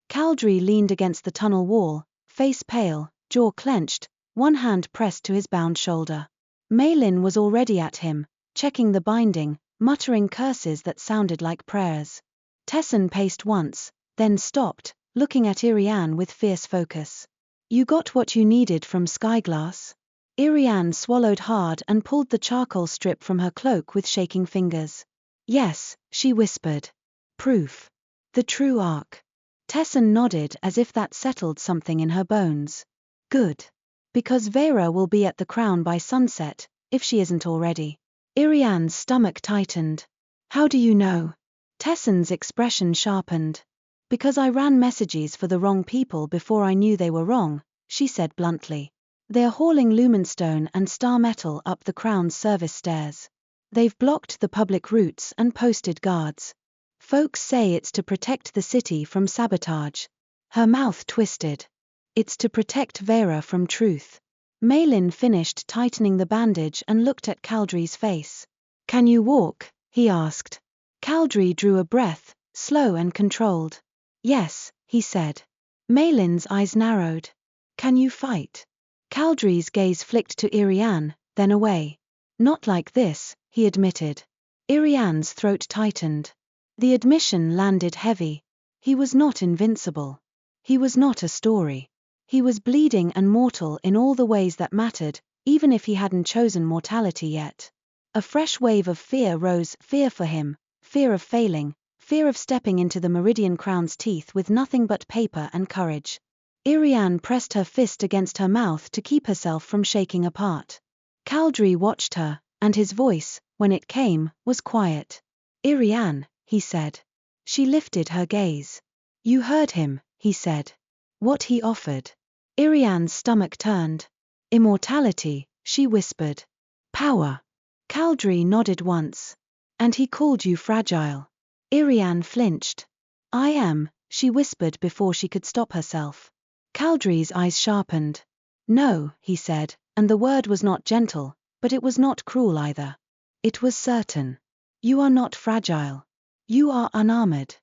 Caldrae leaned against the tunnel wall, face pale, jaw clenched, one hand pressed to his bound shoulder. Malin was already at him, checking the binding, muttering curses that sounded like prayers. Tessin paced once, then stopped, looking at Iriane with fierce focus. You got what you needed from Skyglass? Iriane swallowed hard and pulled the charcoal strip from her cloak with shaking fingers. Yes, she whispered. Proof. The true arc. Tessin nodded as if that settled something in her bones. Good. Because Vera will be at the crown by sunset, if she isn't already. Iriane's stomach tightened. How do you know? Tessin's expression sharpened. Because I ran messages for the wrong people before I knew they were wrong, she said bluntly. They're hauling lumenstone and star metal up the crown's service stairs. They've blocked the public routes and posted guards. Folks say it's to protect the city from sabotage. Her mouth twisted. It's to protect Vera from truth. Malin finished tightening the bandage and looked at Caldrae's face. Can you walk? He asked. Caldrae drew a breath, slow and controlled. Yes, he said. Malin's eyes narrowed. Can you fight? Caldrae's gaze flicked to Iriane, then away. Not like this, he admitted. Iriane's throat tightened. The admission landed heavy. He was not invincible. He was not a story. He was bleeding and mortal in all the ways that mattered, even if he hadn't chosen mortality yet. A fresh wave of fear rose, fear for him, fear of failing, fear of stepping into the Meridian Crown's teeth with nothing but paper and courage. Iriane pressed her fist against her mouth to keep herself from shaking apart. Caldrae watched her, and his voice, when it came, was quiet. Iriane, he said. She lifted her gaze. You heard him, he said. What he offered. Iriane's stomach turned. Immortality, she whispered. Power. Caldrae nodded once. And he called you fragile. Iriane flinched. I am, she whispered before she could stop herself. Caldrae's eyes sharpened. No, he said, and the word was not gentle, but it was not cruel either. It was certain. You are not fragile. You are unarmored.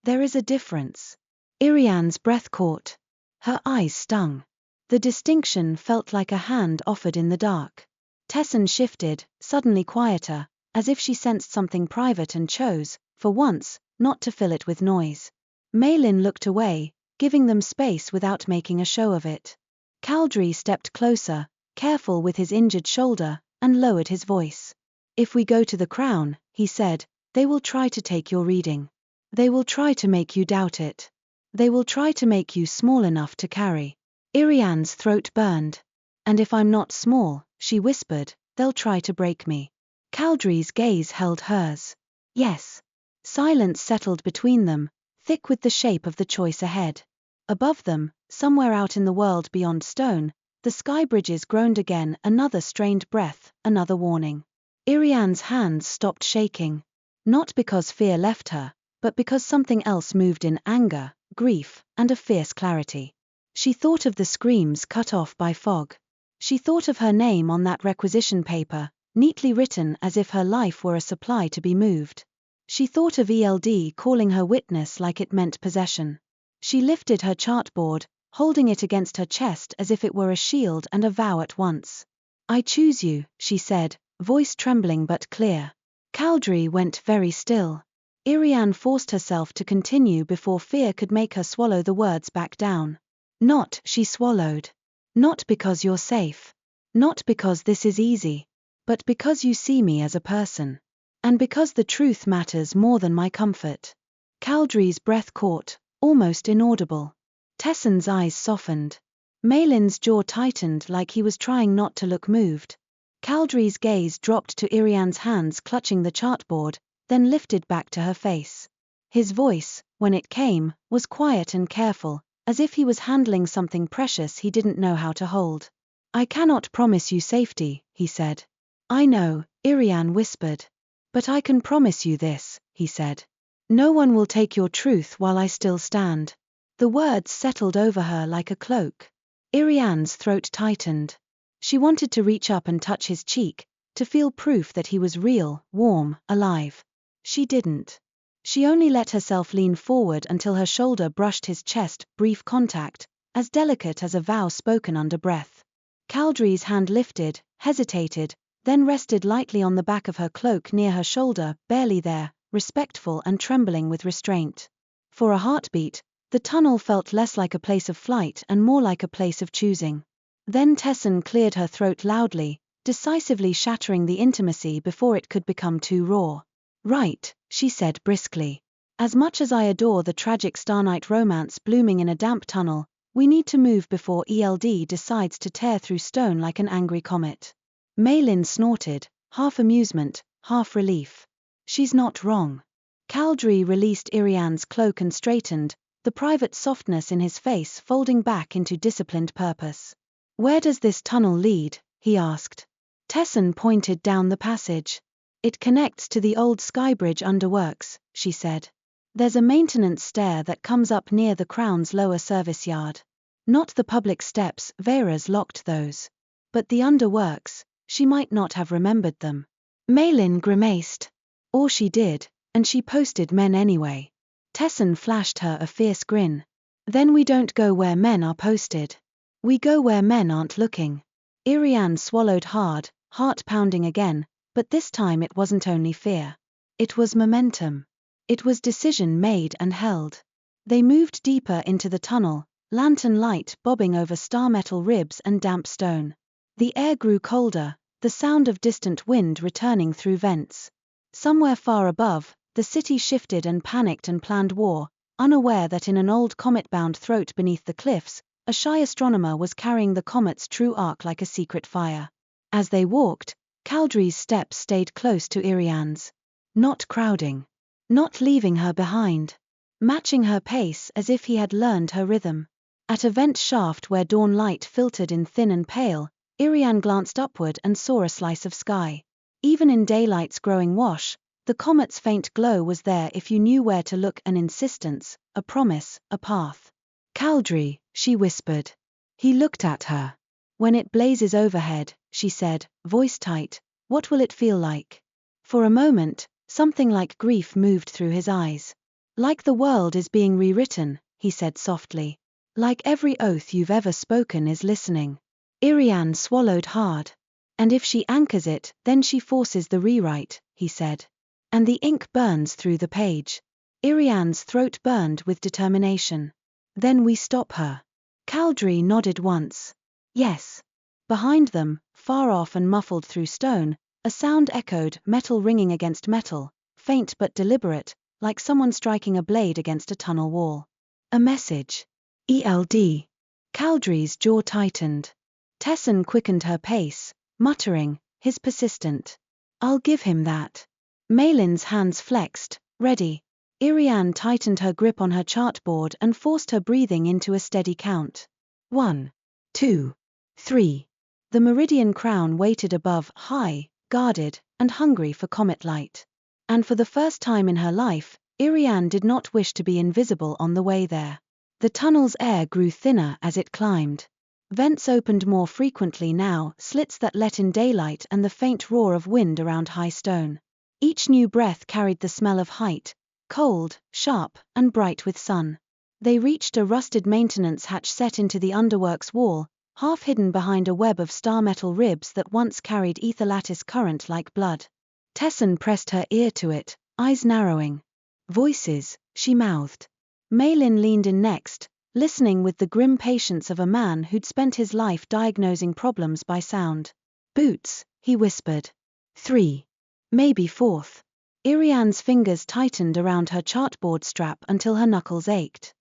There is a difference. Iriane's breath caught. Her eyes stung. The distinction felt like a hand offered in the dark. Tessin shifted, suddenly quieter, as if she sensed something private and chose, for once, not to fill it with noise. Malin looked away, giving them space without making a show of it. Caldrae stepped closer, careful with his injured shoulder, and lowered his voice. If we go to the crown, he said, they will try to take your reading. They will try to make you doubt it. They will try to make you small enough to carry. Iriane's throat burned. And if I'm not small, she whispered, they'll try to break me. Caldrae's gaze held hers. Yes. Silence settled between them, thick with the shape of the choice ahead. Above them, somewhere out in the world beyond stone, the sky bridges groaned again, another strained breath, another warning. Iriane's hands stopped shaking. Not because fear left her, but because something else moved in anger, grief, and a fierce clarity. She thought of the screams cut off by fog. She thought of her name on that requisition paper, neatly written as if her life were a supply to be moved. She thought of ELD calling her witness like it meant possession. She lifted her chartboard, holding it against her chest as if it were a shield and a vow at once. I choose you, she said, voice trembling but clear. Caldrae went very still. Iriane forced herself to continue before fear could make her swallow the words back down. Not, she swallowed. Not because you're safe. Not because this is easy. But because you see me as a person. And because the truth matters more than my comfort. Caldrae's breath caught, almost inaudible. Tessin's eyes softened. Malin's jaw tightened like he was trying not to look moved. Caldrae's gaze dropped to Iriane's hands clutching the chartboard, then lifted back to her face. His voice, when it came, was quiet and careful, as if he was handling something precious he didn't know how to hold. "I cannot promise you safety," he said. "I know," Iriane whispered. "But I can promise you this," he said. "No one will take your truth while I still stand." The words settled over her like a cloak. Iriane's throat tightened. She wanted to reach up and touch his cheek, to feel proof that he was real, warm, alive. She didn't. She only let herself lean forward until her shoulder brushed his chest, brief contact, as delicate as a vow spoken under breath. Caldrae's hand lifted, hesitated, then rested lightly on the back of her cloak near her shoulder, barely there, respectful and trembling with restraint. For a heartbeat, the tunnel felt less like a place of flight and more like a place of choosing. Then Tessin cleared her throat loudly, decisively shattering the intimacy before it could become too raw. "Right," she said briskly. "As much as I adore the tragic Starlight romance blooming in a damp tunnel, we need to move before ELD decides to tear through stone like an angry comet." Maylin snorted, half amusement, half relief. "She's not wrong." Caldrae released Iriane's cloak and straightened, the private softness in his face folding back into disciplined purpose. "Where does this tunnel lead?" he asked. Tessin pointed down the passage. "It connects to the old Skybridge underworks," she said. "There's a maintenance stair that comes up near the Crown's lower service yard. Not the public steps, Vera's locked those. But the underworks, she might not have remembered them." Maylin grimaced. "Or she did, and she posted men anyway." Tessin flashed her a fierce grin. "Then we don't go where men are posted. We go where men aren't looking." Iriane swallowed hard, heart pounding again, but this time it wasn't only fear. It was momentum. It was decision made and held. They moved deeper into the tunnel, lantern light bobbing over star metal ribs and damp stone. The air grew colder, the sound of distant wind returning through vents. Somewhere far above, the city shifted and panicked and planned war, unaware that in an old comet-bound throat beneath the cliffs, a shy astronomer was carrying the comet's true arc like a secret fire. As they walked, Caldrae's steps stayed close to Iriane's. Not crowding. Not leaving her behind. Matching her pace as if he had learned her rhythm. At a vent shaft where dawn light filtered in thin and pale, Iriane glanced upward and saw a slice of sky. Even in daylight's growing wash, the comet's faint glow was there if you knew where to look, an insistence, a promise, a path. "Caldrae," she whispered. He looked at her. "When it blazes overhead," she said, voice tight, "what will it feel like?" For a moment, something like grief moved through his eyes. "Like the world is being rewritten," he said softly. "Like every oath you've ever spoken is listening." Iriane swallowed hard. "And if she anchors it, then she forces the rewrite," he said. "And the ink burns through the page." Iriane's throat burned with determination. "Then we stop her." Caldrae nodded once. "Yes." Behind them, far off and muffled through stone, a sound echoed, metal ringing against metal, faint but deliberate, like someone striking a blade against a tunnel wall. A message. ELD. Caldrae's jaw tightened. Tessin quickened her pace, muttering, his persistent. "I'll give him that." Maylin's hands flexed, ready. Iriane tightened her grip on her chartboard and forced her breathing into a steady count. 1, 2, 3. The meridian crown waited above, high, guarded, and hungry for comet light. And for the first time in her life, Iriane did not wish to be invisible on the way there. The tunnel's air grew thinner as it climbed. Vents opened more frequently now, slits that let in daylight and the faint roar of wind around high stone. Each new breath carried the smell of height, cold, sharp, and bright with sun. They reached a rusted maintenance hatch set into the underworks wall, half hidden behind a web of star metal ribs that once carried ether lattice current like blood. Tessin pressed her ear to it, eyes narrowing. "Voices," she mouthed. Maylin leaned in next, listening with the grim patience of a man who'd spent his life diagnosing problems by sound. "Boots," he whispered. 3. Maybe 4th. Iriane's fingers tightened around her chartboard strap until her knuckles ached.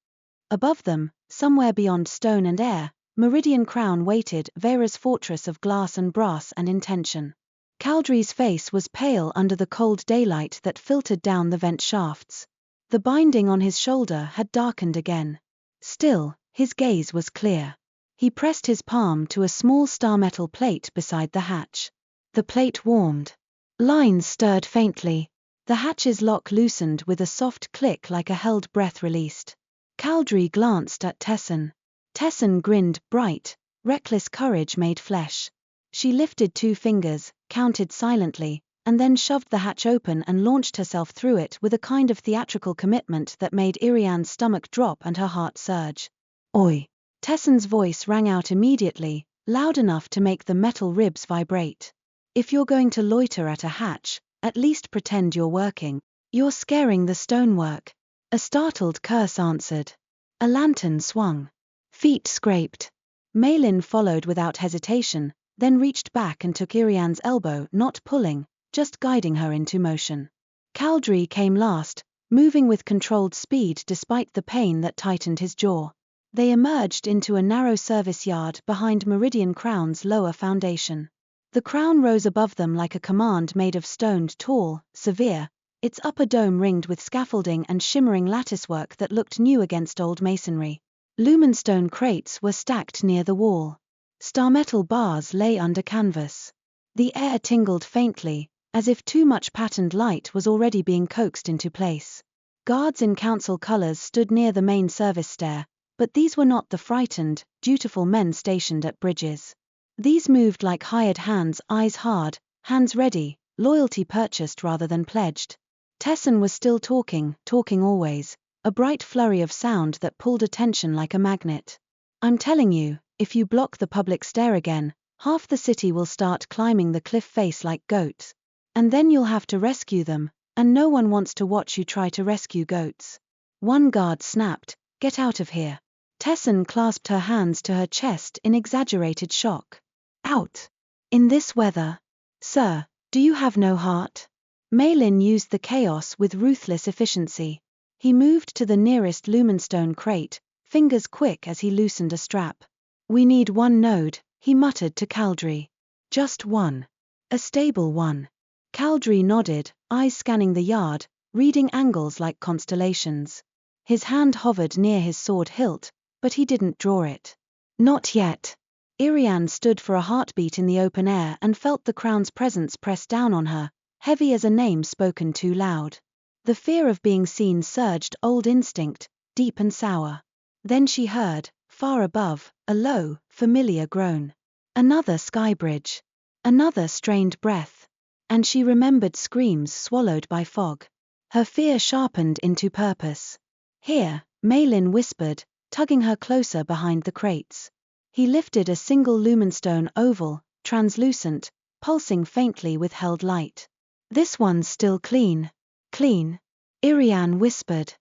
Above them, somewhere beyond stone and air, Meridian Crown waited, Vera's fortress of glass and brass and intention. Caldrae's face was pale under the cold daylight that filtered down the vent shafts. The binding on his shoulder had darkened again. Still, his gaze was clear. He pressed his palm to a small star-metal plate beside the hatch. The plate warmed. Lines stirred faintly. The hatch's lock loosened with a soft click like a held breath released. Caldrae glanced at Tessin. Tessin grinned, bright, reckless courage made flesh. She lifted 2 fingers, counted silently, and then shoved the hatch open and launched herself through it with a kind of theatrical commitment that made Iriane's stomach drop and her heart surge. Oi! Tessin's voice rang out immediately, loud enough to make the metal ribs vibrate. If you're going to loiter at a hatch, at least pretend you're working. You're scaring the stonework. A startled curse answered. A lantern swung. Feet scraped. Malin followed without hesitation, then reached back and took Iriane's elbow, not pulling, just guiding her into motion. Caldrae came last, moving with controlled speed despite the pain that tightened his jaw. They emerged into a narrow service yard behind Meridian Crown's lower foundation. The crown rose above them like a command made of stone, tall, severe, its upper dome ringed with scaffolding and shimmering latticework that looked new against old masonry. Lumenstone crates were stacked near the wall. Star-metal bars lay under canvas. The air tingled faintly, as if too much patterned light was already being coaxed into place. Guards in council colors stood near the main service stair, but these were not the frightened, dutiful men stationed at bridges. These moved like hired hands, eyes hard, hands ready, loyalty purchased rather than pledged. Tessin was still talking always, a bright flurry of sound that pulled attention like a magnet. I'm telling you, if you block the public stair again, half the city will start climbing the cliff face like goats. And then you'll have to rescue them, and no one wants to watch you try to rescue goats. One guard snapped, "Get out of here." Tessin clasped her hands to her chest in exaggerated shock. Out? In this weather? Sir, do you have no heart? Malin used the chaos with ruthless efficiency. He moved to the nearest lumenstone crate, fingers quick as he loosened a strap. We need 1 node, he muttered to Caldrae. Just 1. A stable one. Caldrae nodded, eyes scanning the yard, reading angles like constellations. His hand hovered near his sword hilt, but he didn't draw it. Not yet. Iriane stood for a heartbeat in the open air and felt the crown's presence press down on her, heavy as a name spoken too loud. The fear of being seen surged, old instinct, deep and sour. Then she heard, far above, a low, familiar groan. Another sky bridge. Another strained breath. And she remembered screams swallowed by fog. Her fear sharpened into purpose. Here, Malin whispered, tugging her closer behind the crates. He lifted a single lumenstone oval, translucent, pulsing faintly with held light. This one's still clean. Clean? Iriane whispered.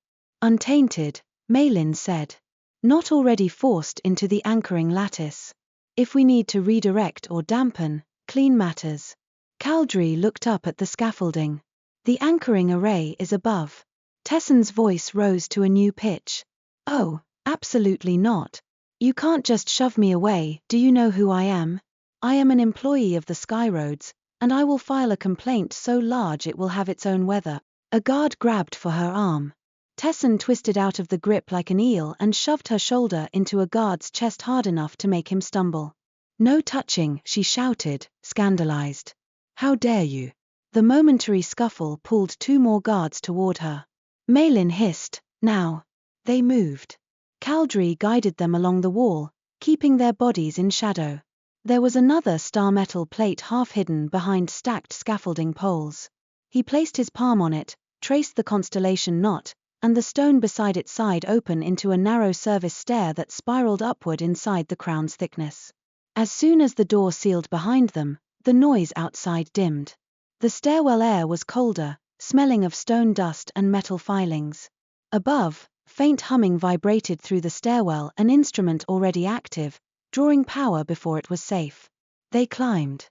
Untainted, Malin said. Not already forced into the anchoring lattice. If we need to redirect or dampen, clean matters. Caldrae looked up at the scaffolding. The anchoring array is above. Tessin's voice rose to a new pitch. Oh, absolutely not. You can't just shove me away. Do you know who I am? I am an employee of the Skyroads, and I will file a complaint so large it will have its own weather. A guard grabbed for her arm. Tessin twisted out of the grip like an eel and shoved her shoulder into a guard's chest hard enough to make him stumble. No touching, she shouted, scandalized. How dare you? The momentary scuffle pulled 2 more guards toward her. Malin hissed, now. They moved. Caldrae guided them along the wall, keeping their bodies in shadow. There was another star-metal plate half hidden behind stacked scaffolding poles. He placed his palm on it, traced the constellation knot, and the stone beside it sighed open into a narrow service stair that spiraled upward inside the crown's thickness. As soon as the door sealed behind them, the noise outside dimmed. The stairwell air was colder, smelling of stone dust and metal filings. Above, faint humming vibrated through the stairwell, an instrument already active, drawing power before it was safe. They climbed.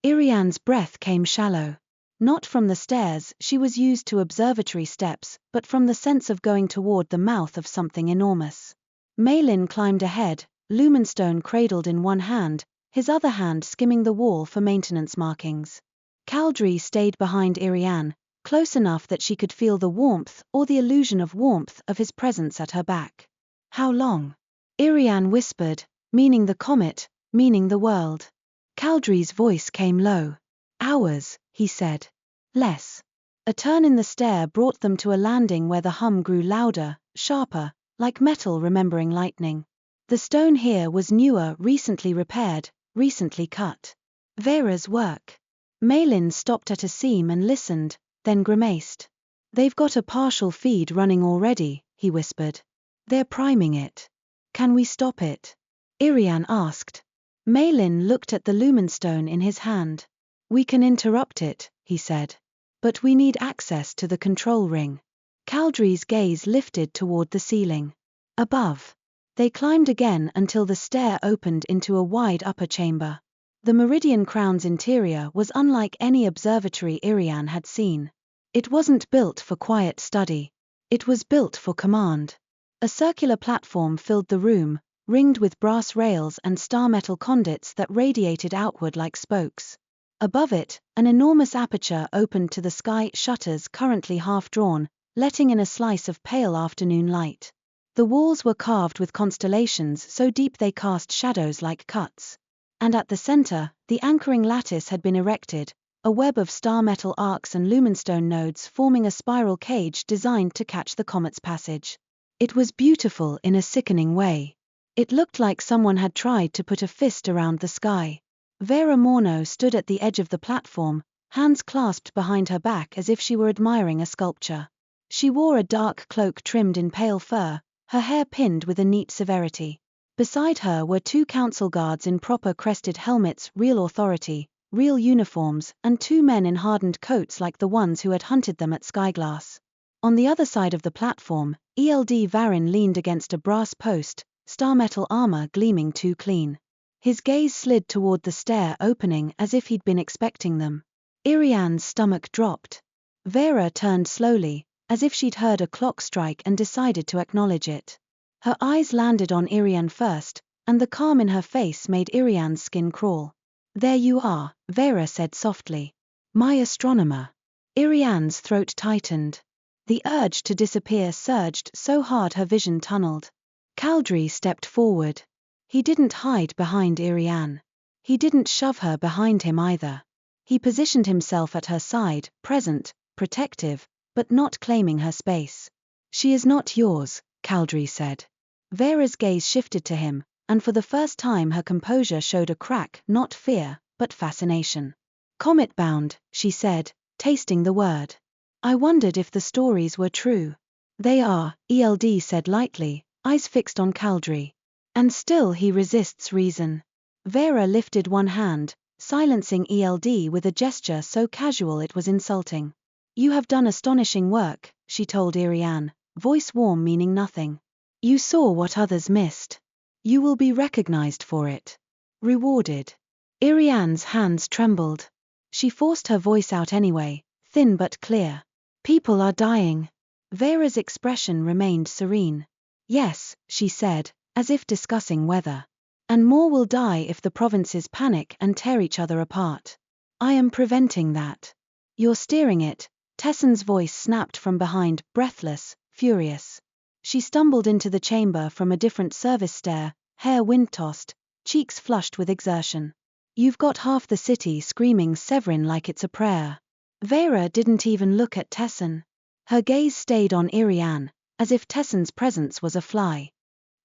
Iriane's breath came shallow. Not from the stairs, she was used to observatory steps, but from the sense of going toward the mouth of something enormous. Malin climbed ahead, lumenstone cradled in one hand, his other hand skimming the wall for maintenance markings. Caldrae stayed behind Iriane, close enough that she could feel the warmth or the illusion of warmth of his presence at her back. How long? Iriane whispered, meaning the comet, meaning the world. Caldrae's voice came low. Hours, he said. Less. A turn in the stair brought them to a landing where the hum grew louder, sharper, like metal remembering lightning. The stone here was newer, recently repaired, recently cut. Vera's work. Malin stopped at a seam and listened, then grimaced. They've got a partial feed running already, he whispered. They're priming it. Can we stop it? Iriane asked. Malin looked at the lumenstone in his hand. We can interrupt it, he said. But we need access to the control ring. Caldrae's gaze lifted toward the ceiling. Above. They climbed again until the stair opened into a wide upper chamber. The Meridian Crown's interior was unlike any observatory Iriane had seen. It wasn't built for quiet study. It was built for command. A circular platform filled the room, ringed with brass rails and star-metal conduits that radiated outward like spokes. Above it, an enormous aperture opened to the sky, shutters currently half drawn, letting in a slice of pale afternoon light. The walls were carved with constellations so deep they cast shadows like cuts. And at the center, the anchoring lattice had been erected, a web of star-metal arcs and lumenstone nodes forming a spiral cage designed to catch the comet's passage. It was beautiful in a sickening way. It looked like someone had tried to put a fist around the sky. Vera Morneau stood at the edge of the platform, hands clasped behind her back as if she were admiring a sculpture. She wore a dark cloak trimmed in pale fur, her hair pinned with a neat severity. Beside her were two council guards in proper crested helmets, real authority, real uniforms, and two men in hardened coats like the ones who had hunted them at Skyglass. On the other side of the platform, Eld Varin leaned against a brass post, star-metal armor gleaming too clean. His gaze slid toward the stair opening as if he'd been expecting them. Iriane's stomach dropped. Vera turned slowly, as if she'd heard a clock strike and decided to acknowledge it. Her eyes landed on Iriane first, and the calm in her face made Iriane's skin crawl. There you are, Vera said softly. My astronomer. Iriane's throat tightened. The urge to disappear surged so hard her vision tunneled. Caldrae stepped forward. He didn't hide behind Iriane. He didn't shove her behind him either. He positioned himself at her side, present, protective, but not claiming her space. She is not yours, Caldrae said. Vera's gaze shifted to him, and for the first time her composure showed a crack, not fear, but fascination. Comet-bound, she said, tasting the word. I wondered if the stories were true. They are, Eld said lightly, eyes fixed on Caldrae. And still he resists reason. Vera lifted one hand, silencing Eld with a gesture so casual it was insulting. You have done astonishing work, she told Iriane, voice warm meaning nothing. You saw what others missed. You will be recognized for it. Rewarded. Iriane's hands trembled. She forced her voice out anyway, thin but clear. People are dying. Vera's expression remained serene. Yes, she said, as if discussing weather. And more will die if the provinces panic and tear each other apart. I am preventing that. You're steering it, Tessen's voice snapped from behind, breathless, furious. She stumbled into the chamber from a different service stair, hair wind-tossed, cheeks flushed with exertion. You've got half the city screaming Severin like it's a prayer. Vera didn't even look at Tessen. Her gaze stayed on Iriane, as if Tessen's presence was a fly.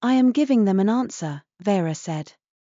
I am giving them an answer, Vera said.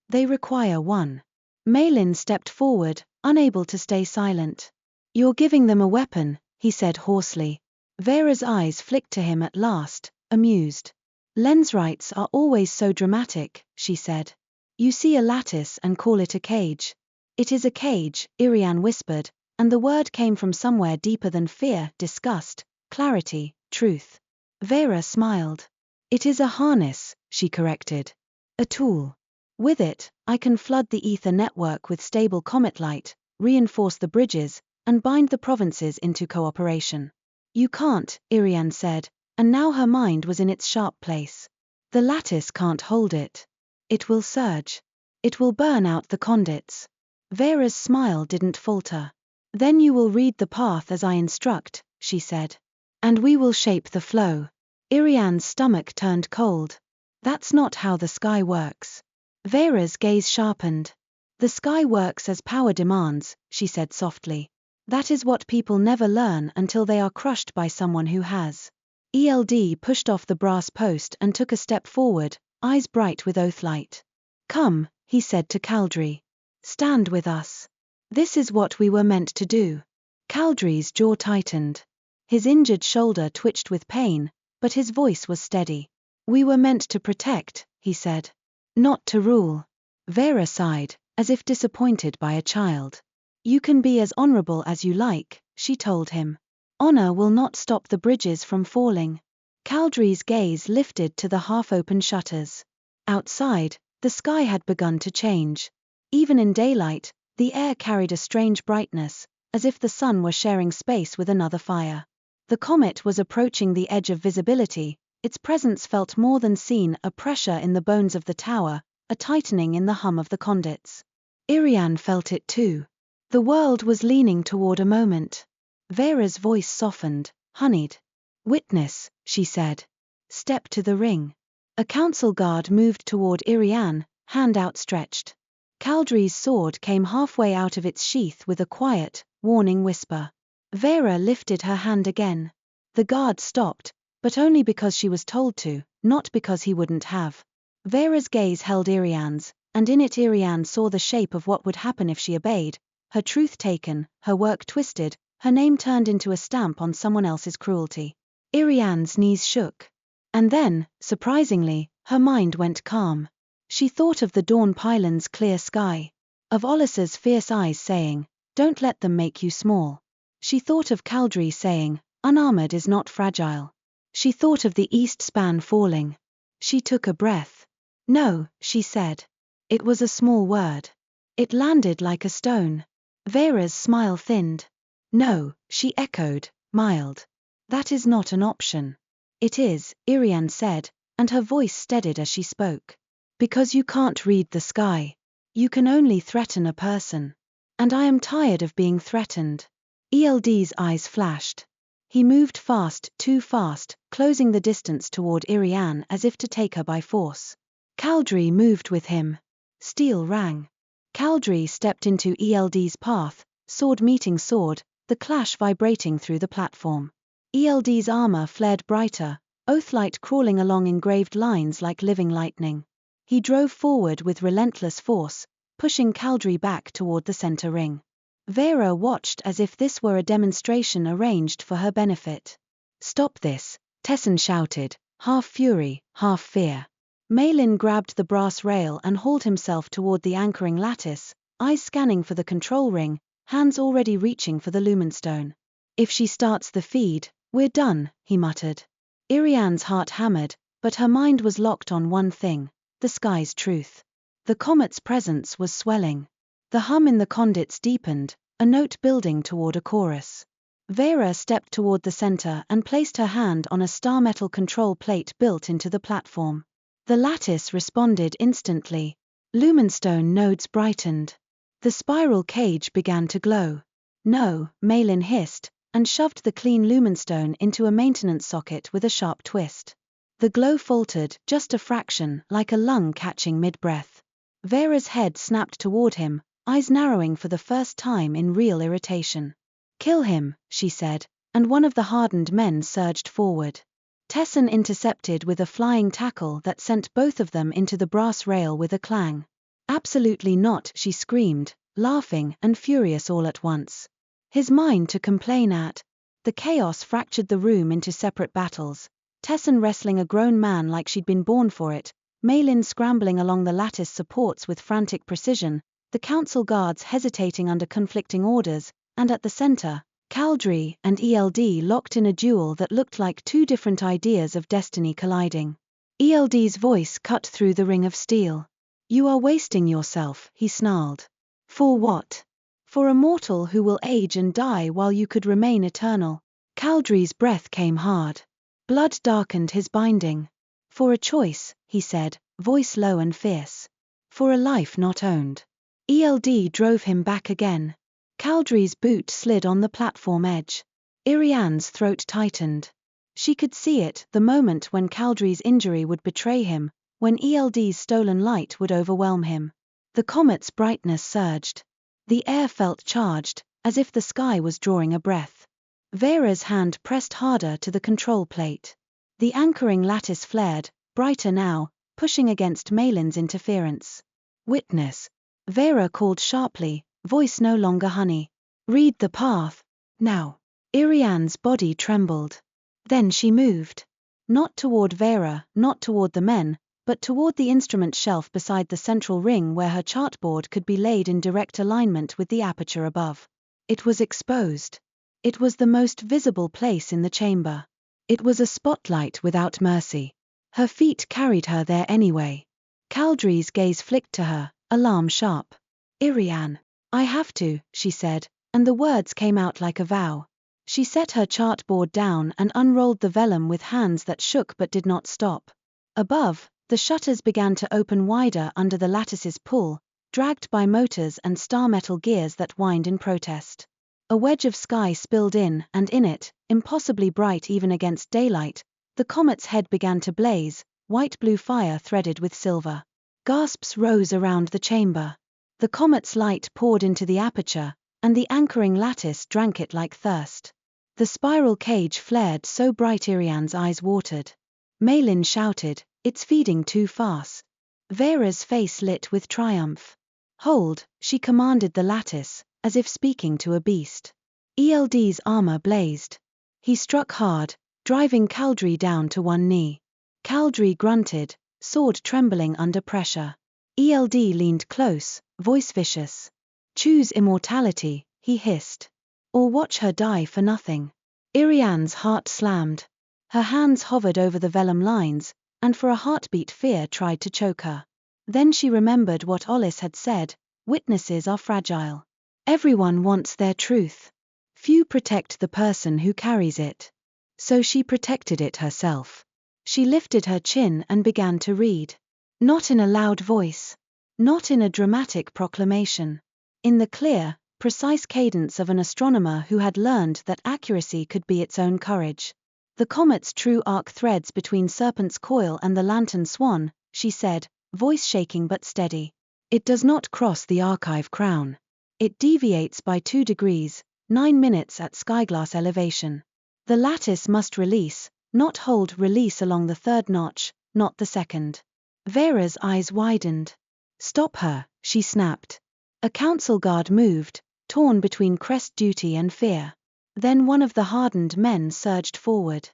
They require one. Malin stepped forward, unable to stay silent. You're giving them a weapon, he said hoarsely. Vera's eyes flicked to him at last, amused. Lensrights are always so dramatic, she said. You see a lattice and call it a cage. It is a cage, Iriane whispered, and the word came from somewhere deeper than fear, disgust, clarity, truth. Vera smiled. It is a harness, she corrected. A tool. With it, I can flood the ether network with stable comet light, reinforce the bridges, and bind the provinces into cooperation. You can't, Iriane said, and now her mind was in its sharp place. The lattice can't hold it. It will surge. It will burn out the conduits. Vera's smile didn't falter. Then you will read the path as I instruct, she said. And we will shape the flow. Iriane's stomach turned cold. That's not how the sky works. Vera's gaze sharpened. The sky works as power demands, she said softly. That is what people never learn until they are crushed by someone who has. ELD pushed off the brass post and took a step forward, eyes bright with oathlight. Come, he said to Caldrae. Stand with us. This is what we were meant to do. Caldrae's jaw tightened. His injured shoulder twitched with pain, but his voice was steady. We were meant to protect, he said. Not to rule. Vera sighed, as if disappointed by a child. You can be as honorable as you like, she told him. Honor will not stop the bridges from falling. Caldrae's gaze lifted to the half-open shutters. Outside, the sky had begun to change. Even in daylight, the air carried a strange brightness, as if the sun were sharing space with another fire. The comet was approaching the edge of visibility. Its presence felt more than seen, a pressure in the bones of the tower, a tightening in the hum of the conduits. Iriane felt it too. The world was leaning toward a moment. Vera's voice softened, honeyed. Witness, she said. Step to the ring. A council guard moved toward Iriane, hand outstretched. Caldrae's sword came halfway out of its sheath with a quiet, warning whisper. Vera lifted her hand again. The guard stopped, but only because she was told to, not because he wouldn't have. Vera's gaze held Iriane's, and in it Iriane saw the shape of what would happen if she obeyed, her truth taken, her work twisted, her name turned into a stamp on someone else's cruelty. Iriane's knees shook. And then, surprisingly, her mind went calm. She thought of the dawn pylon's clear sky. Of Olissa's fierce eyes saying, don't let them make you small. She thought of Caldrae saying, unarmored is not fragile. She thought of the east span falling. She took a breath. No, she said. It was a small word. It landed like a stone. Vera's smile thinned. No, she echoed, mild. That is not an option. It is, Iriane said, and her voice steadied as she spoke. Because you can't read the sky. You can only threaten a person. And I am tired of being threatened. ELD's eyes flashed. He moved fast, too fast, closing the distance toward Iriane as if to take her by force. Caldrae moved with him. Steel rang. Caldrae stepped into ELD's path, sword meeting sword, the clash vibrating through the platform. ELD's armor flared brighter, oathlight crawling along engraved lines like living lightning. He drove forward with relentless force, pushing Caldrae back toward the center ring. Vera watched as if this were a demonstration arranged for her benefit. Stop this, Tessin shouted, half fury, half fear. Malin grabbed the brass rail and hauled himself toward the anchoring lattice, eyes scanning for the control ring, hands already reaching for the lumenstone. If she starts the feed, we're done, he muttered. Iriane's heart hammered, but her mind was locked on one thing, the sky's truth. The comet's presence was swelling. The hum in the conduits deepened, a note building toward a chorus. Vera stepped toward the center and placed her hand on a star metal control plate built into the platform. The lattice responded instantly. Lumenstone nodes brightened. The spiral cage began to glow. No, Malin hissed, and shoved the clean lumenstone into a maintenance socket with a sharp twist. The glow faltered, just a fraction, like a lung catching mid-breath. Vera's head snapped toward him, eyes narrowing for the first time in real irritation. Kill him, she said, and one of the hardened men surged forward. Tessin intercepted with a flying tackle that sent both of them into the brass rail with a clang. Absolutely not, she screamed, laughing and furious all at once. His mind to complain at. The chaos fractured the room into separate battles. Tessin wrestling a grown man like she'd been born for it, Malin scrambling along the lattice supports with frantic precision, the council guards hesitating under conflicting orders, and at the center, Caldrae and ELD locked in a duel that looked like two different ideas of destiny colliding. ELD's voice cut through the ring of steel. You are wasting yourself, he snarled. For what? For a mortal who will age and die while you could remain eternal. Caldrae's breath came hard. Blood darkened his binding. For a choice, he said, voice low and fierce. For a life not owned. ELD drove him back again. Caldrae's boot slid on the platform edge. Iriane's throat tightened. She could see it, the moment when Caldrae's injury would betray him, when ELD's stolen light would overwhelm him. The comet's brightness surged. The air felt charged, as if the sky was drawing a breath. Vera's hand pressed harder to the control plate. The anchoring lattice flared, brighter now, pushing against Malin's interference. "Witness," Vera called sharply, voice no longer honey. "Read the path. Now." Iriane's body trembled. Then she moved. Not toward Vera, not toward the men, but toward the instrument shelf beside the central ring where her chartboard could be laid in direct alignment with the aperture above. It was exposed. It was the most visible place in the chamber. It was a spotlight without mercy. Her feet carried her there anyway. Caldrae's gaze flicked to her, alarm sharp. "Iriane, I have to," she said, and the words came out like a vow. She set her chartboard down and unrolled the vellum with hands that shook but did not stop. Above, the shutters began to open wider under the lattice's pull, dragged by motors and star metal gears that whined in protest. A wedge of sky spilled in, and in it, impossibly bright even against daylight, the comet's head began to blaze, white-blue fire threaded with silver. Gasps rose around the chamber. The comet's light poured into the aperture, and the anchoring lattice drank it like thirst. The spiral cage flared so bright Iriane's eyes watered. Malin shouted, "It's feeding too fast." Vera's face lit with triumph. "Hold," she commanded the lattice, as if speaking to a beast. ELD's armor blazed. He struck hard, driving Caldrae down to one knee. Caldrae grunted, sword trembling under pressure. ELD leaned close, voice vicious. "Choose immortality," he hissed. "Or watch her die for nothing." Iriane's heart slammed. Her hands hovered over the vellum lines, and for a heartbeat fear tried to choke her. Then she remembered what Olis had said, witnesses are fragile. Everyone wants their truth. Few protect the person who carries it. So she protected it herself. She lifted her chin and began to read. Not in a loud voice. Not in a dramatic proclamation. In the clear, precise cadence of an astronomer who had learned that accuracy could be its own courage. "The comet's true arc threads between Serpent's Coil and the Lantern Swan," she said, voice shaking but steady. "It does not cross the archive crown. It deviates by 2 degrees, 9 minutes at skyglass elevation. The lattice must release, not hold release along the 3rd notch, not the 2nd. Vera's eyes widened. "Stop her," she snapped. A council guard moved, torn between crest duty and fear. Then one of the hardened men surged forward.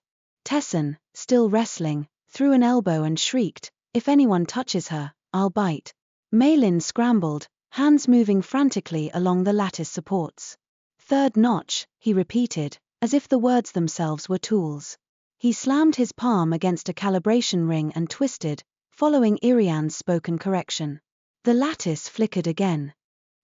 Tessin, still wrestling, threw an elbow and shrieked, "If anyone touches her, I'll bite." Malin scrambled, hands moving frantically along the lattice supports. "3rd notch," he repeated, as if the words themselves were tools. He slammed his palm against a calibration ring and twisted, following Iriane's spoken correction. The lattice flickered again.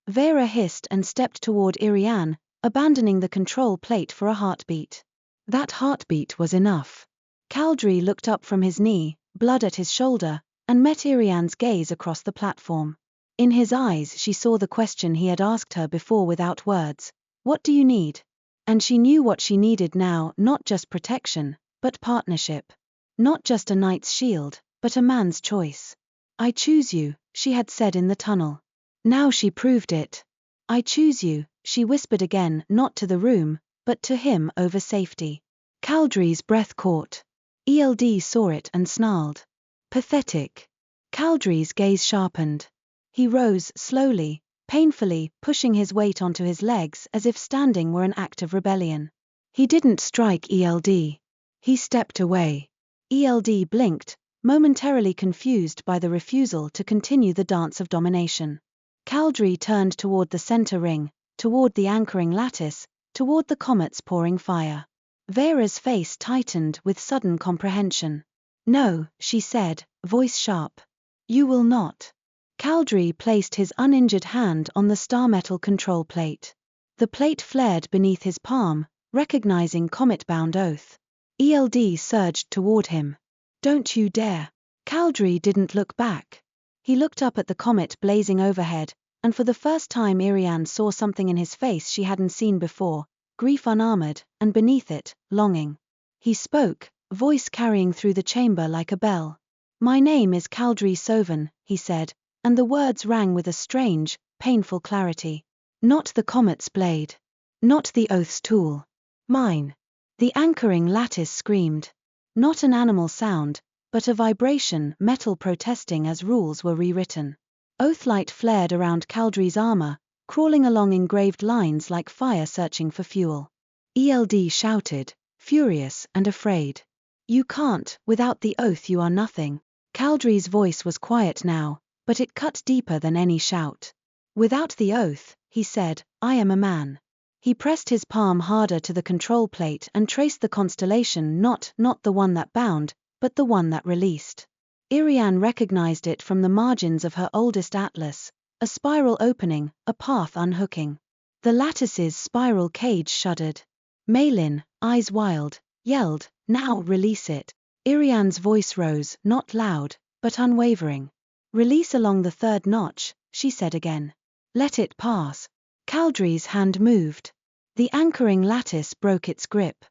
Vera hissed and stepped toward Iriane, abandoning the control plate for a heartbeat. That heartbeat was enough. Caldrae looked up from his knee, blood at his shoulder, and met Iriane's gaze across the platform. In his eyes she saw the question he had asked her before without words. "What do you need?" And she knew what she needed now, not just protection, but partnership. Not just a knight's shield, but a man's choice. "I choose you," she had said in the tunnel. Now she proved it. "I choose you," she whispered again, not to the room, but to him over safety. Caldrae's breath caught. ELD saw it and snarled. "Pathetic." Caldrae's gaze sharpened. He rose, slowly, painfully, pushing his weight onto his legs as if standing were an act of rebellion. He didn't strike ELD. He stepped away. ELD blinked, momentarily confused by the refusal to continue the dance of domination. Caldrae turned toward the center ring, toward the anchoring lattice, toward the comet's pouring fire. Vera's face tightened with sudden comprehension. "No," she said, voice sharp. "You will not." Caldrae placed his uninjured hand on the star metal control plate. The plate flared beneath his palm, recognizing comet-bound oath. ELD surged toward him. "Don't you dare." Caldrae didn't look back. He looked up at the comet blazing overhead, and for the first time Iriane saw something in his face she hadn't seen before, grief unarmored, and beneath it, longing. He spoke, voice carrying through the chamber like a bell. "My name is Caldrae Soven," he said, and the words rang with a strange, painful clarity. "Not the comet's blade. Not the oath's tool. Mine." The anchoring lattice screamed. Not an animal sound, but a vibration, metal protesting as rules were rewritten. Oathlight flared around Caldrae's armor, crawling along engraved lines like fire searching for fuel. ELD shouted, furious and afraid. "You can't, without the oath you are nothing." Caldrae's voice was quiet now, but it cut deeper than any shout. "Without the oath," he said, "I am a man." He pressed his palm harder to the control plate and traced the constellation, not the one that bound, but the one that released. Iriane recognized it from the margins of her oldest atlas, a spiral opening, a path unhooking. The lattice's spiral cage shuddered. Malin, eyes wild, yelled, "Now release it." Iriane's voice rose, not loud, but unwavering. "Release along the third notch," she said again. "Let it pass." Caldrae's hand moved. The anchoring lattice broke its grip.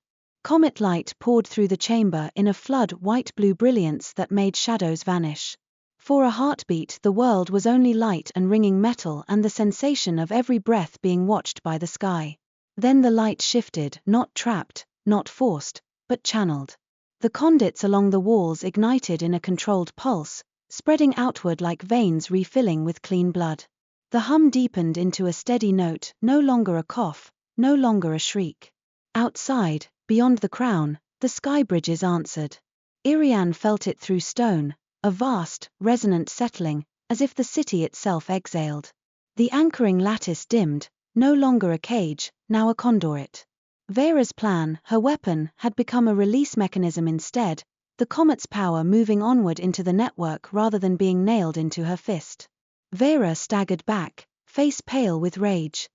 Comet light poured through the chamber in a flood white-blue brilliance that made shadows vanish. For a heartbeat the world was only light and ringing metal and the sensation of every breath being watched by the sky. Then the light shifted, not trapped, not forced, but channeled. The conduits along the walls ignited in a controlled pulse, spreading outward like veins refilling with clean blood. The hum deepened into a steady note, no longer a cough, no longer a shriek. Outside, beyond the crown, the sky bridges answered. Iriane felt it through stone, a vast, resonant settling, as if the city itself exhaled. The anchoring lattice dimmed, no longer a cage, now a conduit. Vera's plan, her weapon, had become a release mechanism instead, the comet's power moving onward into the network rather than being nailed into her fist. Vera staggered back, face pale with rage.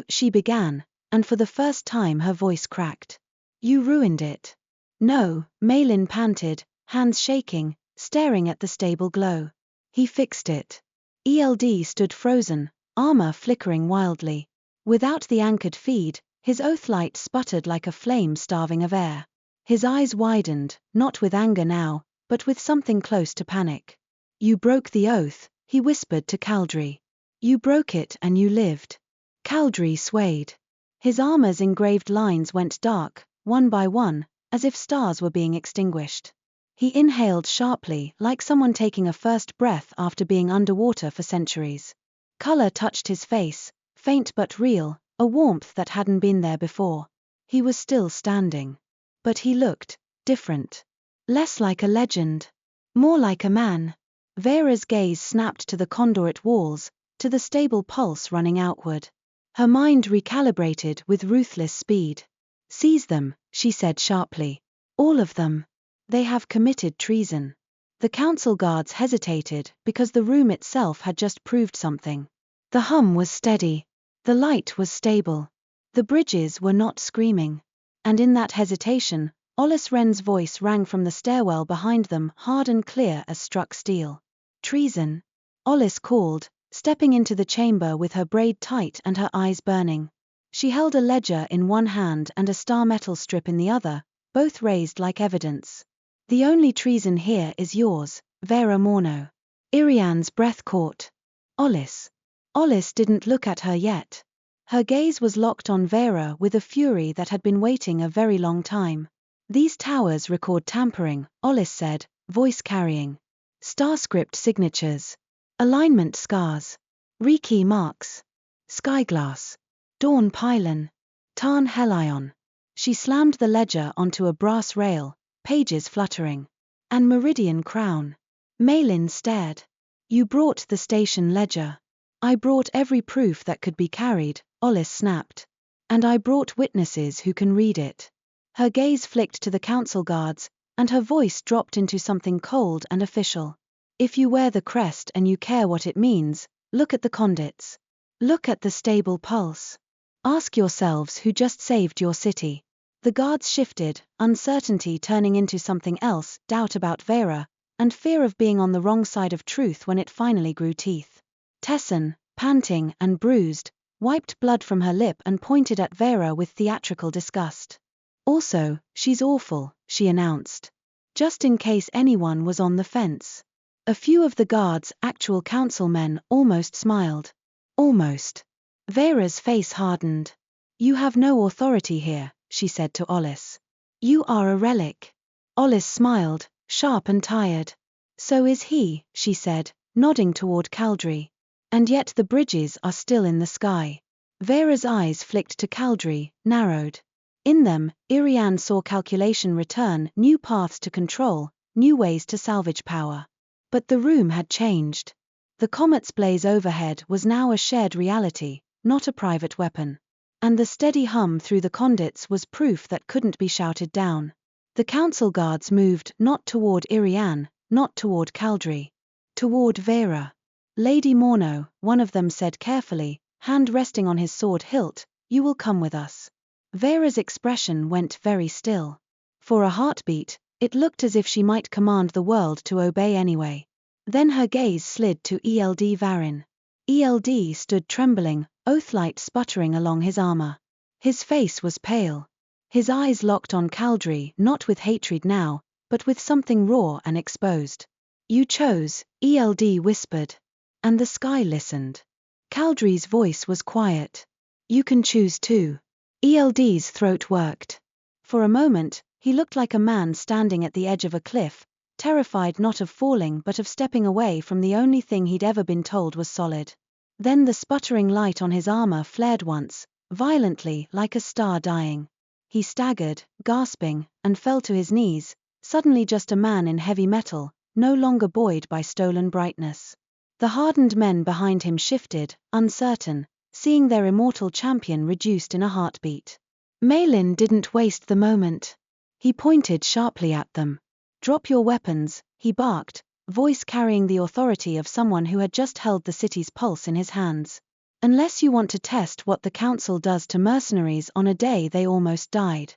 She began, and for the first time her voice cracked. "You ruined it." "No," Malin panted, hands shaking, staring at the stable glow. "He fixed it." ELD stood frozen, armor flickering wildly. Without the anchored feed, his oath light sputtered like a flame starving of air. His eyes widened, not with anger now, but with something close to panic. "You broke the oath," he whispered to Caldrae. "You broke it and you lived." Caldrae swayed. His armor's engraved lines went dark, one by one, as if stars were being extinguished. He inhaled sharply, like someone taking a first breath after being underwater for centuries. Color touched his face, faint but real, a warmth that hadn't been there before. He was still standing. But he looked different. Less like a legend. More like a man. Vera's gaze snapped to the conduit walls, to the stable pulse running outward. Her mind recalibrated with ruthless speed. "Seize them," she said sharply. "All of them. They have committed treason." The council guards hesitated because the room itself had just proved something. The hum was steady. The light was stable. The bridges were not screaming. And in that hesitation, Olis Wren's voice rang from the stairwell behind them, hard and clear as struck steel. "Treason," Olis called, stepping into the chamber with her braid tight and her eyes burning. She held a ledger in one hand and a star metal strip in the other, both raised like evidence. "The only treason here is yours, Vera Morno." Iriane's breath caught. "Olis." Olis didn't look at her yet. Her gaze was locked on Vera with a fury that had been waiting a very long time. "These towers record tampering," Olis said, voice carrying. "Starscript signatures. Alignment scars. Rekey marks. Skyglass. Dawn pylon. Tarn Helion." She slammed the ledger onto a brass rail, pages fluttering. "And Meridian crown." Malin stared. "You brought the station ledger." "I brought every proof that could be carried," Olis snapped. "And I brought witnesses who can read it." Her gaze flicked to the council guards, and her voice dropped into something cold and official. "If you wear the crest and you care what it means, look at the conduits. Look at the stable pulse. Ask yourselves who just saved your city." The guards shifted, uncertainty turning into something else, doubt about Vera, and fear of being on the wrong side of truth when it finally grew teeth. "Tessin," panting and bruised, wiped blood from her lip and pointed at Vera with theatrical disgust. Also, she's awful, she announced. Just in case anyone was on the fence. A few of the guards, actual councilmen, almost smiled. Almost. Vera's face hardened. You have no authority here, she said to Olis. You are a relic. Olis smiled, sharp and tired. So is he, she said, nodding toward Caldrae. And yet the bridges are still in the sky. Vera's eyes flicked to Caldrae, narrowed. In them, Iriane saw calculation return, new paths to control, new ways to salvage power. But the room had changed. The comet's blaze overhead was now a shared reality, not a private weapon. And the steady hum through the conduits was proof that couldn't be shouted down. The council guards moved not toward Iriane, not toward Caldrae. Toward Vera. Lady Morno, one of them said carefully, hand resting on his sword hilt, you will come with us. Vera's expression went very still. For a heartbeat, it looked as if she might command the world to obey anyway. Then her gaze slid to Eld Varin. Eld stood trembling, oathlight sputtering along his armor. His face was pale. His eyes locked on Caldrae, not with hatred now, but with something raw and exposed. You chose, Eld whispered. And the sky listened. Caldrae's voice was quiet. You can choose too. Eld's throat worked. For a moment, he looked like a man standing at the edge of a cliff, terrified not of falling but of stepping away from the only thing he'd ever been told was solid. Then the sputtering light on his armor flared once, violently like a star dying. He staggered, gasping, and fell to his knees, suddenly just a man in heavy metal, no longer buoyed by stolen brightness. The hardened men behind him shifted, uncertain, seeing their immortal champion reduced in a heartbeat. Malin didn't waste the moment. He pointed sharply at them. Drop your weapons, he barked, voice carrying the authority of someone who had just held the city's pulse in his hands. Unless you want to test what the council does to mercenaries on a day they almost died.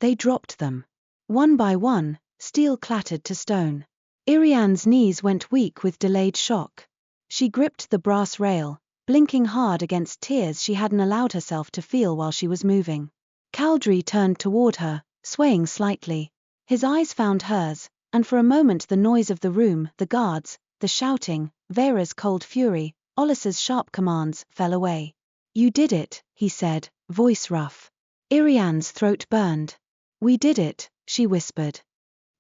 They dropped them. One by one, steel clattered to stone. Iriane's knees went weak with delayed shock. She gripped the brass rail, blinking hard against tears she hadn't allowed herself to feel while she was moving. Caldrae turned toward her, swaying slightly. His eyes found hers, and for a moment the noise of the room, the guards, the shouting, Vera's cold fury, Olis's sharp commands, fell away. You did it, he said, voice rough. Iriane's throat burned. We did it, she whispered.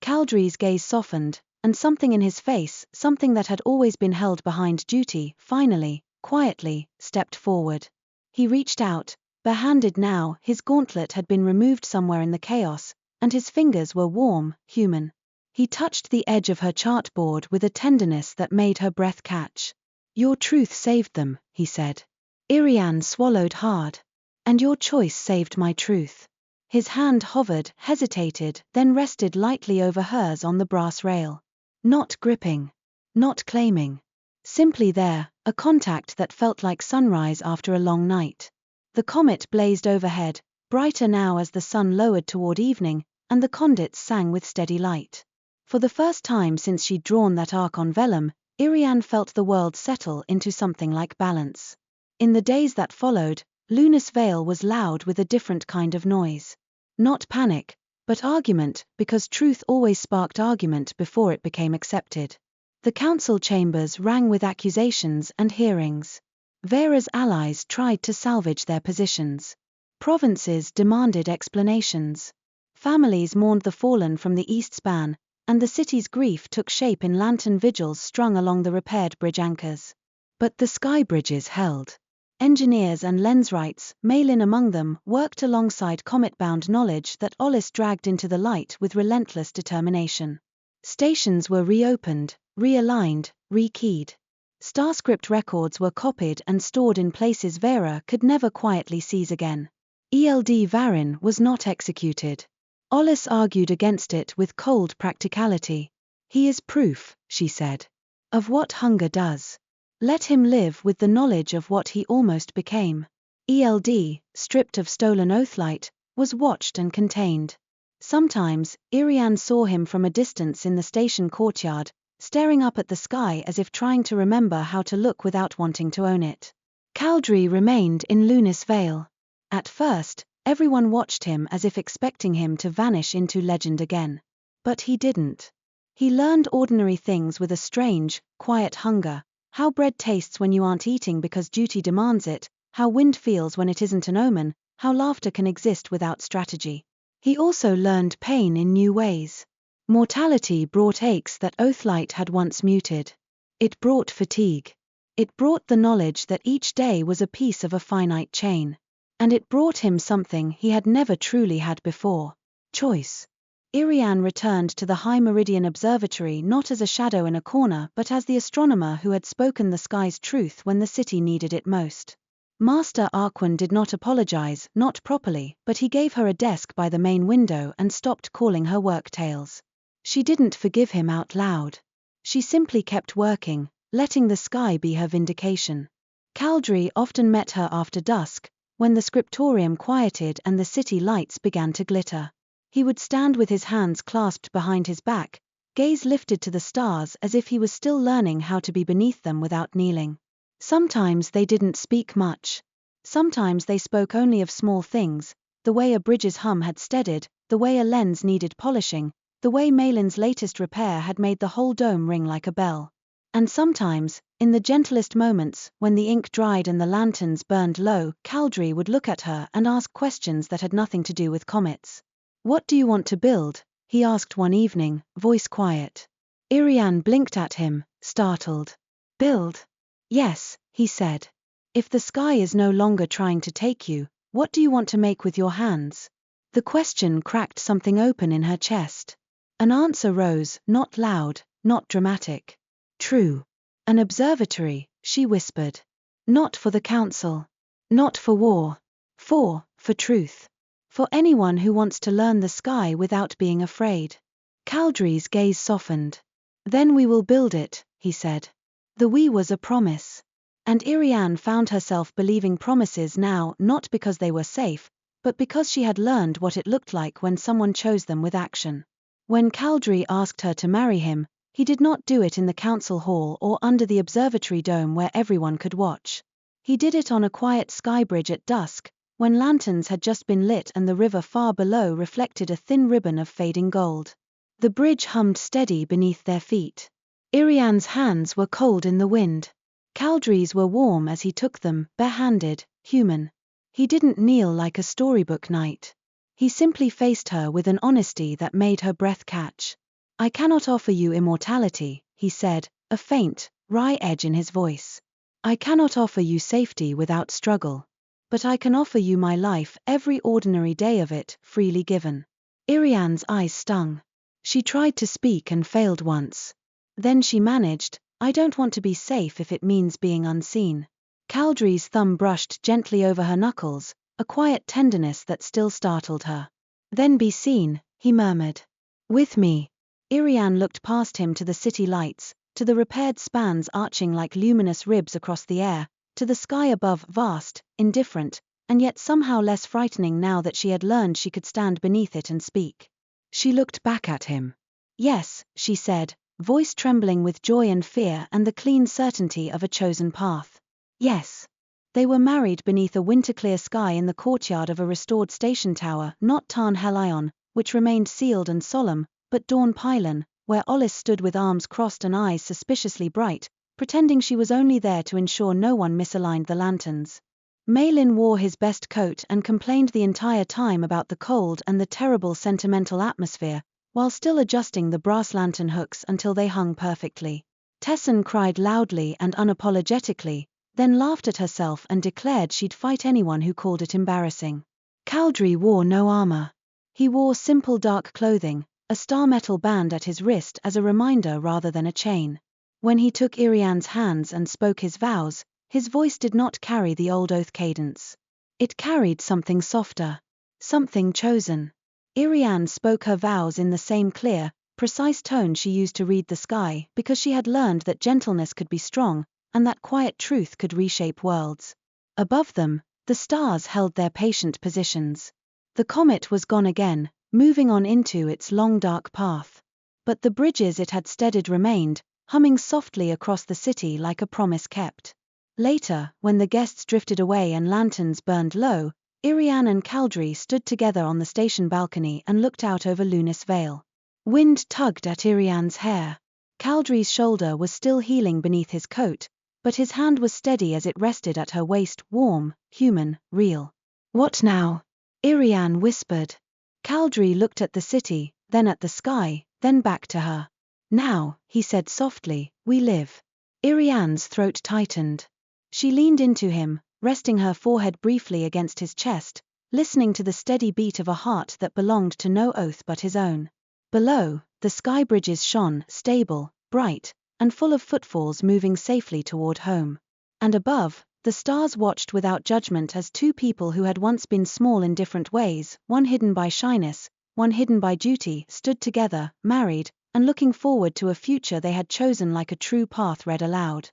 Caldrae's gaze softened, and something in his face, something that had always been held behind duty, finally, quietly, stepped forward. He reached out, barehanded now, his gauntlet had been removed somewhere in the chaos, and his fingers were warm, human. He touched the edge of her chartboard with a tenderness that made her breath catch. Your truth saved them, he said. Iriane swallowed hard. And your choice saved my truth. His hand hovered, hesitated, then rested lightly over hers on the brass rail. Not gripping. Not claiming. Simply there, a contact that felt like sunrise after a long night. The comet blazed overhead, brighter now as the sun lowered toward evening, and the conduits sang with steady light. For the first time since she'd drawn that arc on vellum, Iriane felt the world settle into something like balance. In the days that followed, Luness Vale was loud with a different kind of noise. Not panic, but argument, because truth always sparked argument before it became accepted. The council chambers rang with accusations and hearings. Vera's allies tried to salvage their positions. Provinces demanded explanations. Families mourned the fallen from the east span, and the city's grief took shape in lantern vigils strung along the repaired bridge anchors. But the sky bridges held. Engineers and lenswrights, Malin among them, worked alongside comet-bound knowledge that Olis dragged into the light with relentless determination. Stations were reopened, realigned, rekeyed. Starscript records were copied and stored in places Vera could never quietly seize again. Eld Varin was not executed. Olis argued against it with cold practicality. He is proof, she said, of what hunger does. Let him live with the knowledge of what he almost became. Eld, stripped of stolen oathlight, was watched and contained. Sometimes, Iriane saw him from a distance in the station courtyard, staring up at the sky as if trying to remember how to look without wanting to own it. Caldrae remained in Luness Vale. At first, everyone watched him as if expecting him to vanish into legend again. But he didn't. He learned ordinary things with a strange, quiet hunger: how bread tastes when you aren't eating because duty demands it, how wind feels when it isn't an omen, how laughter can exist without strategy. He also learned pain in new ways. Mortality brought aches that Oathlight had once muted. It brought fatigue. It brought the knowledge that each day was a piece of a finite chain. And it brought him something he had never truly had before: choice. Iriane returned to the High Meridian Observatory not as a shadow in a corner but as the astronomer who had spoken the sky's truth when the city needed it most. Master Iriane did not apologize, not properly, but he gave her a desk by the main window and stopped calling her work tales. She didn't forgive him out loud. She simply kept working, letting the sky be her vindication. Caldrae often met her after dusk, when the scriptorium quieted and the city lights began to glitter. He would stand with his hands clasped behind his back, gaze lifted to the stars as if he was still learning how to be beneath them without kneeling. Sometimes they didn't speak much. Sometimes they spoke only of small things: the way a bridge's hum had steadied, the way a lens needed polishing, the way Malin's latest repair had made the whole dome ring like a bell. And sometimes, in the gentlest moments, when the ink dried and the lanterns burned low, Caldrae would look at her and ask questions that had nothing to do with comets. "What do you want to build?" he asked one evening, voice quiet. Iriane blinked at him, startled. "Build?" "Yes," he said. "If the sky is no longer trying to take you, what do you want to make with your hands?" The question cracked something open in her chest. An answer rose, not loud, not dramatic. "True. An observatory," she whispered. "Not for the council. Not for war. For truth. For anyone who wants to learn the sky without being afraid." Caldrae's gaze softened. "Then we will build it," he said. The "we" was a promise. And Iriane found herself believing promises now, not because they were safe, but because she had learned what it looked like when someone chose them with action. When Caldrae asked her to marry him, he did not do it in the council hall or under the observatory dome where everyone could watch. He did it on a quiet skybridge at dusk, when lanterns had just been lit and the river far below reflected a thin ribbon of fading gold. The bridge hummed steady beneath their feet. Iriane's hands were cold in the wind. Caldrae's were warm as he took them, barehanded, human. He didn't kneel like a storybook knight. He simply faced her with an honesty that made her breath catch. "I cannot offer you immortality," he said, a faint, wry edge in his voice. "I cannot offer you safety without struggle. But I can offer you my life, every ordinary day of it, freely given." Iriane's eyes stung. She tried to speak and failed once. Then she managed, "I don't want to be safe if it means being unseen." Caldrae's thumb brushed gently over her knuckles, a quiet tenderness that still startled her. "Then be seen," he murmured. "With me." Iriane looked past him to the city lights, to the repaired spans arching like luminous ribs across the air, to the sky above, vast, indifferent, and yet somehow less frightening now that she had learned she could stand beneath it and speak. She looked back at him. "Yes," she said, voice trembling with joy and fear and the clean certainty of a chosen path. "Yes." They were married beneath a winter-clear sky in the courtyard of a restored station tower, not Tarn Helion, which remained sealed and solemn, but Dawn Pylon, where Olis stood with arms crossed and eyes suspiciously bright, pretending she was only there to ensure no one misaligned the lanterns. Malin wore his best coat and complained the entire time about the cold and the terrible sentimental atmosphere, while still adjusting the brass lantern hooks until they hung perfectly. Tessin cried loudly and unapologetically, then laughed at herself and declared she'd fight anyone who called it embarrassing. Caldrae wore no armor. He wore simple dark clothing, a star metal band at his wrist as a reminder rather than a chain. When he took Iriane's hands and spoke his vows, his voice did not carry the old oath cadence. It carried something softer. Something chosen. Iriane spoke her vows in the same clear, precise tone she used to read the sky, because she had learned that gentleness could be strong, and that quiet truth could reshape worlds. Above them, the stars held their patient positions. The comet was gone again, moving on into its long dark path. But the bridges it had steadied remained, humming softly across the city like a promise kept. Later, when the guests drifted away and lanterns burned low, Iriane and Caldrae stood together on the station balcony and looked out over Luness Vale. Wind tugged at Iriane's hair. Caldrae's shoulder was still healing beneath his coat, but his hand was steady as it rested at her waist, warm, human, real. "What now?" Iriane whispered. Caldrae looked at the city, then at the sky, then back to her. "Now," he said softly, "we live." Iriane's throat tightened. She leaned into him, resting her forehead briefly against his chest, listening to the steady beat of a heart that belonged to no oath but his own. Below, the sky bridges shone, stable, bright, and full of footfalls moving safely toward home. And above, the stars watched without judgment as two people who had once been small in different ways, one hidden by shyness, one hidden by duty, stood together, married, and looking forward to a future they had chosen like a true path read aloud.